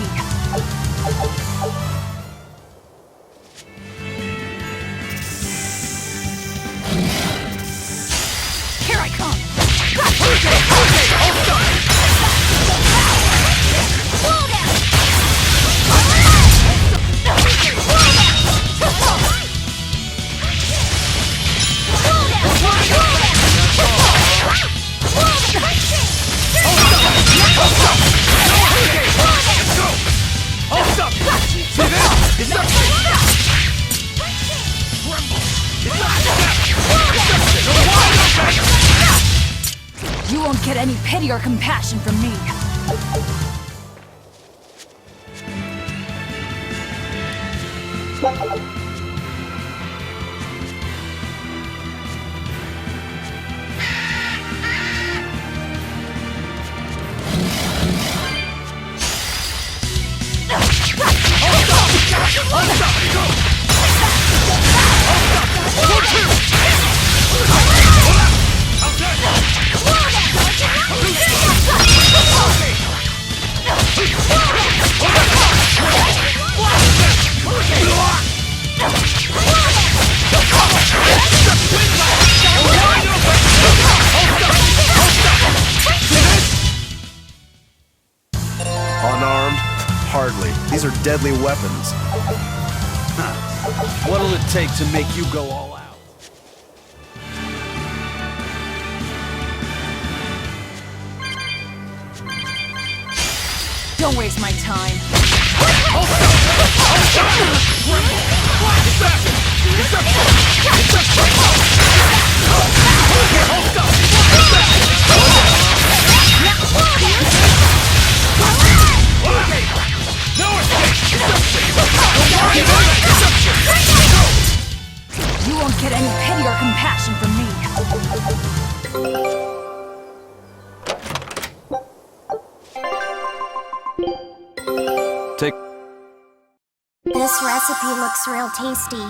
Speaker 5: Here I come! You won't get any pity or compassion from me.
Speaker 3: Unarmed? Hardly. These are deadly weapons.
Speaker 16: What'll it take to make you go all out?
Speaker 5: Don't waste my time. You won't get any pity or compassion from me.
Speaker 3: Take.
Speaker 13: This recipe looks real tasty.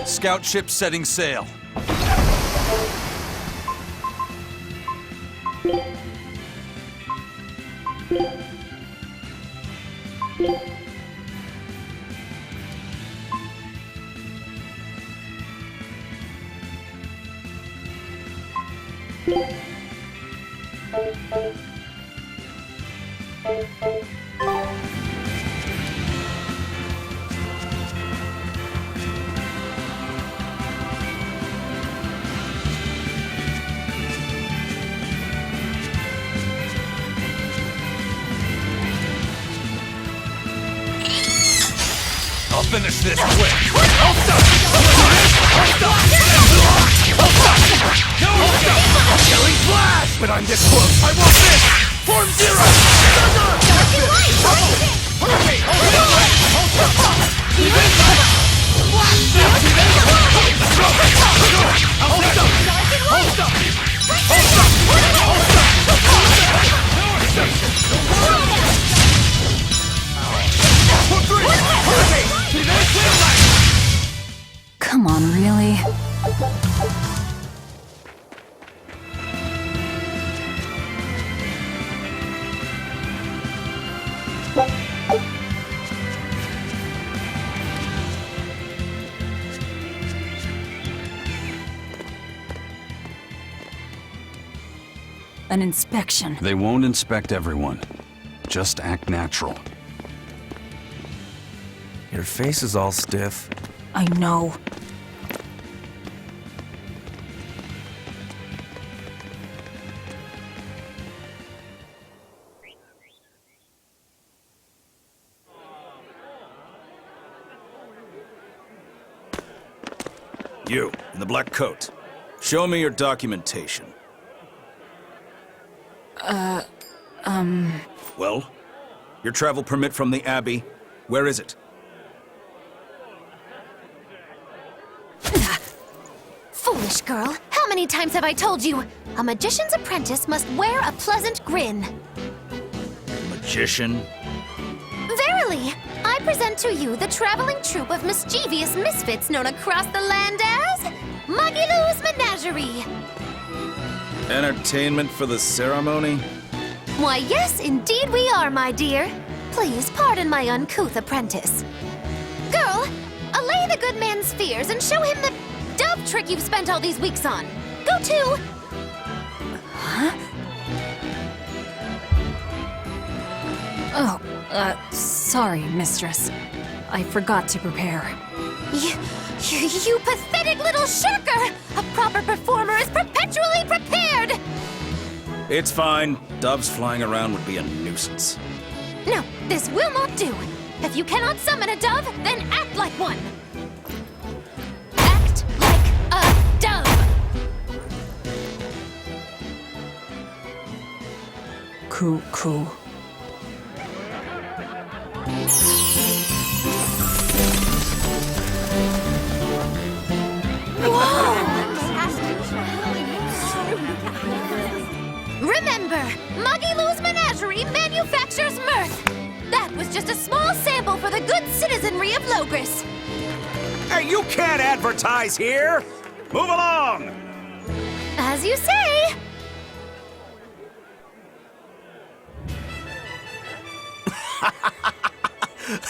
Speaker 9: Scout ship setting sail. I'll finish this quick.
Speaker 16: Killing flash! But I'm this close. I want this! Form zero!
Speaker 2: Come on, really? An inspection.
Speaker 9: They won't inspect everyone. Just act natural.
Speaker 3: Your face is all stiff.
Speaker 2: I know.
Speaker 8: You, in the black coat. Show me your documentation. Well? Your travel permit from the Abbey? Where is it?
Speaker 10: Foolish girl, how many times have I told you? A magician's apprentice must wear a pleasant grin.
Speaker 8: Magician?
Speaker 10: Verily, I present to you the traveling troupe of mischievous misfits known across the land as Magilou's Menagerie.
Speaker 8: Entertainment for the ceremony?
Speaker 10: Why, yes, indeed we are, my dear. Please pardon my uncouth apprentice. Girl, allay the good man's fears and show him the dove trick you've spent all these weeks on. Go to...
Speaker 2: Huh? Oh, sorry, mistress. I forgot to prepare.
Speaker 10: You pathetic little shirker! A proper performer is perpetually prepared!
Speaker 8: It's fine. Doves flying around would be a nuisance.
Speaker 10: No, this will not do. If you cannot summon a dove, then act like one. Act like a dove!
Speaker 2: Cool.
Speaker 10: Remember, Magilou's Menagerie manufactures mirth. That was just a small sample for the good citizenry of Logris.
Speaker 8: Hey, you can't advertise here! Move along!
Speaker 10: As you say.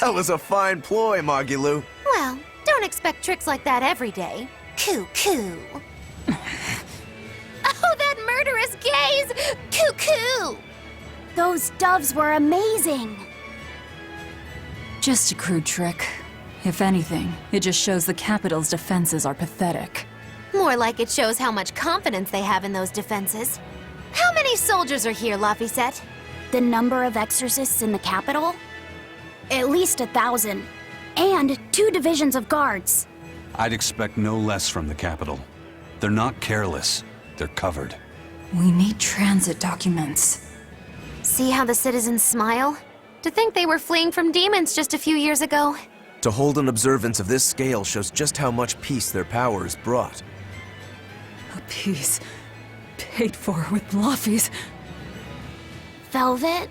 Speaker 3: That was a fine ploy, Magilou.
Speaker 10: Well, don't expect tricks like that every day. Coo. Oh, that murderous gaze! Coo.
Speaker 13: Those doves were amazing.
Speaker 2: Just a crude trick. If anything, it just shows the capital's defenses are pathetic.
Speaker 10: More like it shows how much confidence they have in those defenses. How many soldiers are here, Laphicet?
Speaker 13: The number of exorcists in the capital? At least 1,000. And 2 divisions of guards.
Speaker 9: I'd expect no less from the capital. They're not careless. They're covered.
Speaker 2: We need transit documents.
Speaker 10: See how the citizens smile? To think they were fleeing from demons just a few years ago.
Speaker 3: To hold an observance of this scale shows just how much peace their powers brought.
Speaker 2: A piece paid for with Laffy's.
Speaker 13: Velvet?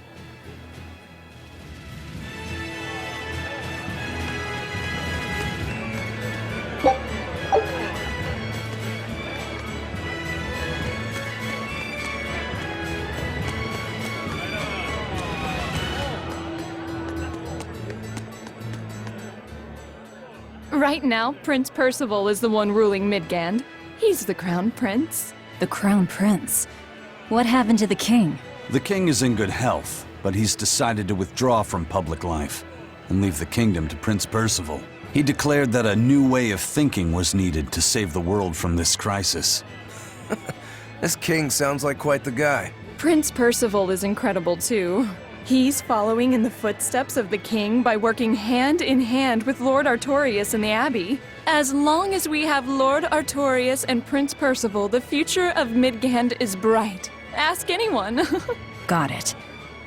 Speaker 5: Right now, Prince Percival is the one ruling Midgand. He's the crown prince.
Speaker 2: The crown prince? What happened to the king?
Speaker 9: The king is in good health, but he's decided to withdraw from public life and leave the kingdom to Prince Percival. He declared that a new way of thinking was needed to save the world from this crisis.
Speaker 3: This king sounds like quite the guy.
Speaker 5: Prince Percival is incredible too. He's following in the footsteps of the king by working hand in hand with Lord Artorias and the Abbey. As long as we have Lord Artorias and Prince Percival, the future of Midgand is bright. Ask anyone.
Speaker 2: Got it.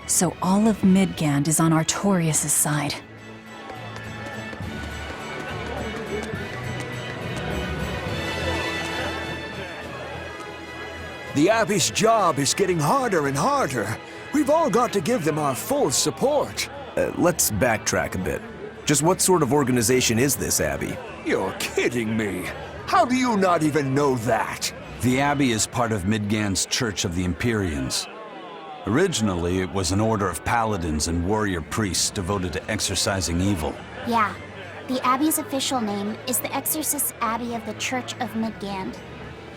Speaker 2: So all of Midgand is on Artorias' side.
Speaker 21: The Abbey's job is getting harder and harder. We've all got to give them our full support.
Speaker 3: Let's backtrack a bit. Just what sort of organization is this Abbey?
Speaker 21: You're kidding me. How do you not even know that?
Speaker 9: The Abbey is part of Midgand's Church of the Empyreans. Originally, it was an order of paladins and warrior priests devoted to exorcising evil.
Speaker 13: Yeah. The Abbey's official name is the Exorcist Abbey of the Church of Midgand.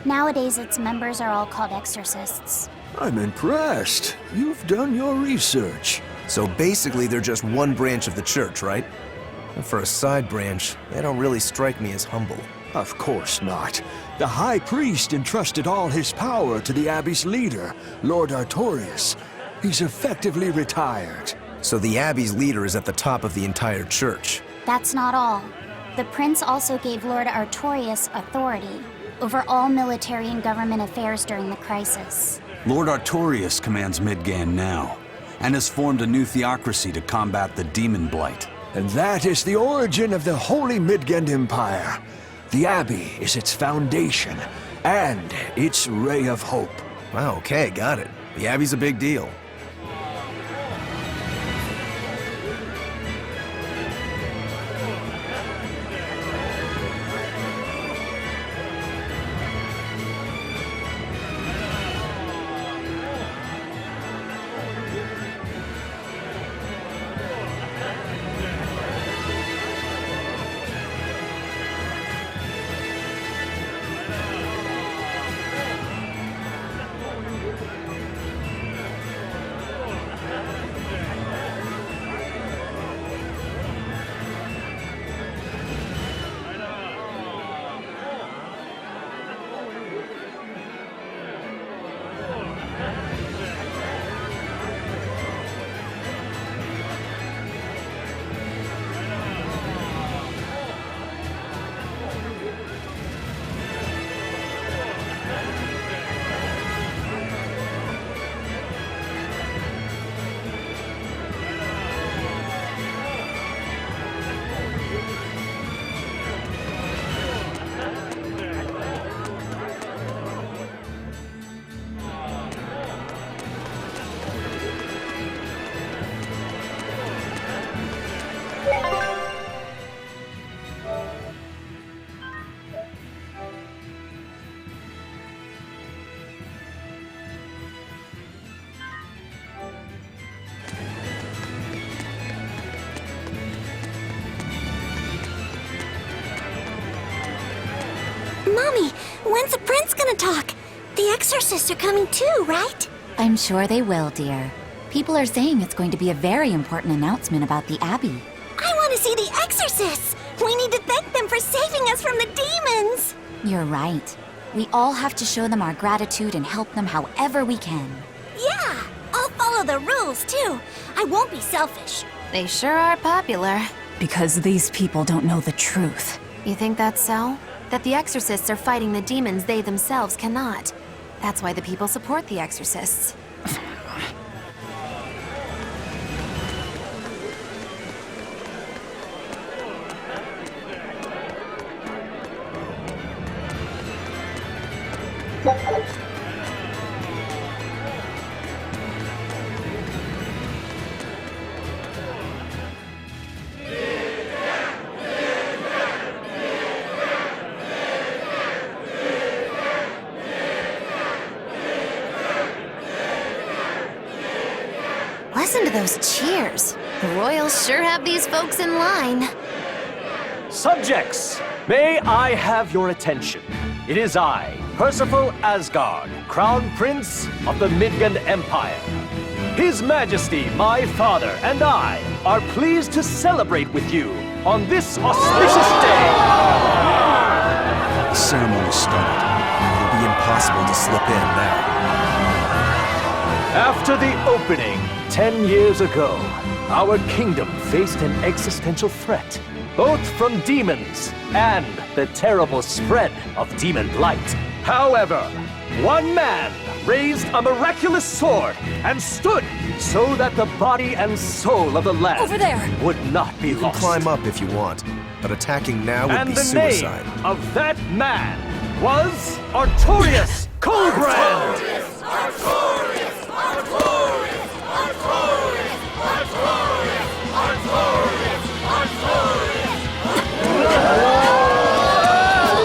Speaker 13: Nowadays, its members are all called exorcists.
Speaker 21: I'm impressed. You've done your research.
Speaker 3: So basically, they're just one branch of the church, right? And for a side branch, they don't really strike me as humble.
Speaker 21: Of course not. The High Priest entrusted all his power to the Abbey's leader, Lord Artorius. He's effectively retired.
Speaker 3: So the Abbey's leader is at the top of the entire church.
Speaker 13: That's not all. The prince also gave Lord Artorius authority over all military and government affairs during the crisis.
Speaker 9: Lord Artorius commands Midgand now, and has formed a new theocracy to combat the demon blight.
Speaker 21: And that is the origin of the Holy Midgand Empire. The Abbey is its foundation, and its ray of hope.
Speaker 3: Wow, okay, got it. The Abbey's a big deal.
Speaker 1: Mommy, when's the prince gonna talk? The exorcists are coming too, right?
Speaker 11: I'm sure they will, dear. People are saying it's going to be a very important announcement about the Abbey.
Speaker 1: I want to see the exorcists! We need to thank them for saving us from the demons!
Speaker 11: You're right. We all have to show them our gratitude and help them however we can.
Speaker 1: Yeah! I'll follow the rules, too. I won't be selfish.
Speaker 10: They sure are popular.
Speaker 2: Because these people don't know the truth.
Speaker 10: You think that's so? That the exorcists are fighting the demons they themselves cannot. That's why the people support the exorcists. Listen to those cheers. The royals sure have these folks in line.
Speaker 22: Subjects, may I have your attention? It is I, Percival Asgard, Crown Prince of the Midgand Empire. His Majesty, my father, and I are pleased to celebrate with you on this auspicious day.
Speaker 3: The ceremony started. It'll be impossible to slip in now.
Speaker 22: After the opening, 10 years ago, our kingdom faced an existential threat, both from demons and the terrible spread of demon blight. However, one man raised a miraculous sword and stood so that the body and soul of the land
Speaker 2: Over there.
Speaker 22: would not be
Speaker 3: You can
Speaker 22: lost.
Speaker 3: climb up if you want, but attacking now would
Speaker 22: And
Speaker 3: be
Speaker 22: the
Speaker 3: suicide.
Speaker 22: name of that man was Artorius Colbrand!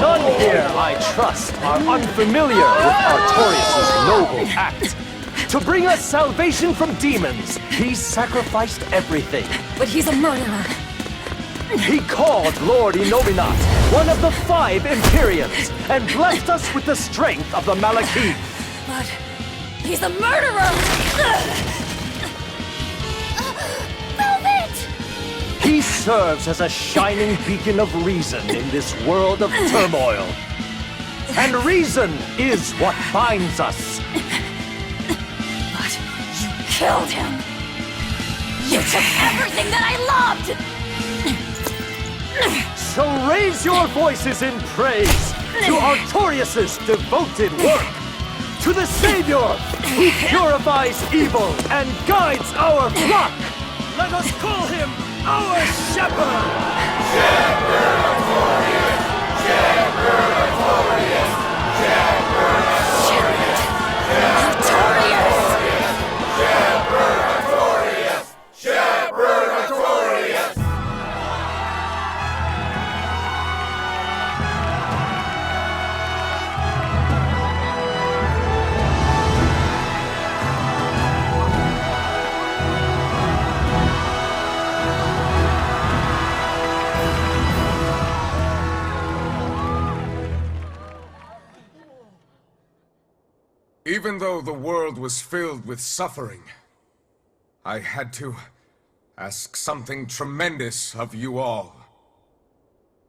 Speaker 22: None here, I trust, are unfamiliar with Artorius' noble act. To bring us salvation from demons, he sacrificed everything.
Speaker 2: But he's a murderer.
Speaker 22: He called Lord Inominat, one of the 5 Imperiums, and blessed us with the strength of the Malachim.
Speaker 2: But he's a murderer!
Speaker 1: Velvet!
Speaker 22: He He serves as a shining beacon of reason in this world of turmoil. And reason is what binds us.
Speaker 11: But you killed him. You took everything that I loved!
Speaker 22: So raise your voices in praise to Artorias' devoted work, to the Savior who purifies evil and guides our flock. Let us call him our Shepherd!
Speaker 4: Shepherd Artorias! Shepherd Artorias! Shepherd Artorias! Shepherd Artorias! Shepherd Artorias!
Speaker 6: Even though the world was filled with suffering, I had to ask something tremendous of you all.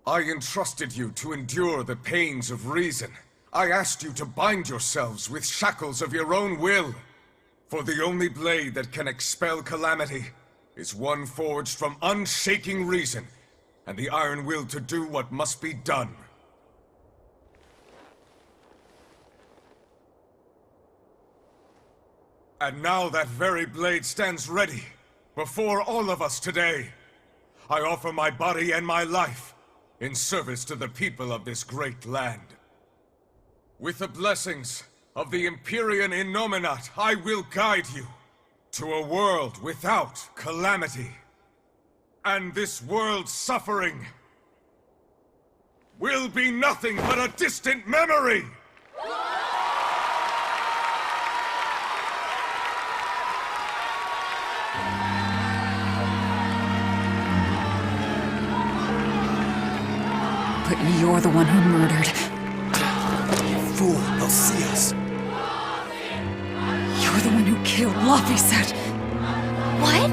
Speaker 6: I entrusted you to endure the pains of reason. I asked you to bind yourselves with shackles of your own will. For the only blade that can expel calamity is one forged from unshaking reason and the iron will to do what must be done. And now that very blade stands ready, before all of us today. I offer my body and my life, in service to the people of this great land. With the blessings of the Empyrean Innominat, I will guide you to a world without calamity. And this world's suffering will be nothing but a distant memory!
Speaker 2: But you're the one who murdered.
Speaker 8: You fool, they'll see us.
Speaker 2: You're the one who killed Laphicet.
Speaker 10: What?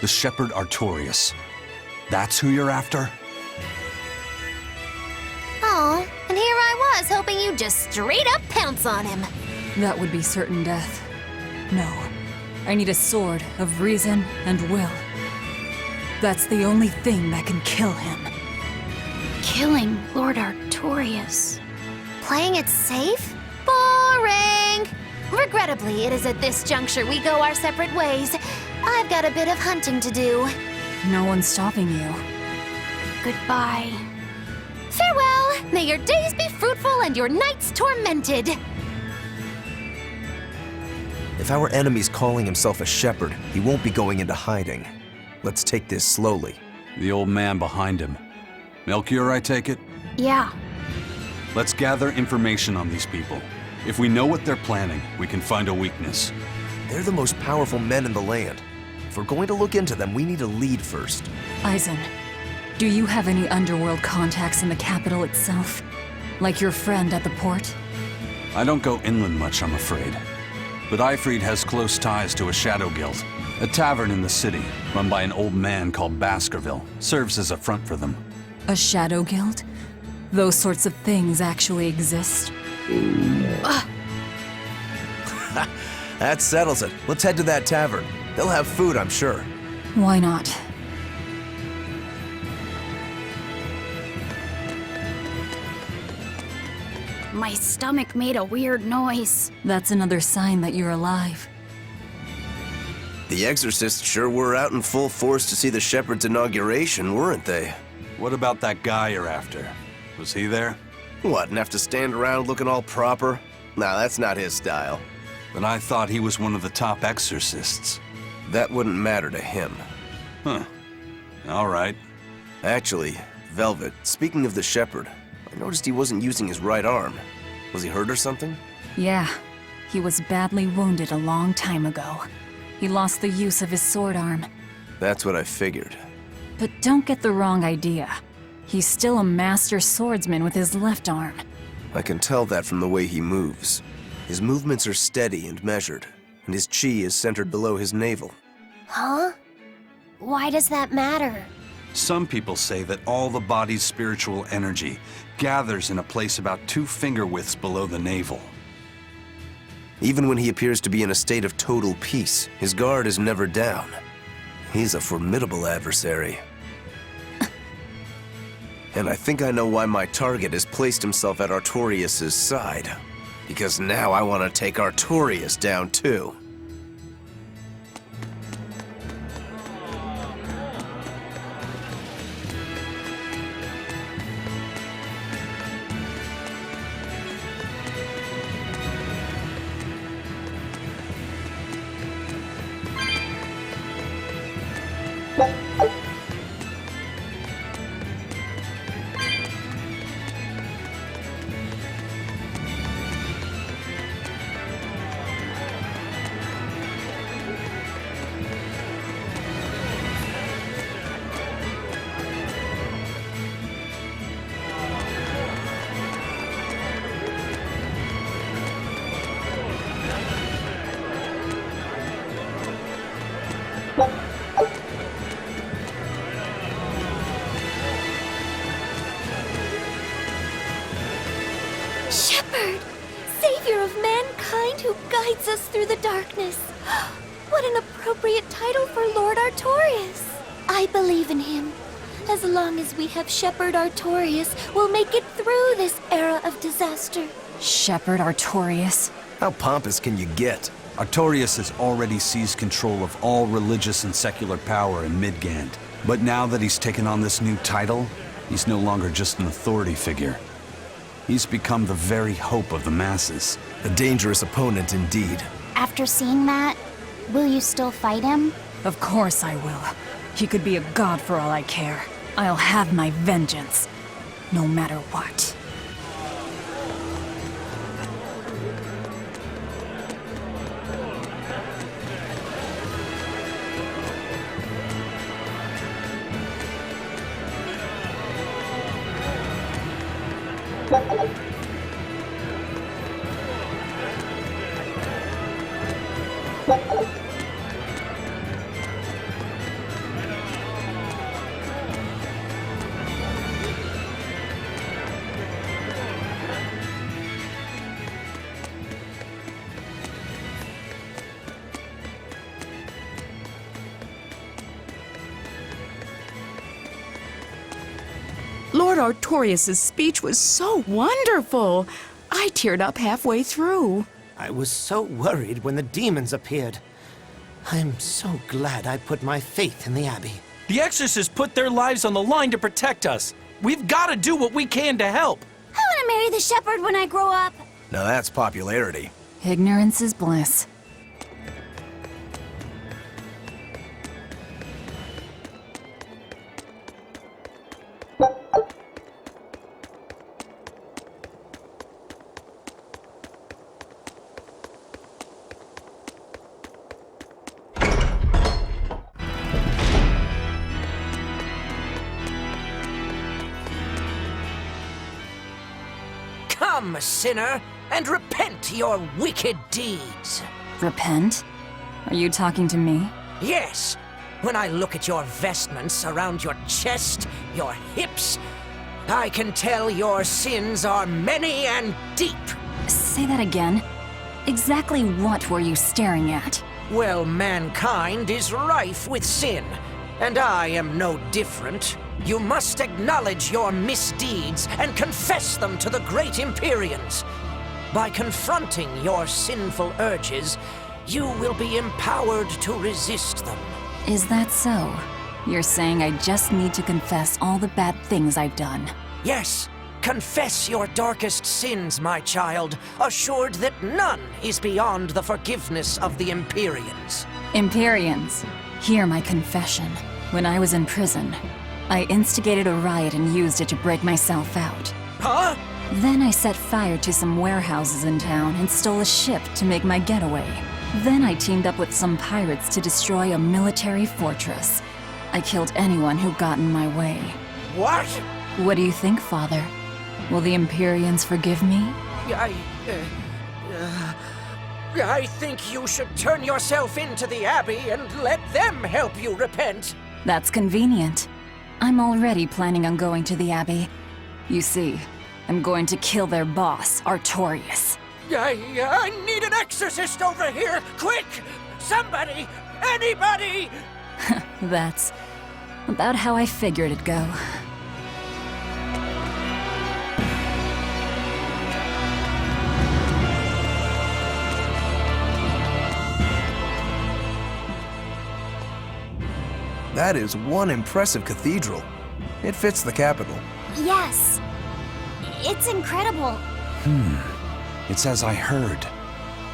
Speaker 9: The Shepherd Artorias. That's who you're after?
Speaker 10: Oh, and here I was hoping you'd just straight up pounce on him.
Speaker 2: That would be certain death. No. I need a sword of reason and will. That's the only thing that can kill him.
Speaker 13: Killing Lord Artorias.
Speaker 10: Playing it safe? Boring! Regrettably, it is at this juncture we go our separate ways. I've got a bit of hunting to do.
Speaker 2: No one's stopping you.
Speaker 13: Goodbye.
Speaker 10: Farewell! May your days be fruitful and your nights tormented!
Speaker 3: If our enemy's calling himself a shepherd, he won't be going into hiding. Let's take this slowly.
Speaker 9: The old man behind him. Melchior, I take it?
Speaker 13: Yeah.
Speaker 9: Let's gather information on these people. If we know what they're planning, we can find a weakness.
Speaker 3: They're the most powerful men in the land. If we're going to look into them, we need a lead first.
Speaker 2: Eisen, do you have any underworld contacts in the capital itself? Like your friend at the port?
Speaker 9: I don't go inland much, I'm afraid. But Eifried has close ties to a shadow guild. A tavern in the city, run by an old man called Baskerville, serves as a front for them.
Speaker 2: A shadow guild? Those sorts of things actually exist?
Speaker 3: That settles it. Let's head to that tavern. They'll have food, I'm sure.
Speaker 2: Why not?
Speaker 13: My stomach made a weird noise.
Speaker 2: That's another sign that you're alive.
Speaker 3: The exorcists sure were out in full force to see the shepherd's inauguration, weren't they?
Speaker 9: What about that guy you're after? Was he there?
Speaker 3: What, and have to stand around looking all proper? Nah, that's not his style.
Speaker 9: But I thought he was one of the top exorcists.
Speaker 3: That wouldn't matter to him.
Speaker 9: Huh. All right.
Speaker 3: Actually, Velvet, speaking of the shepherd, I noticed he wasn't using his right arm. Was he hurt or something?
Speaker 2: Yeah. He was badly wounded a long time ago. He lost the use of his sword arm.
Speaker 3: That's what I figured.
Speaker 2: But don't get the wrong idea. He's still a master swordsman with his left arm.
Speaker 3: I can tell that from the way he moves. His movements are steady and measured, and his chi is centered below his navel.
Speaker 1: Huh? Why does that matter?
Speaker 9: Some people say that all the body's spiritual energy gathers in a place about 2 finger widths below the navel.
Speaker 3: Even when he appears to be in a state of total peace, his guard is never down. He's a formidable adversary. And I think I know why my target has placed himself at Artorias' side. Because now I want to take Artorias down too.
Speaker 1: Shepherd! Savior of mankind who guides us through the darkness. What an appropriate title for Lord Artorias. I believe in him. As long as we have Shepherd Artorias, we'll make it through this era of disaster.
Speaker 2: Shepherd Artorias?
Speaker 3: How pompous can you get?
Speaker 9: Artorias has already seized control of all religious and secular power in Midgand. But now that he's taken on this new title, he's no longer just an authority figure. He's become the very hope of the masses.
Speaker 3: A dangerous opponent indeed.
Speaker 13: After seeing that, will you still fight him?
Speaker 2: Of course I will. He could be a god for all I care. I'll have my vengeance, no matter what.
Speaker 15: Lord Artorias' speech was so wonderful. I teared up halfway through.
Speaker 18: I was so worried when the demons appeared. I'm so glad I put my faith in the Abbey.
Speaker 23: The exorcists put their lives on the line to protect us. We've got to do what we can to help.
Speaker 1: I want to marry the shepherd when I grow up.
Speaker 3: Now that's popularity.
Speaker 2: Ignorance is bliss.
Speaker 24: Come, sinner, and repent your wicked deeds.
Speaker 2: Repent? Are you talking to me?
Speaker 24: Yes. When I look at your vestments around your chest, your hips, I can tell your sins are many and deep.
Speaker 2: Say that again. Exactly what were you staring at?
Speaker 24: Well, mankind is rife with sin, and I am no different. You must acknowledge your misdeeds and confess them to the great Empyreans. By confronting your sinful urges, you will be empowered to resist them.
Speaker 2: Is that so? You're saying I just need to confess all the bad things I've done?
Speaker 24: Yes, confess your darkest sins, my child, assured that none is beyond the forgiveness of the Empyreans.
Speaker 2: Empyreans, hear my confession. When I was in prison, I instigated a riot and used it to break myself out.
Speaker 24: Huh?
Speaker 2: Then I set fire to some warehouses in town and stole a ship to make my getaway. Then I teamed up with some pirates to destroy a military fortress. I killed anyone who got in my way.
Speaker 24: What?
Speaker 2: What do you think, Father? Will the Empyreans forgive me?
Speaker 24: I think you should turn yourself into the Abbey and let them help you repent.
Speaker 2: That's convenient. I'm already planning on going to the Abbey. You see, I'm going to kill their boss, Artorius.
Speaker 24: I need an exorcist over here! Quick! Somebody! Anybody!
Speaker 2: That's about how I figured it'd go.
Speaker 3: That is one impressive cathedral. It fits the capital.
Speaker 13: Yes. It's incredible.
Speaker 9: It's as I heard.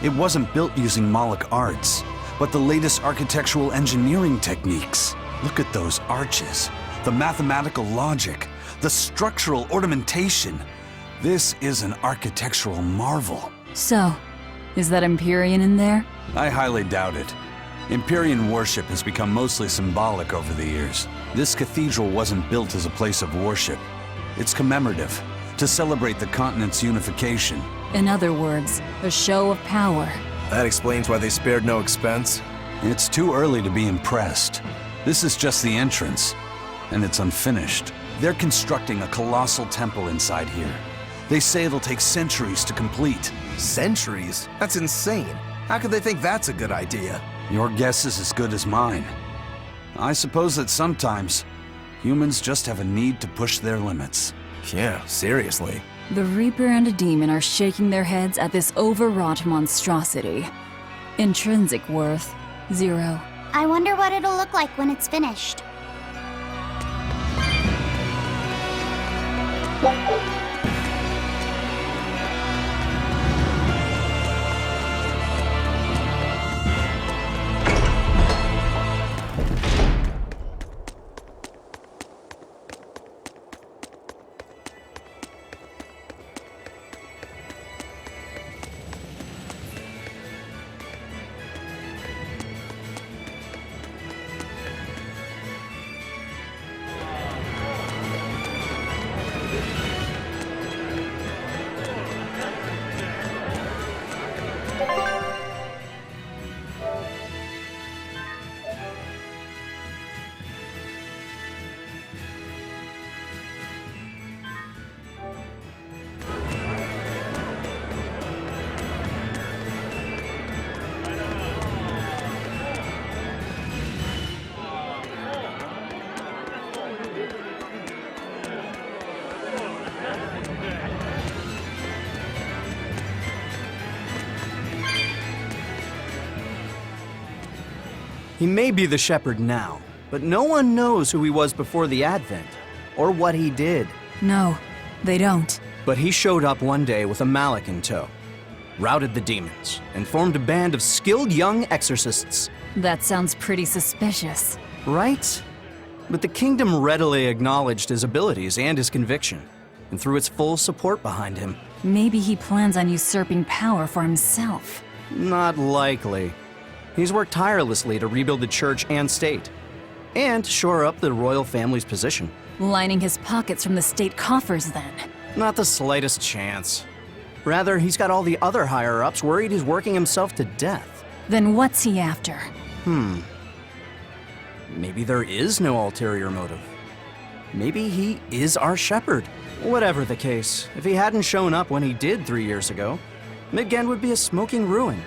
Speaker 9: It wasn't built using Moloch arts, but the latest architectural engineering techniques. Look at those arches, the mathematical logic, the structural ornamentation. This is an architectural marvel.
Speaker 2: So, is that Empyrean in there?
Speaker 9: I highly doubt it. Empyrean worship has become mostly symbolic over the years. This cathedral wasn't built as a place of worship. It's commemorative, to celebrate the continent's unification.
Speaker 2: In other words, a show of power.
Speaker 3: That explains why they spared no expense.
Speaker 9: It's too early to be impressed. This is just the entrance, and it's unfinished. They're constructing a colossal temple inside here. They say it'll take centuries to complete.
Speaker 3: Centuries? That's insane. How could they think that's a good idea?
Speaker 9: Your guess is as good as mine. I suppose that sometimes humans just have a need to push their limits.
Speaker 3: Yeah, seriously.
Speaker 2: The Reaper and a demon are shaking their heads at this overwrought monstrosity. Intrinsic worth, 0.
Speaker 13: I wonder what it'll look like when it's finished.
Speaker 12: He may be the shepherd now, but no one knows who he was before the Advent, or what he did.
Speaker 2: No, they don't.
Speaker 12: But he showed up one day with a mallet in tow, routed the demons, and formed a band of skilled young exorcists.
Speaker 2: That sounds pretty suspicious.
Speaker 12: Right? But the kingdom readily acknowledged his abilities and his conviction, and threw its full support behind him.
Speaker 2: Maybe he plans on usurping power for himself.
Speaker 12: Not likely. He's worked tirelessly to rebuild the church and state, and shore up the royal family's position.
Speaker 2: Lining his pockets from the state coffers, then.
Speaker 12: Not the slightest chance. Rather, he's got all the other higher-ups worried he's working himself to death.
Speaker 2: Then what's he after?
Speaker 12: Maybe there is no ulterior motive. Maybe he is our shepherd. Whatever the case, if he hadn't shown up when he did 3 years ago, Midgand would be a smoking ruin.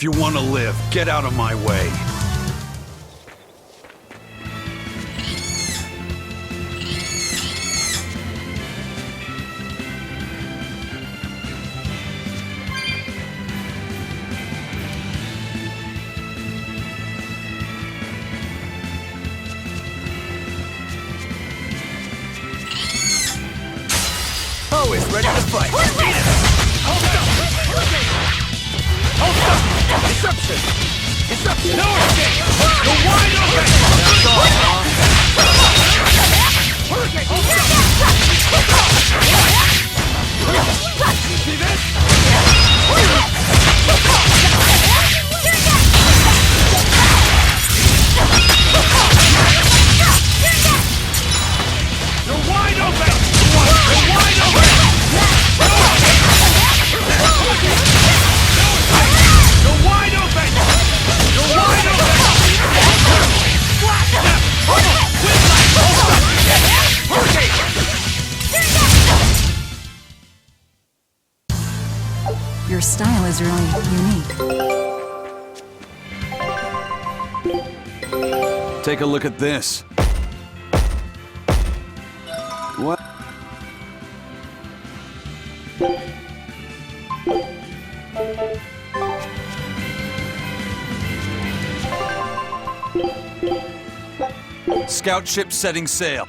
Speaker 9: If you want to live, get out of my way.
Speaker 8: Always ready to fight.
Speaker 4: Hold up! Deception! Deception! No escape! You're wide open! That's all, Hurricane! You see this? You're wide open! You're wide open! You're wide open! You're wide open!
Speaker 2: Your style is really unique.
Speaker 9: Take a look at this. What? Scout ship setting sail.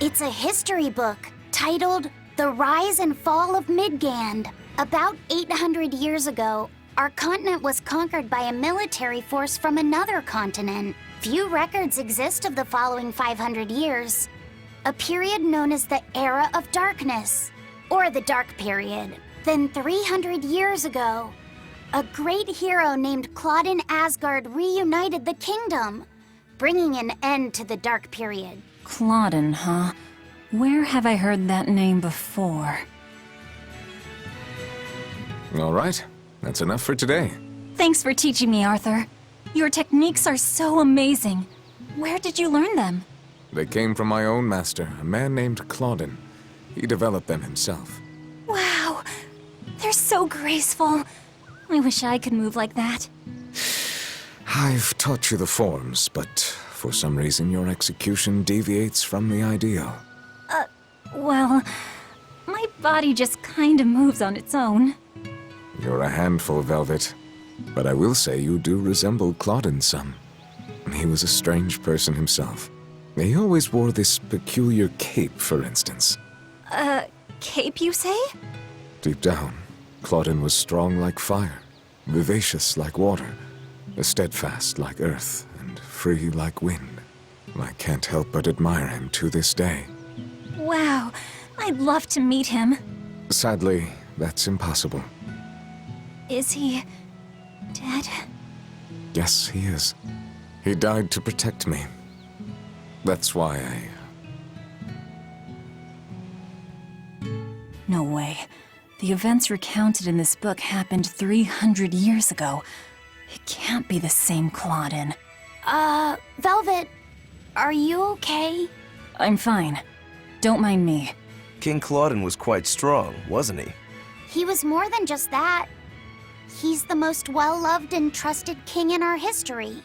Speaker 13: It's a history book titled The Rise and Fall of Midgand. About 800 years ago, our continent was conquered by a military force from another continent. Few records exist of the following 500 years, a period known as the Era of Darkness, or the Dark Period. Then 300 years ago, a great hero named Claudin Asgard reunited the kingdom, bringing an end to the Dark Period.
Speaker 2: Claudin, huh? Where have I heard that name before?
Speaker 6: All right, that's enough for today.
Speaker 2: Thanks for teaching me, Arthur. Your techniques are so amazing. Where did you learn them?
Speaker 6: They came from my own master, a man named Claudin. He developed them himself.
Speaker 2: Wow, they're so graceful. I wish I could move like that.
Speaker 6: I've taught you the forms, but for some reason your execution deviates from the ideal.
Speaker 2: Well, my body just kinda moves on its own.
Speaker 6: You're a handful, Velvet. But I will say you do resemble Claudin some. He was a strange person himself. He always wore this peculiar cape, for instance.
Speaker 2: Cape, you say?
Speaker 6: Deep down, Claudin was strong like fire, vivacious like water, steadfast like earth, and free like wind. I can't help but admire him to this day.
Speaker 2: Wow, I'd love to meet him.
Speaker 6: Sadly, that's impossible.
Speaker 2: Is he dead?
Speaker 6: Yes, he is. He died to protect me. That's why
Speaker 2: No way. The events recounted in this book happened 300 years ago. It can't be the same Claudin.
Speaker 13: Velvet, are you okay?
Speaker 2: I'm fine. Don't mind me.
Speaker 3: King Claudin was quite strong, wasn't he?
Speaker 13: He was more than just that. He's the most well-loved and trusted king in our history.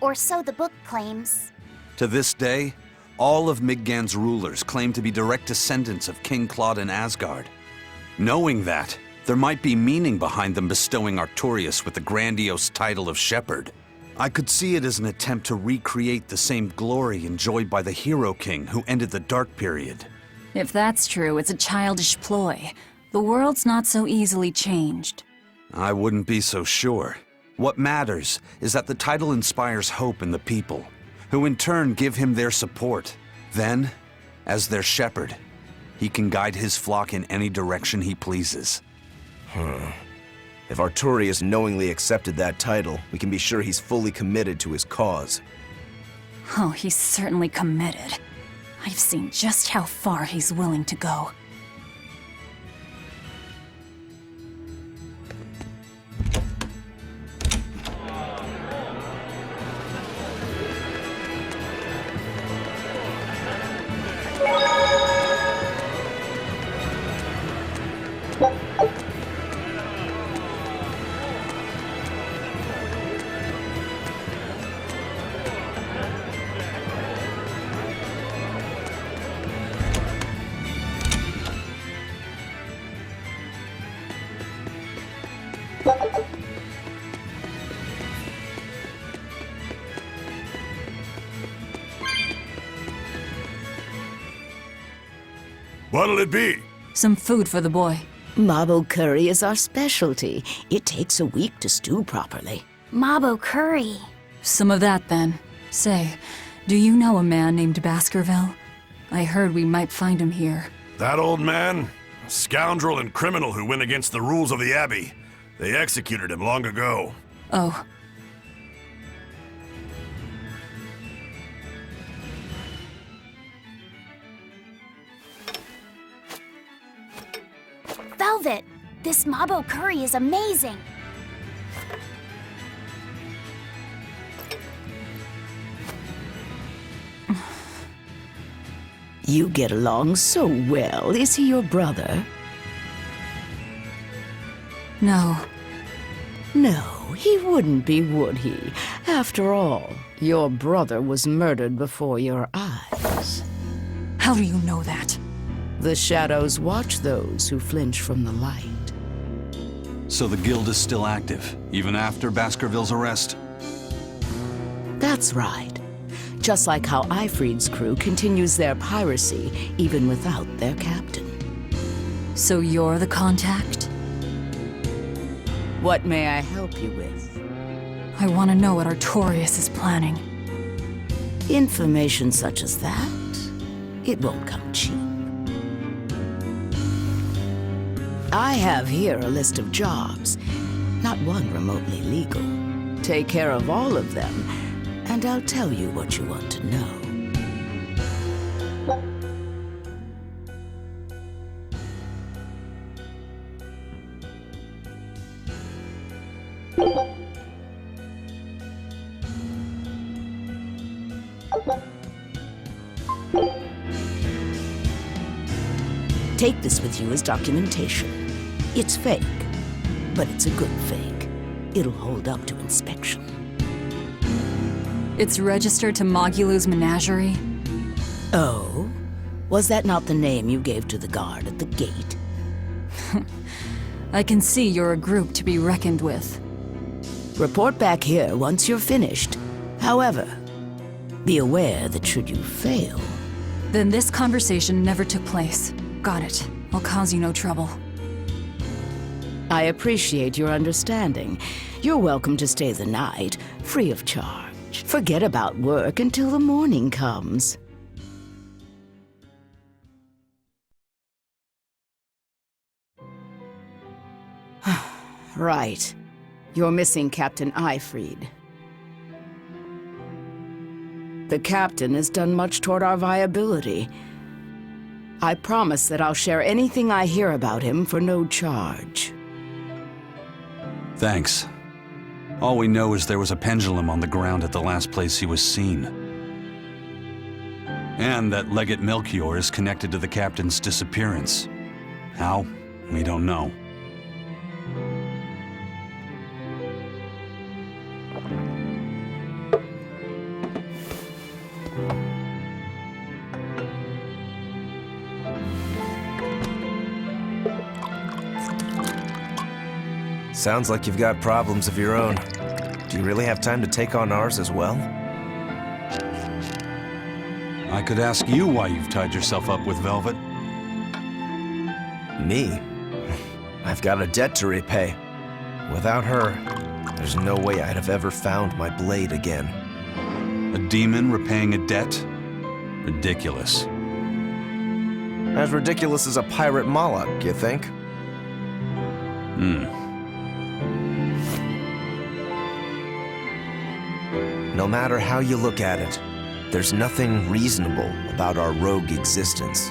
Speaker 13: Or so the book claims.
Speaker 9: To this day, all of Midgand's rulers claim to be direct descendants of King Claudin Asgard. Knowing that, There might be meaning behind them bestowing Artorias with the grandiose title of Shepherd. I could see it as an attempt to recreate the same glory enjoyed by the Hero King who ended the Dark Period.
Speaker 2: If that's true, it's a childish ploy. The world's not so easily changed.
Speaker 9: I wouldn't be so sure. What matters is that the title inspires hope in the people, who in turn give him their support. Then, as their shepherd, he can guide his flock in any direction he pleases.
Speaker 3: If Artorias knowingly accepted that title, we can be sure he's fully committed to his cause.
Speaker 2: Oh, he's certainly committed. I've seen just how far he's willing to go.
Speaker 14: What'll it be?
Speaker 2: Some food for the boy.
Speaker 17: Mabo curry is our specialty. It takes a week to stew properly.
Speaker 13: Mabo curry.
Speaker 2: Some of that, then. Say, do you know a man named Baskerville? I heard we might find him here.
Speaker 14: That old man? A scoundrel and criminal who went against the rules of the Abbey. They executed him long ago.
Speaker 2: Oh.
Speaker 13: Velvet, this Mabo curry is amazing.
Speaker 17: You get along so well. Is he your brother?
Speaker 2: No.
Speaker 17: No, he wouldn't be, would he? After all, your brother was murdered before your eyes.
Speaker 2: How do you know that?
Speaker 17: The shadows watch those who flinch from the light.
Speaker 9: So the guild is still active, even after Baskerville's arrest?
Speaker 17: That's right. Just like how Ifrid's crew continues their piracy, even without their captain.
Speaker 2: So you're the contact?
Speaker 17: What may I help you with?
Speaker 2: I want to know what Artorias is planning.
Speaker 17: Information such as that, it won't come cheap. I have here a list of jobs, not one remotely legal. Take care of all of them, and I'll tell you what you want to know. Take this with you as documentation. It's fake, but it's a good fake. It'll hold up to inspection.
Speaker 2: It's registered to Mogulu's menagerie?
Speaker 17: Oh? Was that not the name you gave to the guard at the gate?
Speaker 2: I can see you're a group to be reckoned with.
Speaker 17: Report back here once you're finished. However, be aware that should you fail...
Speaker 2: Then this conversation never took place. Got it. I'll cause you no trouble.
Speaker 17: I appreciate your understanding. You're welcome to stay the night, free of charge. Forget about work until the morning comes. Right. You're missing Captain Ifrid. The captain has done much toward our viability. I promise that I'll share anything I hear about him for no charge.
Speaker 9: Thanks. All we know is there was a pendulum on the ground at the last place he was seen. And that Legate Melchior is connected to the captain's disappearance. How? We don't know.
Speaker 3: Sounds like you've got problems of your own. Do you really have time to take on ours as well?
Speaker 9: I could ask you why you've tied yourself up with Velvet.
Speaker 3: Me? I've got a debt to repay. Without her, there's no way I'd have ever found my blade again.
Speaker 9: A demon repaying a debt? Ridiculous.
Speaker 3: As ridiculous as a pirate Moloch, you think? No matter how you look at it, there's nothing reasonable about our rogue existence.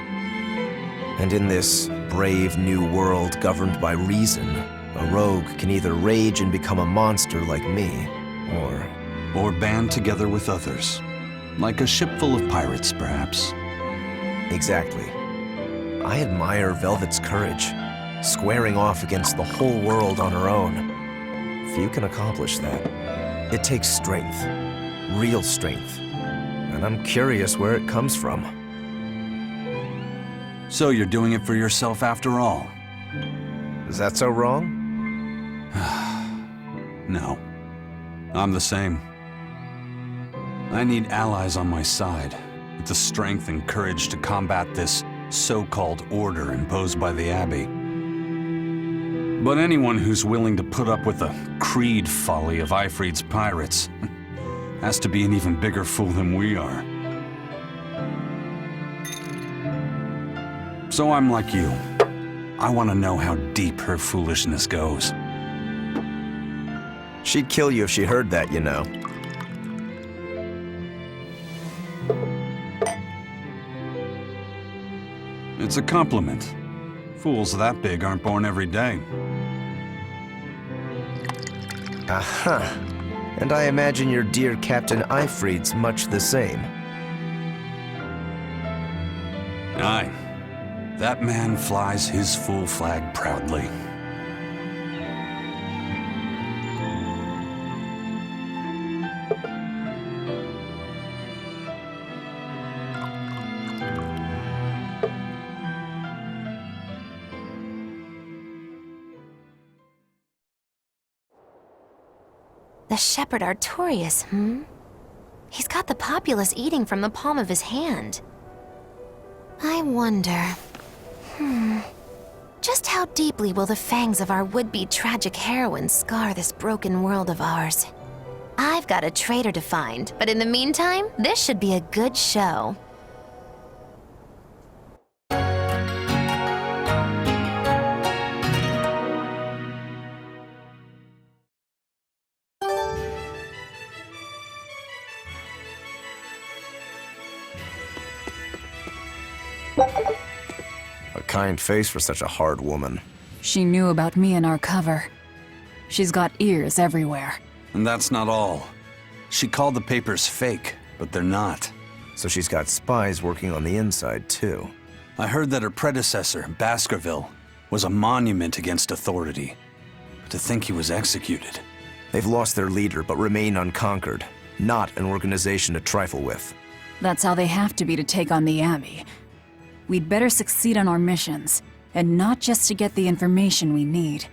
Speaker 3: And in this brave new world governed by reason, a rogue can either rage and become a monster like me,
Speaker 9: or band together with others. Like a ship full of pirates, perhaps.
Speaker 3: Exactly. I admire Velvet's courage, squaring off against the whole world on her own. Few can accomplish that. It takes strength, real strength, and I'm curious where it comes from.
Speaker 9: So you're doing it for yourself after all?
Speaker 3: Is that so wrong?
Speaker 9: No. I'm the same. I need allies on my side, with the strength and courage to combat this so-called order imposed by the Abbey. But anyone who's willing to put up with the creed folly of Ifrit's pirates has to be an even bigger fool than we are. So I'm like you. I want to know how deep her foolishness goes.
Speaker 3: She'd kill you if she heard that, you know.
Speaker 9: It's a compliment. Fools that big aren't born every day.
Speaker 3: Aha. And I imagine your dear Captain Ifrit's much the same.
Speaker 9: Aye. That man flies his full flag proudly.
Speaker 10: The Shepherd Artorias, He's got the populace eating from the palm of his hand. I wonder... Just how deeply will the fangs of our would-be tragic heroine scar this broken world of ours? I've got a traitor to find, but in the meantime, this should be a good show.
Speaker 3: A kind face for such a hard woman.
Speaker 2: She knew about me and our cover. She's got ears everywhere.
Speaker 9: And that's not all. She called the papers fake, but they're not.
Speaker 3: So she's got spies working on the inside, too.
Speaker 9: I heard that her predecessor, Baskerville, was a monument against authority. But to think he was executed.
Speaker 3: They've lost their leader, but remain unconquered. Not an organization to trifle with.
Speaker 2: That's how they have to be to take on the Abbey. We'd better succeed on our missions, and not just to get the information we need.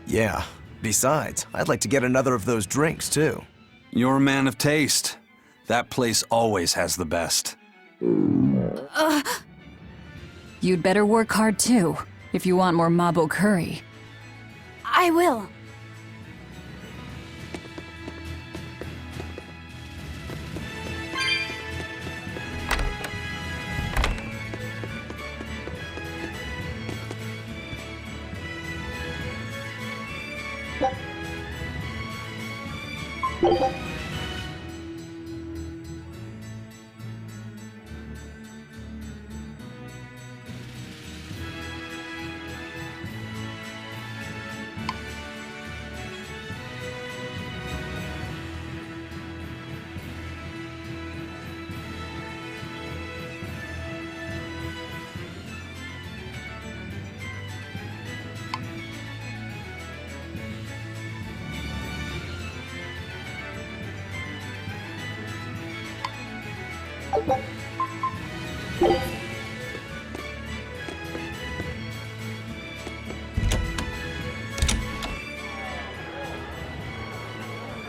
Speaker 3: Yeah. Besides, I'd like to get another of those drinks, too.
Speaker 9: You're a man of taste. That place always has the best.
Speaker 2: You'd better work hard, too, if you want more Mabo curry.
Speaker 11: I will.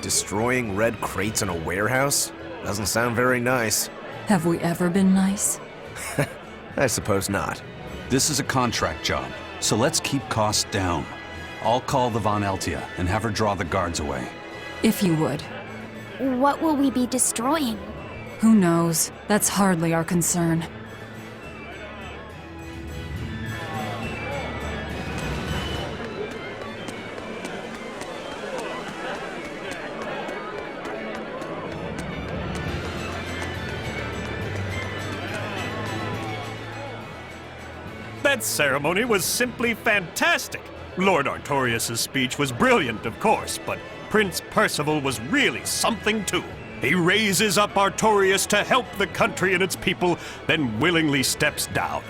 Speaker 3: Destroying red crates in a warehouse? Doesn't sound very nice.
Speaker 2: Have we ever been nice?
Speaker 3: I suppose not.
Speaker 9: This is a contract job, so let's keep costs down. I'll call the Von Eltia and have her draw the guards away.
Speaker 2: If you would.
Speaker 13: What will we be destroying?
Speaker 2: Who knows? That's hardly our concern.
Speaker 7: That ceremony was simply fantastic. Lord Artorias' speech was brilliant, of course, but Prince Percival was really something too. He raises up Artorias to help the country and its people, then willingly steps down.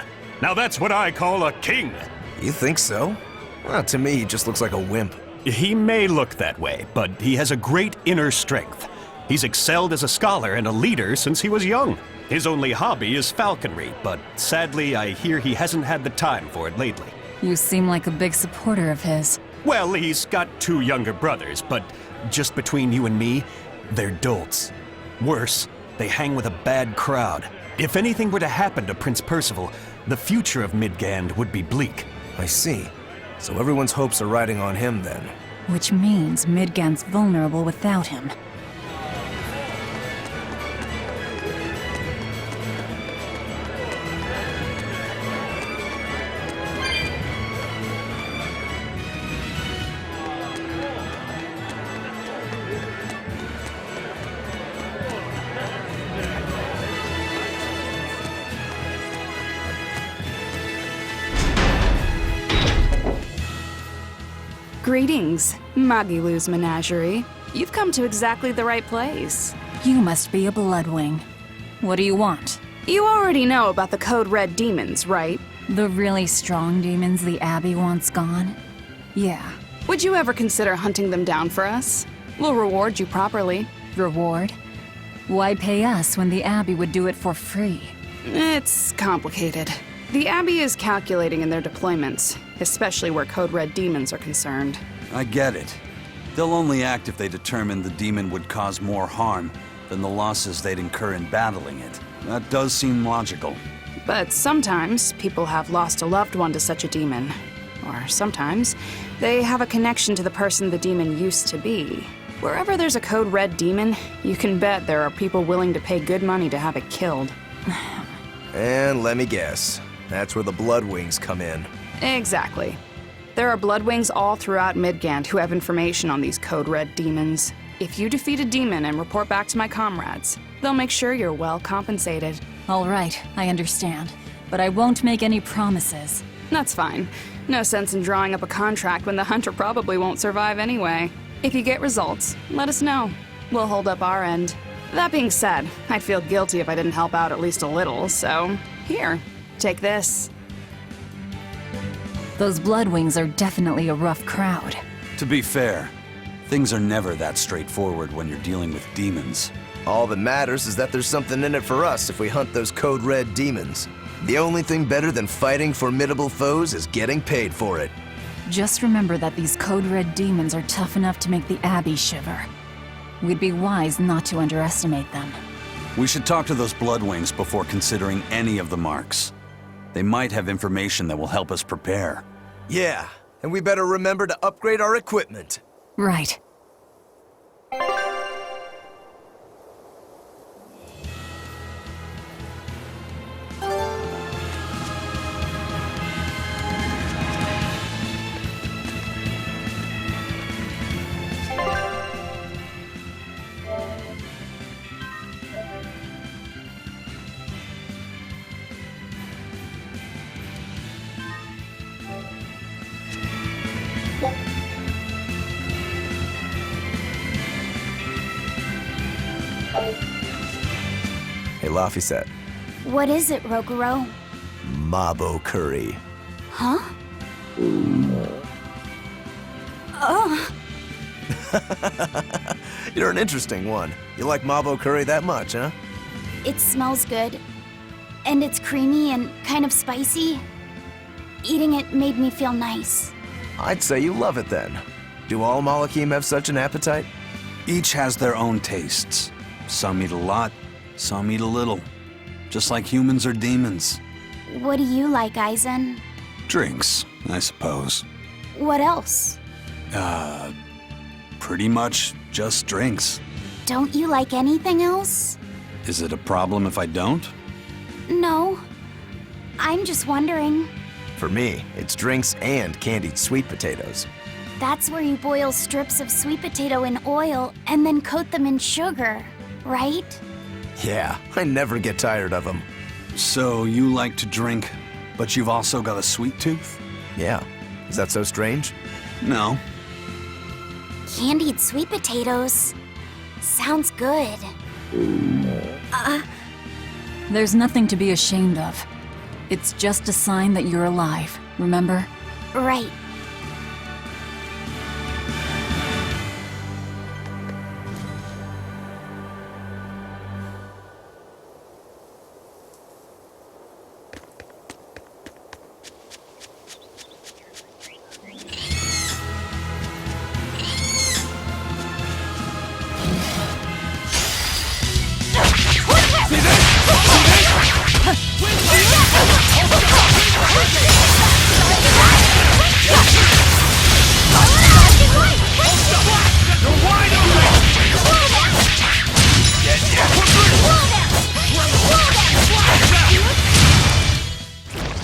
Speaker 7: Now that's what I call a king.
Speaker 3: You think so? Well, to me, he just looks like a wimp.
Speaker 7: He may look that way, but he has a great inner strength. He's excelled as a scholar and a leader since he was young. His only hobby is falconry, but sadly I hear he hasn't had the time for it lately.
Speaker 2: You seem like a big supporter of his.
Speaker 7: Well, he's got 2 younger brothers, but just between you and me, they're dolts. Worse, they hang with a bad crowd. If anything were to happen to Prince Percival, the future of Midgand would be bleak.
Speaker 3: I see. So everyone's hopes are riding on him then.
Speaker 2: Which means Midgand's vulnerable without him.
Speaker 15: Greetings, Magilu's menagerie. You've come to exactly the right place.
Speaker 2: You must be a Bloodwing. What do you want?
Speaker 15: You already know about the Code Red demons, right?
Speaker 2: The really strong demons the Abbey wants gone? Yeah.
Speaker 15: Would you ever consider hunting them down for us? We'll reward you properly.
Speaker 2: Reward? Why pay us when the Abbey would do it for free?
Speaker 15: It's complicated. The Abbey is calculating in their deployments, especially where Code Red demons are concerned.
Speaker 9: I get it. They'll only act if they determine the demon would cause more harm than the losses they'd incur in battling it. That does seem logical.
Speaker 15: But sometimes people have lost a loved one to such a demon. Or sometimes they have a connection to the person the demon used to be. Wherever there's a Code Red demon, you can bet there are people willing to pay good money to have it killed.
Speaker 3: And let me guess. That's where the Bloodwings come in.
Speaker 15: Exactly. There are Bloodwings all throughout Midgand who have information on these Code Red demons. If you defeat a demon and report back to my comrades, they'll make sure you're well compensated.
Speaker 2: All right, I understand. But I won't make any promises.
Speaker 15: That's fine. No sense in drawing up a contract when the hunter probably won't survive anyway. If you get results, let us know. We'll hold up our end. That being said, I'd feel guilty if I didn't help out at least a little, so here. Take this.
Speaker 2: Those Bloodwings are definitely a rough crowd.
Speaker 9: To be fair, things are never that straightforward when you're dealing with demons.
Speaker 3: All that matters is that there's something in it for us if we hunt those Code Red demons. The only thing better than fighting formidable foes is getting paid for it.
Speaker 2: Just remember that these Code Red demons are tough enough to make the Abbey shiver. We'd be wise not to underestimate them.
Speaker 9: We should talk to those Bloodwings before considering any of the marks. They might have information that will help us prepare.
Speaker 3: Yeah, and we better remember to upgrade our equipment.
Speaker 2: Right.
Speaker 3: Hey, Laphicet.
Speaker 13: What is it, Roguro?
Speaker 3: Mabo curry.
Speaker 13: Huh? Oh.
Speaker 3: You're an interesting one. You like Mabo curry that much, huh?
Speaker 13: It smells good. And it's creamy and kind of spicy. Eating it made me feel nice.
Speaker 3: I'd say you love it then. Do all Malakim have such an appetite?
Speaker 9: Each has their own tastes. Some eat a lot, some eat a little. Just like humans or demons.
Speaker 13: What do you like, Aizen?
Speaker 9: Drinks, I suppose.
Speaker 13: What else?
Speaker 9: Pretty much just drinks.
Speaker 13: Don't you like anything else?
Speaker 9: Is it a problem if I don't?
Speaker 13: No. I'm just wondering.
Speaker 3: For me, it's drinks and candied sweet potatoes.
Speaker 13: That's where you boil strips of sweet potato in oil and then coat them in sugar, right?
Speaker 3: Yeah, I never get tired of them.
Speaker 9: So you like to drink, but you've also got a sweet tooth?
Speaker 3: Yeah. Is that so strange?
Speaker 9: No.
Speaker 13: Candied sweet potatoes. Sounds good.
Speaker 2: There's nothing to be ashamed of. It's just a sign that you're alive, remember?
Speaker 13: Right.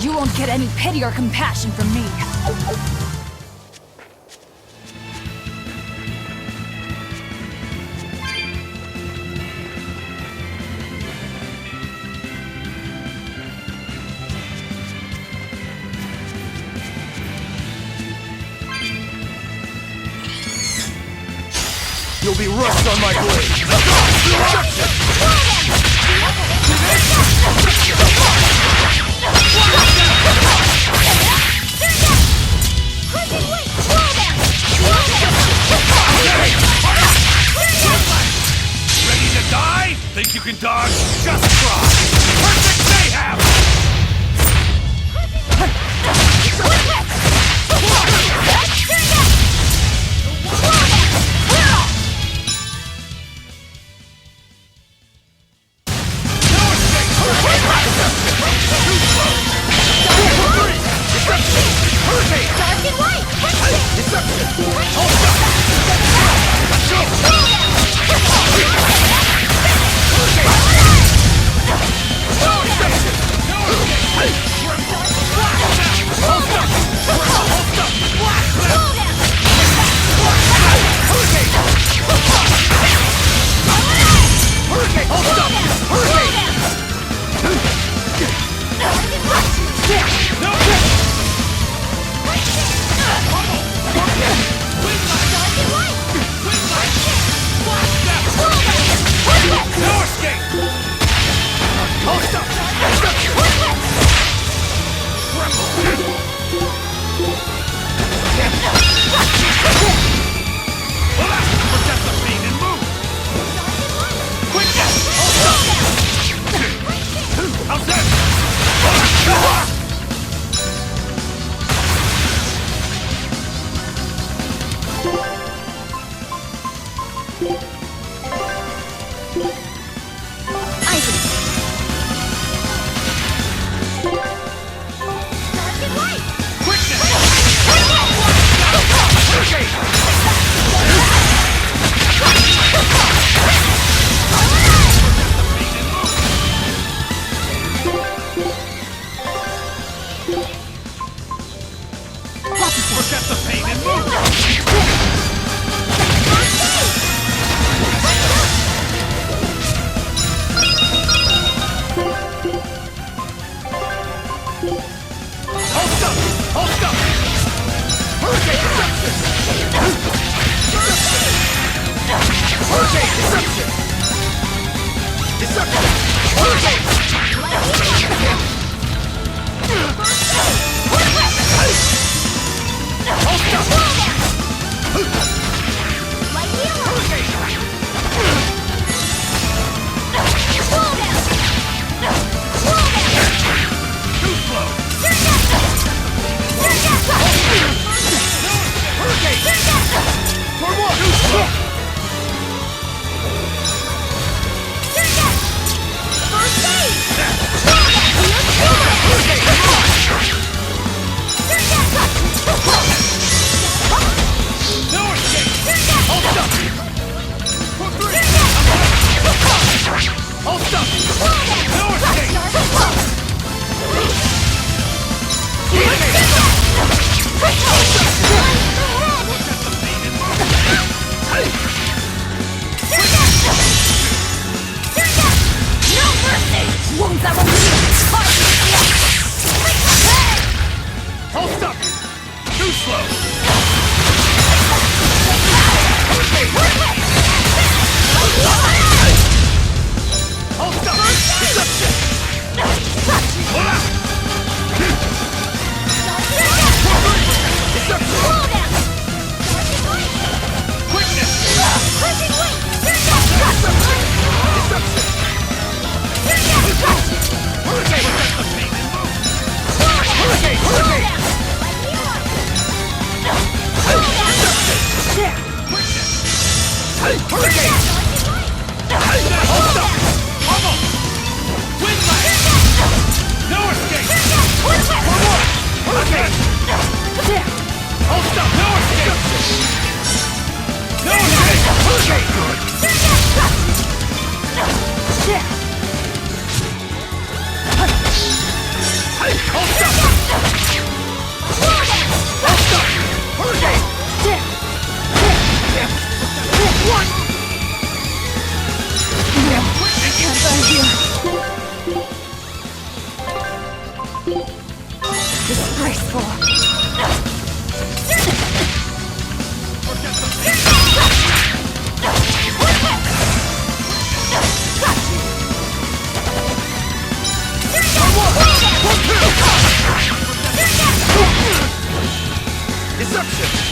Speaker 2: You won't get any pity or compassion from me.
Speaker 4: You'll be rust on my blade!
Speaker 14: Ready to die? Think you can dodge? Just try! Perfect mayhem! Forget the pain and move! Hold up! Hold up! Hurricane deception! Hurricane deception! Deception! Hurricane!
Speaker 11: bones that will leave.
Speaker 4: Hold up! Too slow! Hold up! Deception!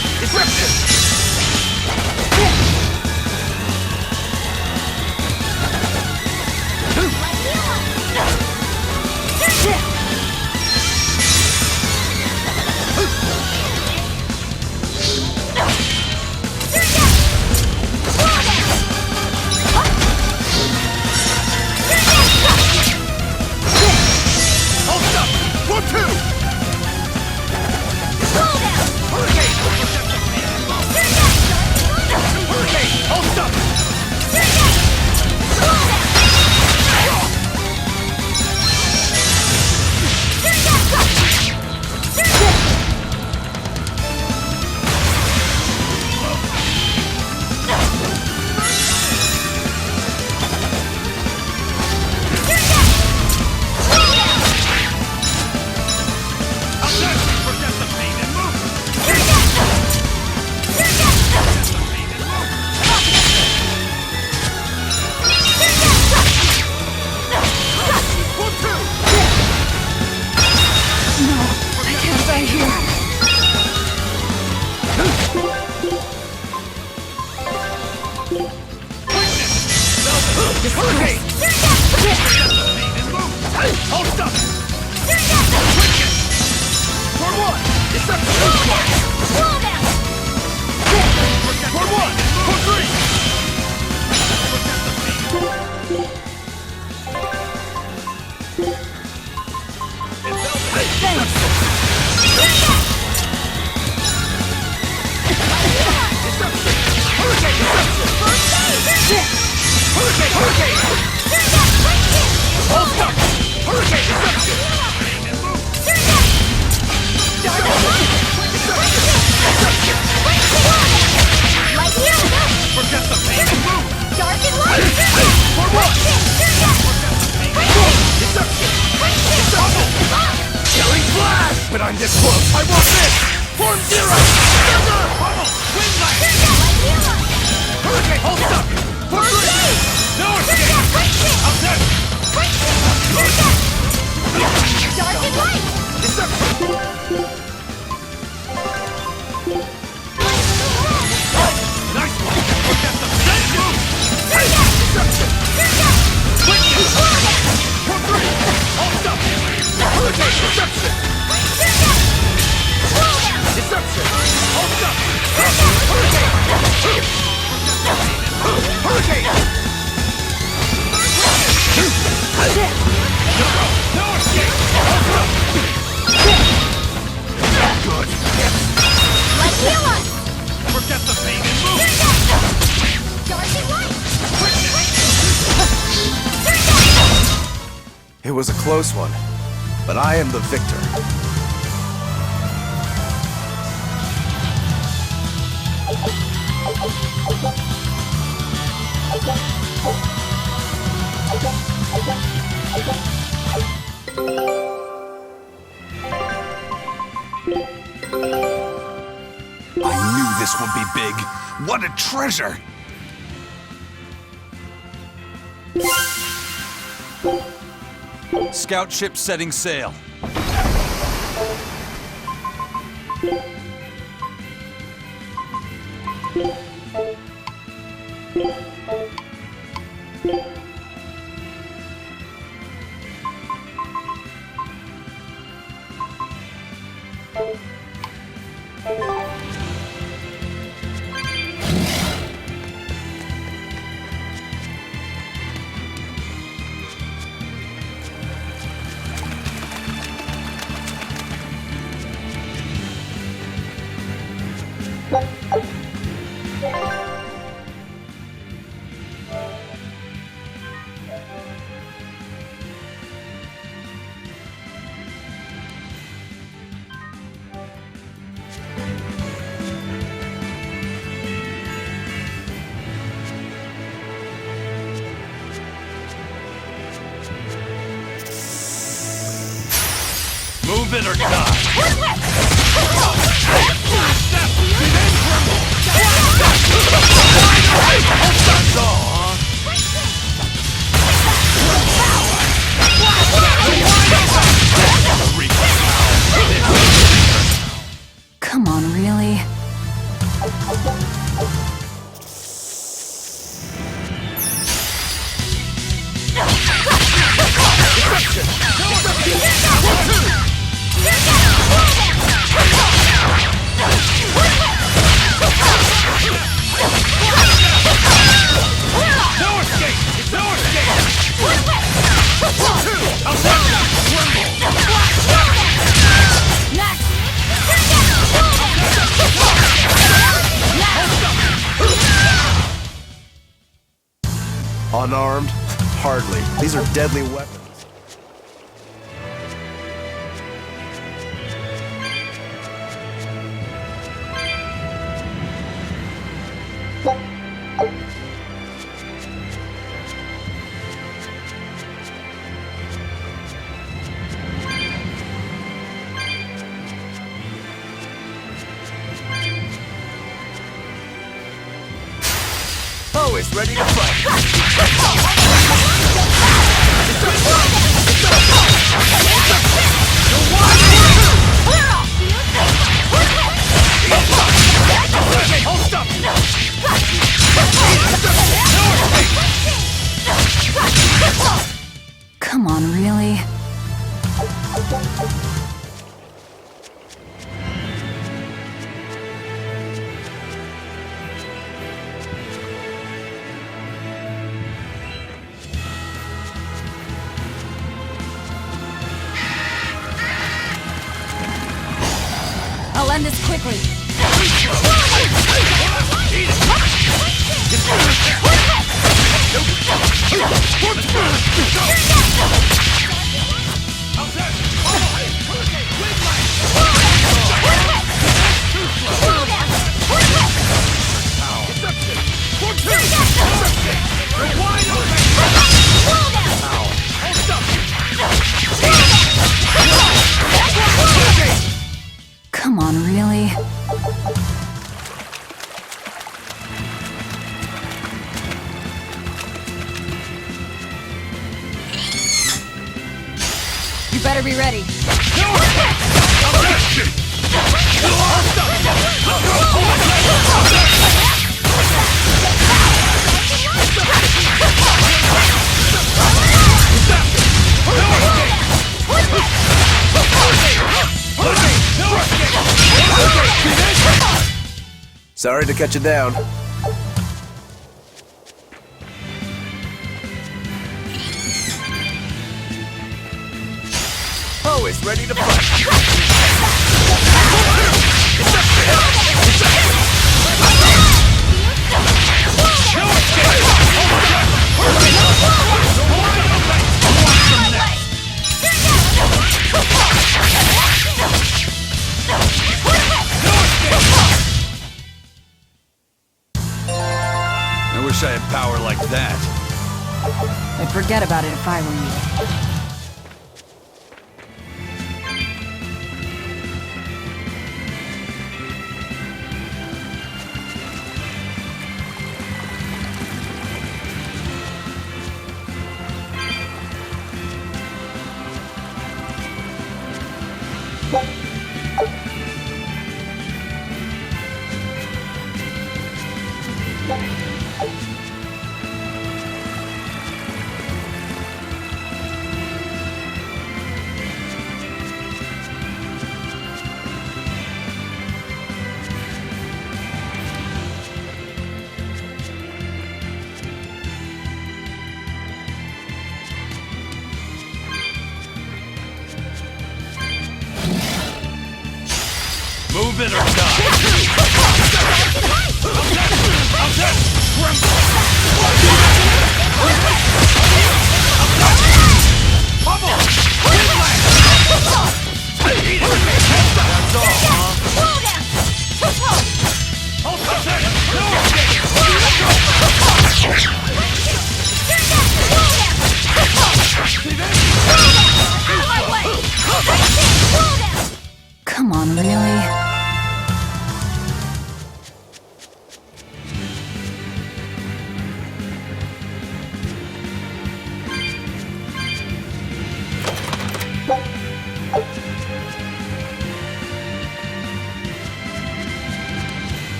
Speaker 4: But I'm this close! I want this! Form zero! Trigger! Pummel! Wind light! Hurricane! Hold up! For three! No escape! Up next! Dark and light! Deception! Nice one! Forget the send move! Deception! Witness! For three! Hold up! Hurricane! Deception! Deception! Hold up! Hurricane! Hurricane! No escape! Hold up! Good!
Speaker 1: Let's heal us!
Speaker 4: Forget the pain and move!
Speaker 1: Dark and light!
Speaker 3: It was a close one, but I am the victor.
Speaker 9: I knew this would be big. What a treasure! Scout ship setting sail.
Speaker 14: Move it or die! That's all, huh?
Speaker 2: Come on, really?
Speaker 3: Unarmed? Hardly. These are deadly weapons. Always ready to fight.
Speaker 2: Come on, really? I'll end this quickly. Come on, really? You better be ready.
Speaker 3: Sorry to cut you down. Always ready to fight.
Speaker 9: I wish I had power like that.
Speaker 2: I'd forget about it if I were you.
Speaker 23: it or die!
Speaker 2: Come on, really?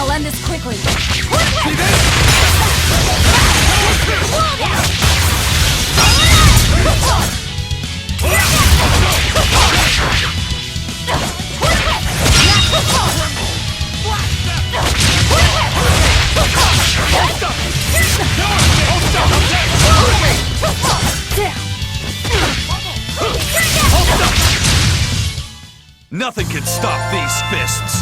Speaker 2: I'll end this quickly.
Speaker 23: Nothing can stop these fists!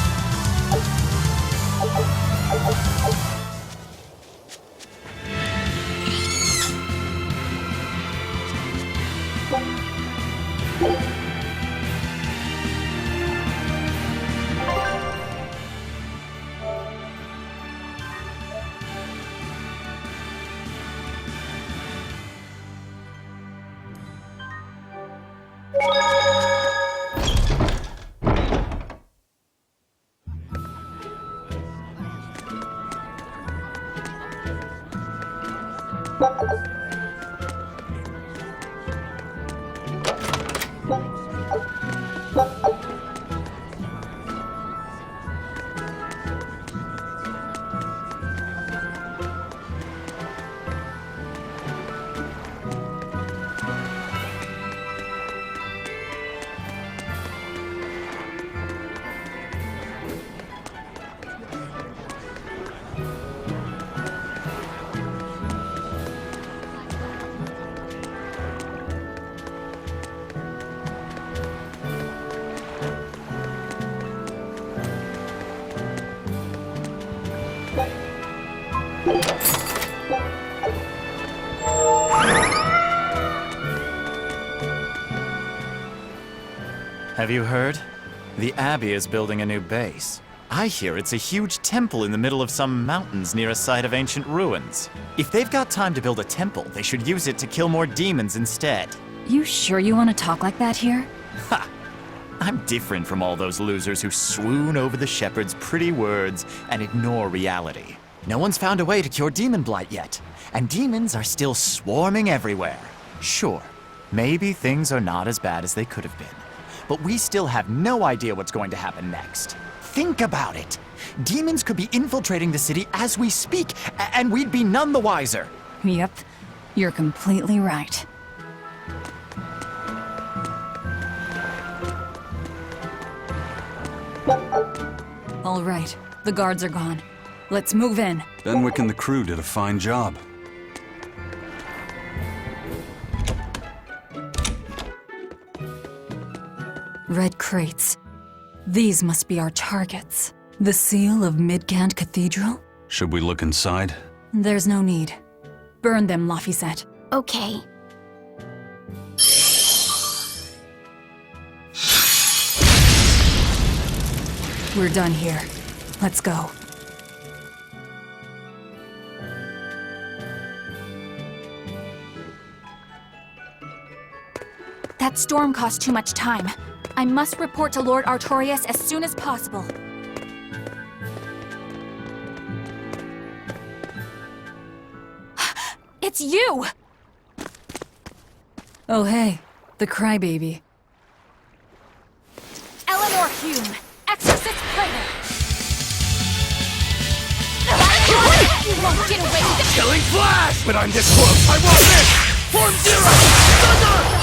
Speaker 5: Have you heard? The Abbey is building a new base. I hear it's a huge temple in the middle of some mountains near a site of ancient ruins. If they've got time to build a temple, they should use it to kill more demons instead.
Speaker 2: You sure you want to talk like that here?
Speaker 5: Ha! I'm different from all those losers who swoon over the shepherd's pretty words and ignore reality. No one's found a way to cure demon blight yet, and demons are still swarming everywhere. Sure, maybe things are not as bad as they could have been, but we still have no idea what's going to happen next. Think about it. Demons could be infiltrating the city as we speak, and we'd be none the wiser.
Speaker 2: Yep, you're completely right. All right, the guards are gone. Let's move in.
Speaker 9: Benwick and the crew did a fine job.
Speaker 2: Red crates. These must be our targets. The seal of Midgand Cathedral?
Speaker 9: Should we look inside?
Speaker 2: There's no need. Burn them, Laphicet.
Speaker 13: Okay.
Speaker 2: We're done here. Let's go.
Speaker 11: That storm cost too much time. I must report to Lord Artorias as soon as possible. It's you!
Speaker 2: Oh hey, the crybaby.
Speaker 11: Eleanor Hume, Exorcist Praetor! You won't get away with it!
Speaker 4: Killing flash! But I'm this close, I won't miss! Form zero! Thunder!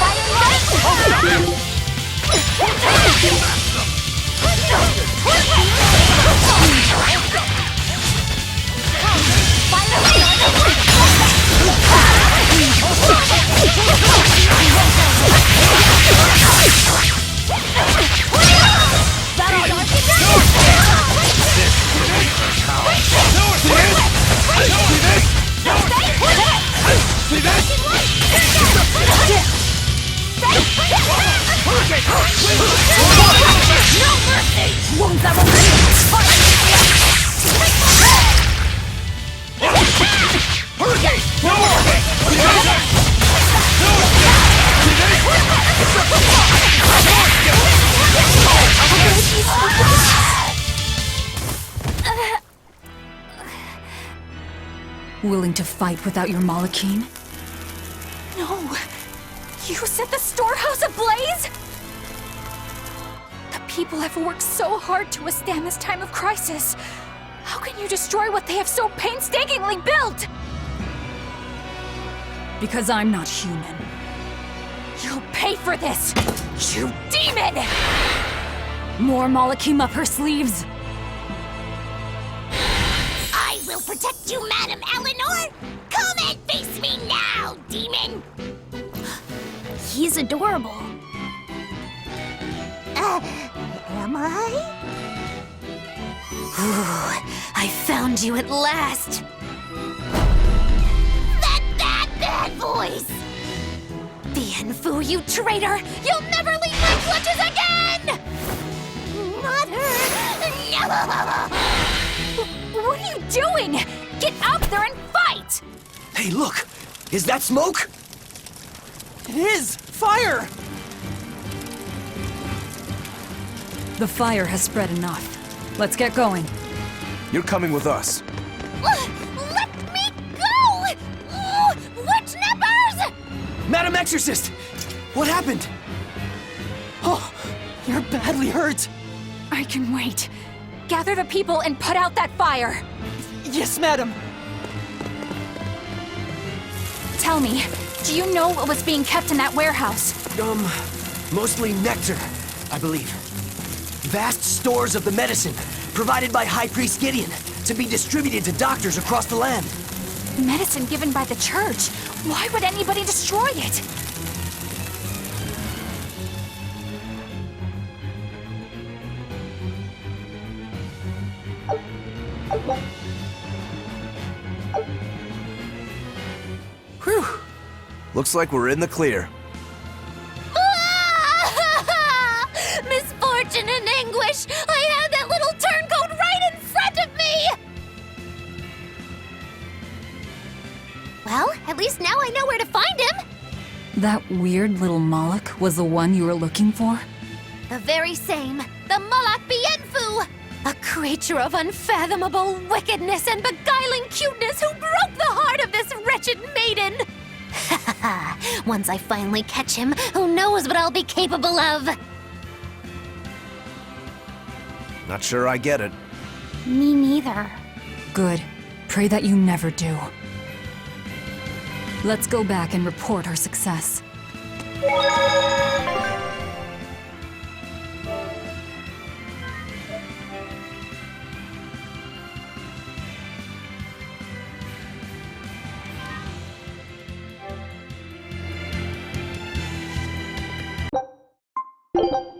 Speaker 1: No mercy! Wounds that will
Speaker 4: Hurricane! No more!
Speaker 2: Willing to fight without your Malachine?
Speaker 11: No! You set the storehouse ablaze? The people have worked so hard to withstand this time of crisis. How can you destroy what they have so painstakingly built?
Speaker 2: Because I'm not human.
Speaker 11: You'll pay for this, you demon!
Speaker 2: More Malachim up her sleeves.
Speaker 1: I will protect you, Madam Eleanor! Come and face me now, demon! He's adorable. Am I?
Speaker 10: Ooh, I found you at last!
Speaker 1: That voice!
Speaker 10: Bienfu, you traitor! You'll never leave my clutches again!
Speaker 1: Not her! No!
Speaker 11: What are you doing? Get out there and fight!
Speaker 12: Hey, look! Is that smoke? It is! Fire!
Speaker 2: The fire has spread enough. Let's get going.
Speaker 3: You're coming with us.
Speaker 1: Let me go! Witch nippers!
Speaker 12: Madam Exorcist! What happened? Oh, you're badly hurt.
Speaker 11: I can wait. Gather the people and put out that fire.
Speaker 12: Yes, madam.
Speaker 11: Tell me, do you know what was being kept in that warehouse?
Speaker 12: Mostly nectar, I believe. Vast stores of the medicine, provided by High Priest Gideon, to be distributed to doctors across the land.
Speaker 11: Medicine given by the church. Why would anybody destroy it?
Speaker 3: Whew. Looks like we're in the clear.
Speaker 10: Misfortune and anguish! I had that little turncoat right in front of me! Well, at least now I know where to find him!
Speaker 2: That weird little Moloch was the one you were looking for?
Speaker 10: The very same, the Malak Bienfu! A creature of unfathomable wickedness and beguiling cuteness who broke the heart of this wretched maiden! Once I finally catch him, who knows what I'll be capable of?
Speaker 3: Not sure I get it.
Speaker 13: Me neither.
Speaker 2: Good. Pray that you never do. Let's go back and report our success.
Speaker 1: You